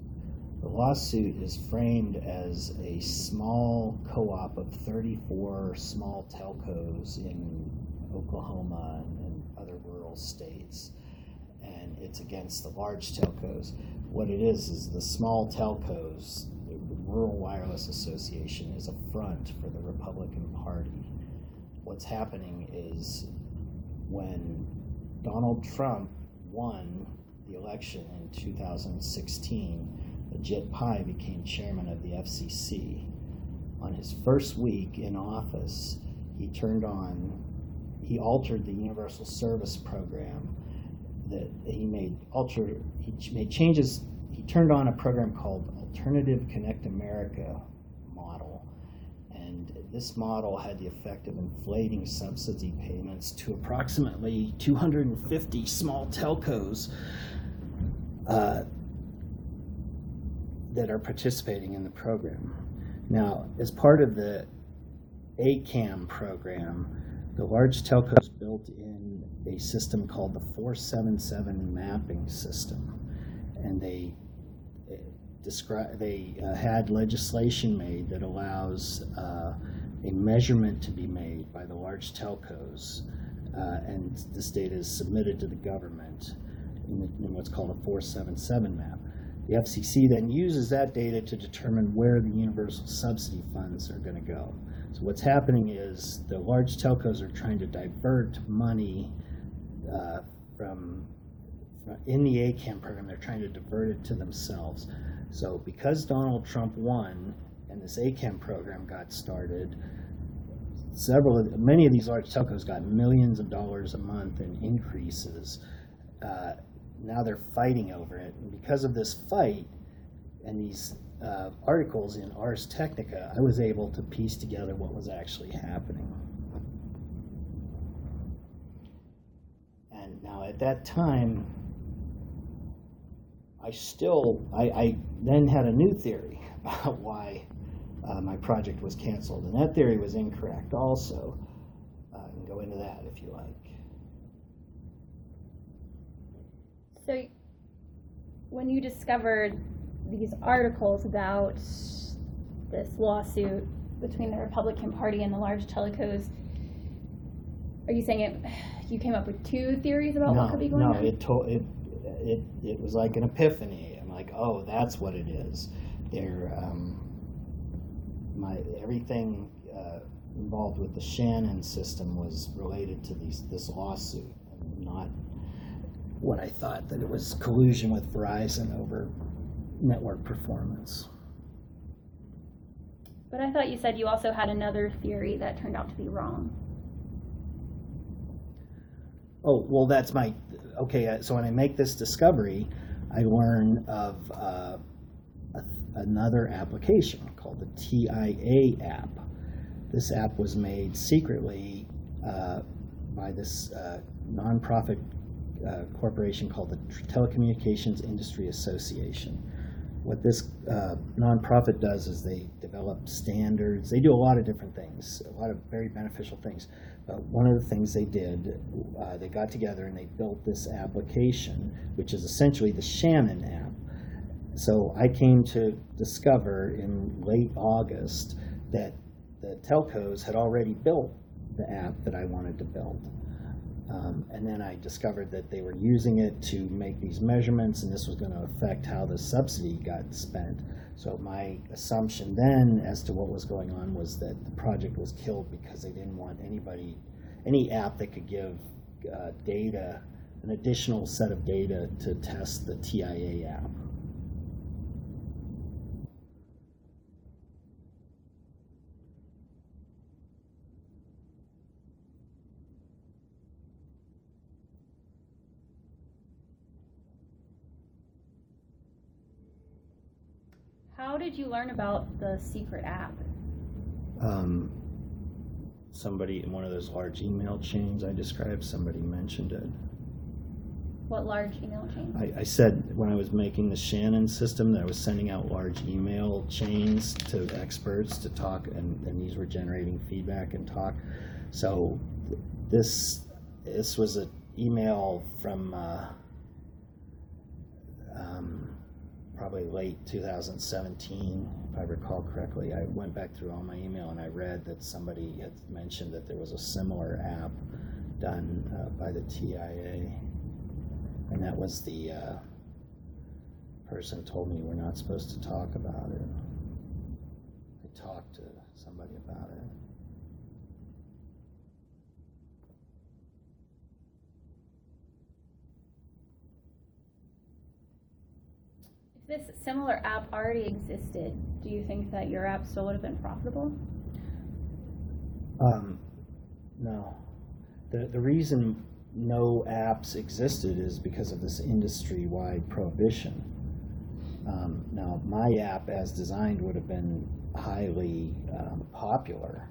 The lawsuit is framed as a small co-op of 34 small telcos in Oklahoma and other rural states, and it's against the large telcos. What it is the small telcos, the Rural Wireless Association, is a front for the Republican Party. What's happening is when Donald Trump won the election in 2016, Ajit Pai became chairman of the FCC. On his first week in office, he altered the Universal Service Program. That he made changes. He turned on a program called Alternative Connect America model, and this model had the effect of inflating subsidy payments to approximately 250 small telcos that are participating in the program. Now, as part of the ACAM program, the large telcos built in a system called the 477 mapping system, and they had legislation made that allows a measurement to be made by the large telcos, and this data is submitted to the government in what's called a 477 map. The FCC then uses that data to determine where the universal subsidy funds are going to go. So what's happening is the large telcos are trying to divert money in the ACAM program. They're trying to divert it to themselves. So because Donald Trump won and this ACAM program got started, many of these large telcos got millions of dollars a month in increases. Now they're fighting over it. And because of this fight and these articles in Ars Technica, I was able to piece together what was actually happening. And now at that time, I then had a new theory about why my project was canceled. And that theory was incorrect also. I can go into that if you like. So when you discovered these articles about this lawsuit between the Republican Party and the large telcos, are you saying you came up with two theories about what could be going on? It was like an epiphany. I'm like, oh, that's what it is. everything involved with the Shannon system was related to this lawsuit, and not what I thought that it was collusion with Verizon over network performance. But I thought you said you also had another theory that turned out to be wrong. Oh, well, that's okay, so when I make this discovery, I learn of another application called the TIA app. This app was made secretly by this nonprofit corporation called the Telecommunications Industry Association. What this nonprofit does is they develop standards. They do a lot of different things, a lot of very beneficial things. But one of the things they did, they got together and they built this application, which is essentially the Shannon app. So I came to discover in late August that the telcos had already built the app that I wanted to build. And then I discovered that they were using it to make these measurements, and this was going to affect how the subsidy got spent. So my assumption then as to what was going on was that the project was killed because they didn't want any app that could give data, an additional set of data to test the TIA app. How did you learn about the secret app? Somebody in one of those large email chains I described, somebody mentioned it. What large email chain? I said when I was making the Shannon system that I was sending out large email chains to experts to talk, and these were generating feedback and talk. So this was an email from probably late 2017, if I recall correctly. I went back through all my email and I read that somebody had mentioned that there was a similar app done by the TIA. And that was the person told me we're not supposed to talk about it. I talked to somebody about it. If this similar app already existed, do you think that your app still would have been profitable? No. The reason no apps existed is because of this industry-wide prohibition. Now, my app as designed would have been highly popular,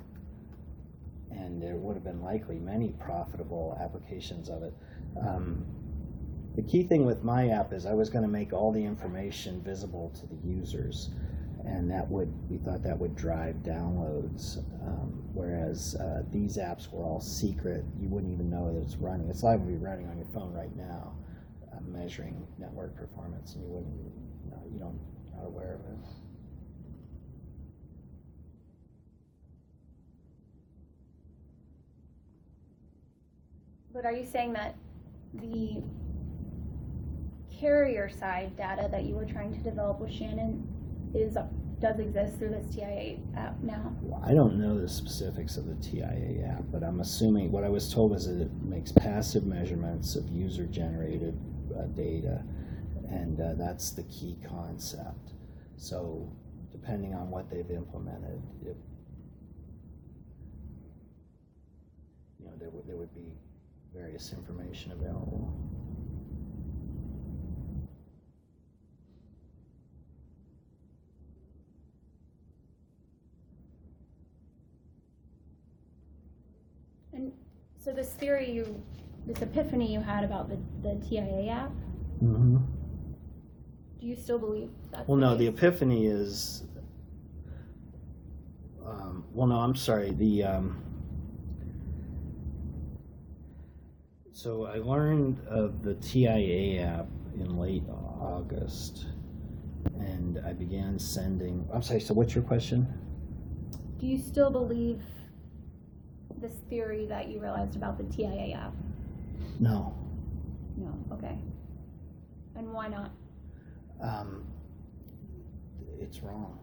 and there would have been likely many profitable applications of it. The key thing with my app is I was going to make all the information visible to the users, and we thought that would drive downloads, whereas these apps were all secret. You wouldn't even know that it's running. It's likely to be running on your phone right now, measuring network performance, and you're not aware of it. But are you saying that the carrier side data that you were trying to develop with Shannon does exist through this TIA app now? Well, I don't know the specifics of the TIA app, but I'm assuming what I was told was that it makes passive measurements of user-generated data, and that's the key concept. So depending on what they've implemented, there would be various information available. And so this epiphany you had about the TIA app, Mm-hmm. do you still believe that? Well, no, the epiphany is, I'm sorry, so I learned of the TIA app in late August, and I began sending, I'm sorry, so what's your question? Do you still believe this theory that you realized about the TIA app? No. No, okay. And why not? It's wrong.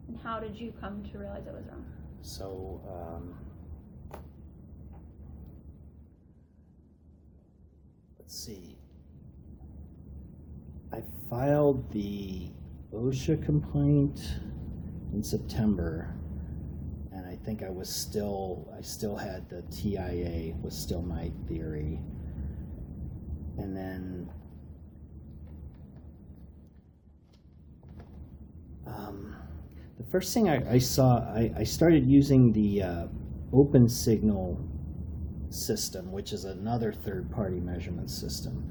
And how did you come to realize it was wrong? So, let's see. I filed the OSHA complaint in September, and I think I still had the TIA was still my theory. And then the first thing I saw, I started using the open signal system, which is another third-party measurement system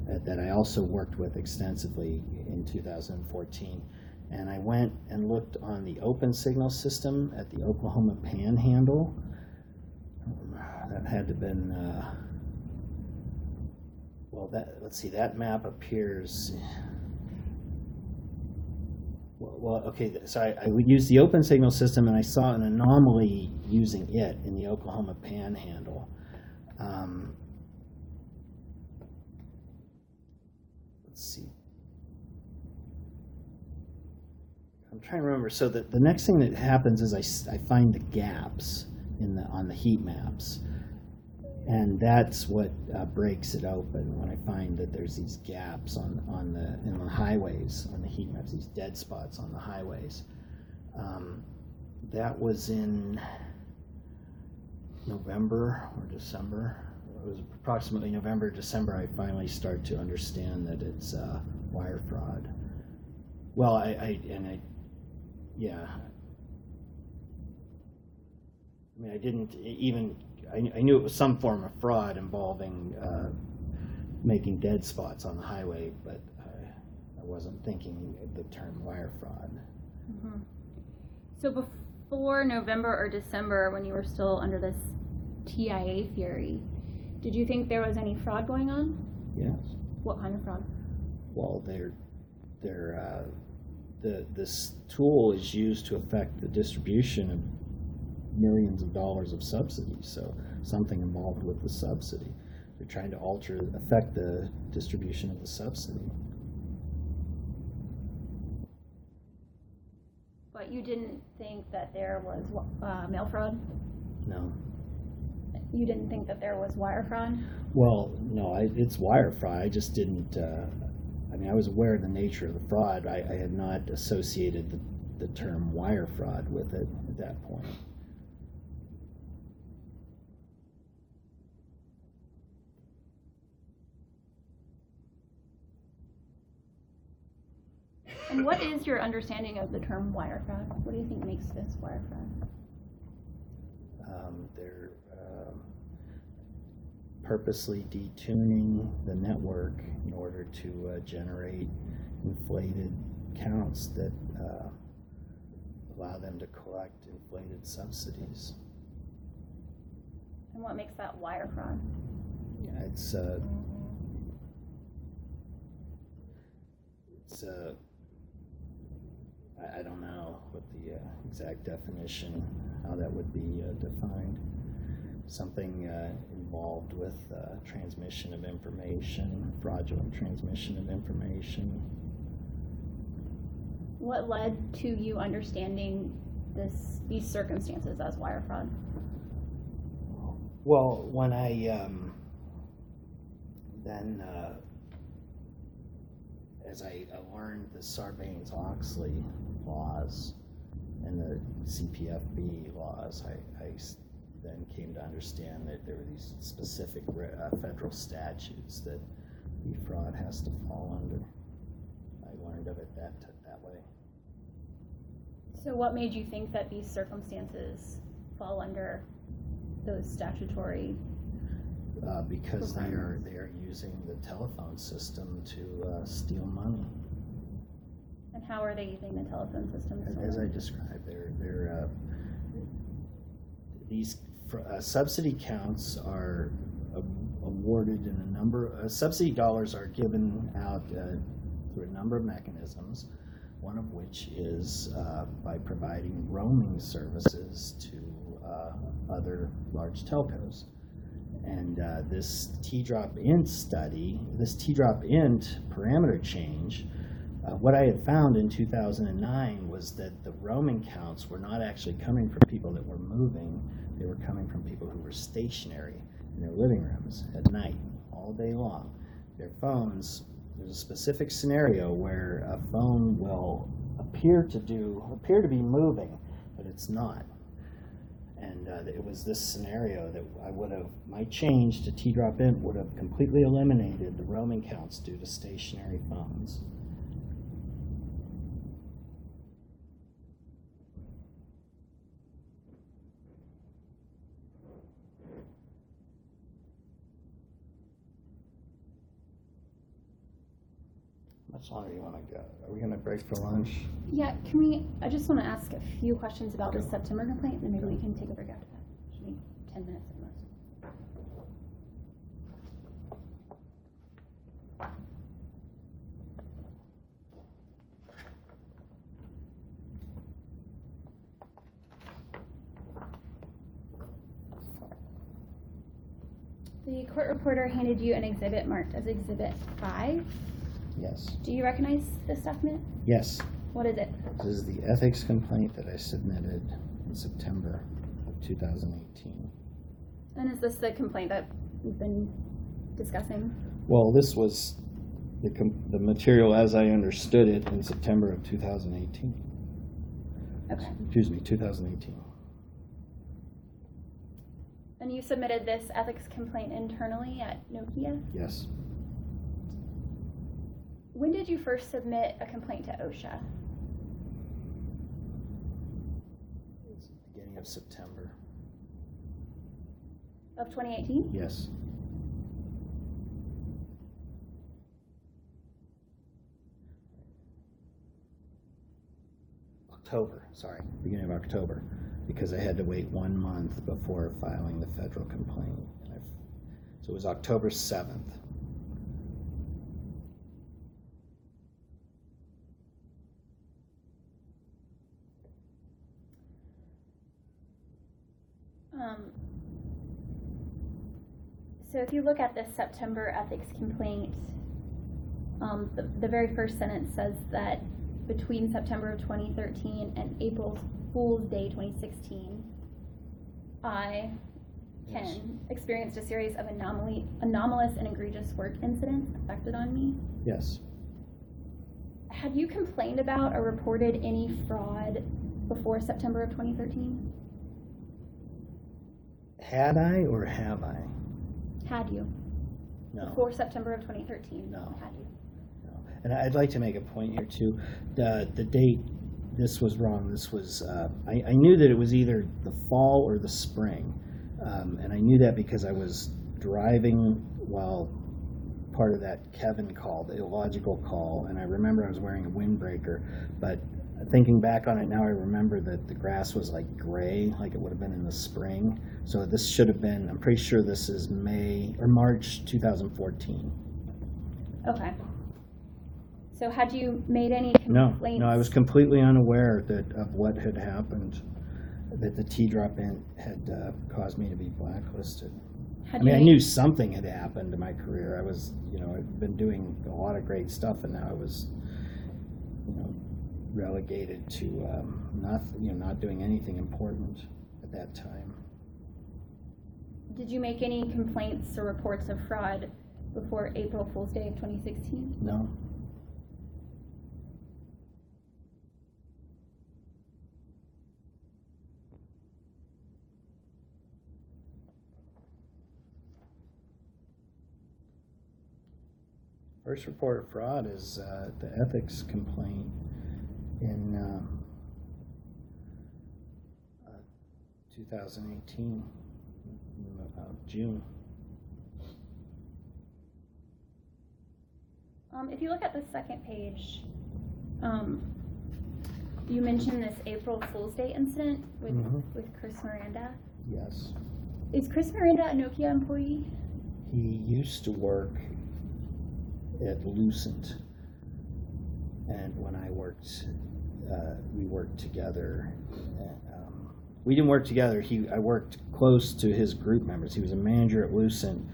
that I also worked with extensively in 2014. And I went and looked on the open signal system at the Oklahoma Panhandle. That had to have been, let's see, that map appears, okay, so I would use the open signal system, and I saw an anomaly using it in the Oklahoma Panhandle. Let's see. I'm trying to remember. So the next thing that happens is I find the gaps on the heat maps, and that's what breaks it open when I find that there's these gaps in the highways on the heat maps, these dead spots on the highways. That was in November or December. It was approximately November, December. I finally start to understand that it's wire fraud. Well, yeah. I mean, I didn't even. I knew it was some form of fraud involving making dead spots on the highway, but I wasn't thinking of the term wire fraud. Mm-hmm. So before November or December, when you were still under this TIA theory, did you think there was any fraud going on? Yes. What kind of fraud? Well, this tool is used to affect the distribution of millions of dollars of subsidies, so something involved with the subsidy. They're trying to affect the distribution of the subsidy. But you didn't think that there was mail fraud? No. You didn't think that there was wire fraud? Well, no, it's wire fraud. I just didn't, I was aware of the nature of the fraud. I had not associated the term wire fraud with it at that point. And what is your understanding of the term wire fraud? What do you think makes this wire fraud? They're purposely detuning the network in order to generate inflated counts that allow them to collect inflated subsidies. And what makes that wire fraud? Yeah, it's I don't know what the exact definition, how that would be defined. Something involved with transmission of information, fraudulent transmission of information. What led to you understanding these circumstances as wire fraud? Well, when I as I learned the Sarbanes-Oxley laws and the CPFB laws, I then came to understand that there were these specific federal statutes that the fraud has to fall under. I learned of it that way. So what made you think that these circumstances fall under those statutory? Because they are using the telephone system to steal money. And how are they using the telephone system? As I described, these subsidy counts are awarded in a number. Subsidy dollars are given out through a number of mechanisms. One of which is by providing roaming services to other large telcos. And this T-drop int study, this T-drop int parameter change What I had found in 2009 was that the roaming counts were not actually coming from people that were moving. They were coming from people who were stationary in their living rooms at night, all day long. Their phones, there's a specific scenario where a phone will appear to be moving, but it's not. And it was this scenario that my change to T-drop int would have completely eliminated the roaming counts due to stationary phones. How much longer do you want to go? Are we going to break for lunch? Yeah, I just want to ask a few questions about the September complaint, and maybe we can take a break after that. Should be 10 minutes at most. The court reporter handed you an exhibit marked as Exhibit 5. Yes. Do you recognize this document? Yes. What is it? This is the ethics complaint that I submitted in September of 2018. And is this the complaint that we've been discussing? Well, this was the material as I understood it in September of 2018. Okay. Excuse me, 2018. And you submitted this ethics complaint internally at Nokia? Yes. When did you first submit a complaint to OSHA? It's the beginning of September. Of 2018? Yes. Beginning of October, because I had to wait 1 month before filing the federal complaint. So it was October 7th. So if you look at this September ethics complaint, the very first sentence says that between September of 2013 and April Fool's Day 2016, I, Ken, experienced a series of anomalous and egregious work incidents affected on me. Yes. Had you complained about or reported any fraud before September of 2013? Had I or have I? Had you? No. Before September of 2013? No. Had you? No. And I'd like to make a point here too. The date, this was wrong. This was, I knew that it was either the fall or the spring. And I knew that because I was driving while part of that Kevin call, the illogical call, and I remember I was wearing a windbreaker. But thinking back on it now, I remember that the grass was like gray, like it would have been in the spring. So this should have been, I'm pretty sure this is March 2014. Okay. So had you made any complaints? No, I was completely unaware of what had happened, that the T-drop int had caused me to be blacklisted. I knew something had happened to my career. I was, I'd been doing a lot of great stuff, and now I was, relegated to not doing anything important at that time. Did you make any complaints or reports of fraud before April Fool's Day of 2016? No. First report of fraud is the ethics complaint in 2018, June. If you look at the second page, you mentioned this April Fool's Day incident with Chris Miranda. Yes. Is Chris Miranda a Nokia employee? He used to work at Lucent, and when I worked, we worked together. We didn't work together. I worked close to his group members. He was a manager at Lucent,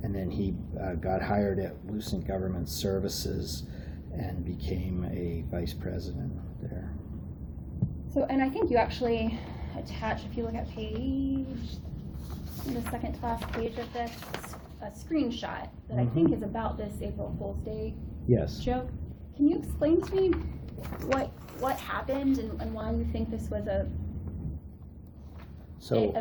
and then he got hired at Lucent Government Services, and became a vice president there. So, and I think you actually attach, if you look at the second to last page of this, a screenshot that I think is about this April Fool's Day Yes. joke. Can you explain to me what happened and why you think this was a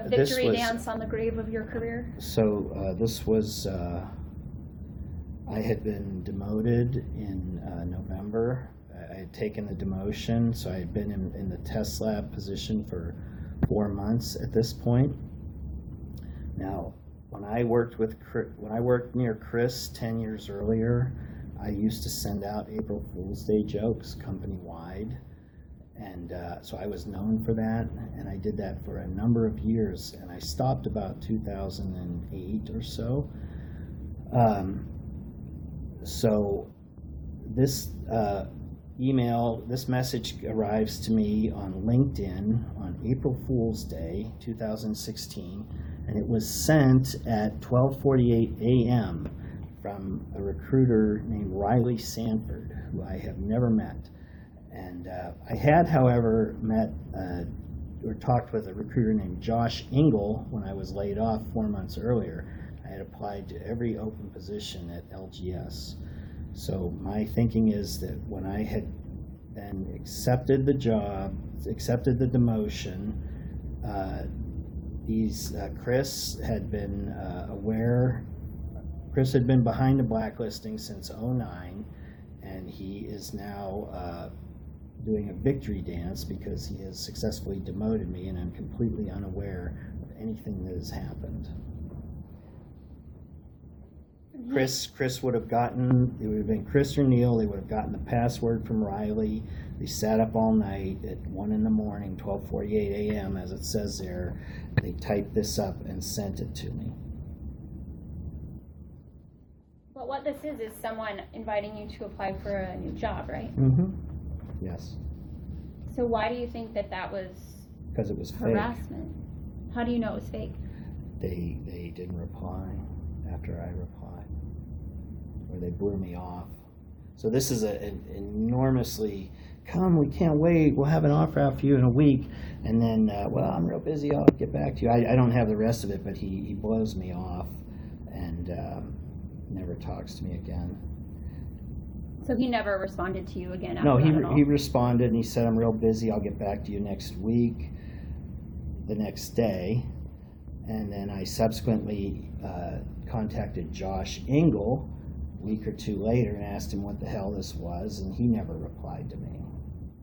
victory dance on the grave of your career? So this was, I had been demoted in November. I had taken the demotion, so I had been in the test lab position for 4 months at this point. Now, when I worked near Chris 10 years earlier, I used to send out April Fool's Day jokes company-wide, and so I was known for that, and I did that for a number of years, and I stopped about 2008 or so. So this this message arrives to me on LinkedIn on April Fool's Day 2016, and it was sent at 12:48 a.m. from a recruiter named Riley Sanford, who I have never met. And I had, however, met or talked with a recruiter named Josh Engel when I was laid off 4 months earlier. I had applied to every open position at LGS. So my thinking is that when I had then accepted the job, accepted the demotion, Chris had been Chris had been behind the blacklisting since 2009, and he is now doing a victory dance because he has successfully demoted me, and I'm completely unaware of anything that has happened. Chris would have gotten, it would have been Chris or Neil, they would have gotten the password from Riley. They sat up all night at 1 in the morning, 12:48 a.m., as it says there. They typed this up and sent it to me. But what this is someone inviting you to apply for a new job, right? Mm-hmm. Yes. So why do you think that was Because it was harassment? fake. How do you know it was fake? They didn't reply after I replied, or they blew me off. So this is an enormously, we can't wait, we'll have an offer out for you in a week, and then, well, I'm real busy, I'll get back to you. I don't have the rest of it, but he blows me off and never talks to me again. So he never responded to you again after No, that at all? he responded and he said, I'm real busy, I'll get back to you next week, the next day. And then I subsequently contacted Josh Engel a week or two later and asked him what the hell this was, and he never replied to me.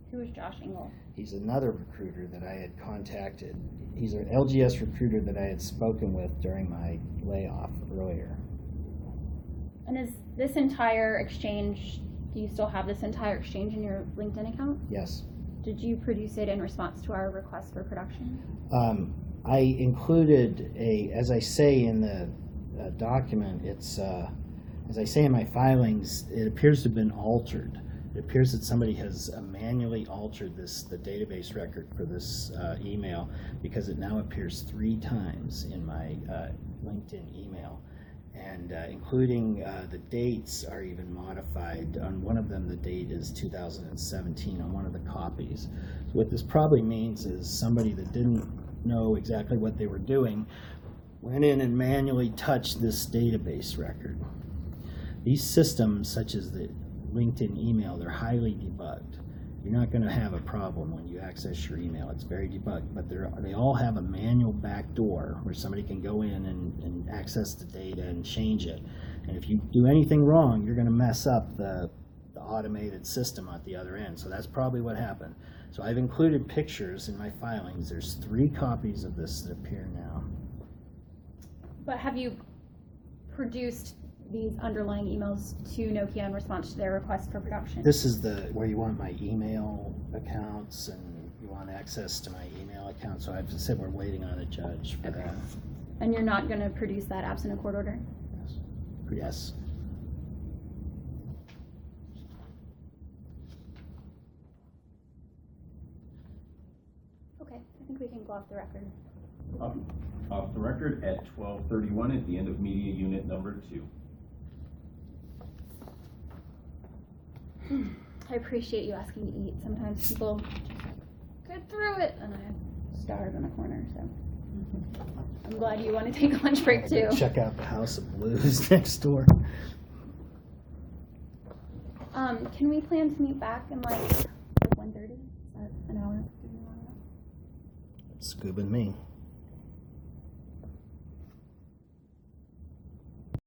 Who is Josh Engel? He's another recruiter that I had contacted. He's an LGS recruiter that I had spoken with during my layoff earlier. And is this entire exchange, do you still have this entire exchange in your LinkedIn account? Yes. Did you produce it in response to our request for production? I included as I say in the document, it's, as I say in my filings, it appears to have been altered. It appears that somebody has manually altered the database record for this email, because it now appears 3 times in my LinkedIn email. And including the dates are even modified. On one of them, the date is 2017 on one of the copies. So what this probably means is somebody that didn't know exactly what they were doing went in and manually touched this database record. These systems, such as the LinkedIn email, they're highly debugged. You're not going to have a problem when you access your email. It's very debugged, but they all have a manual backdoor where somebody can go in and access the data and change it. And if you do anything wrong, you're going to mess up the automated system at the other end. So that's probably what happened. So I've included pictures in my filings. There's 3 copies of this that appear now. But have you produced these underlying emails to Nokia in response to their request for production? This is where you want my email accounts and you want access to my email account. So I've said we're waiting on a judge for that. And you're not going to produce that absent a court order? Yes. Okay, I think we can go off the record. Off the record at 12:31 at the end of media unit number 2. I appreciate you asking to eat. Sometimes people get through it, and I starve in a corner. So I'm glad you want to take a lunch break too. Check out the House of Blues next door. Can we plan to meet back in like 1:30? Is that an hour? Scuba and me.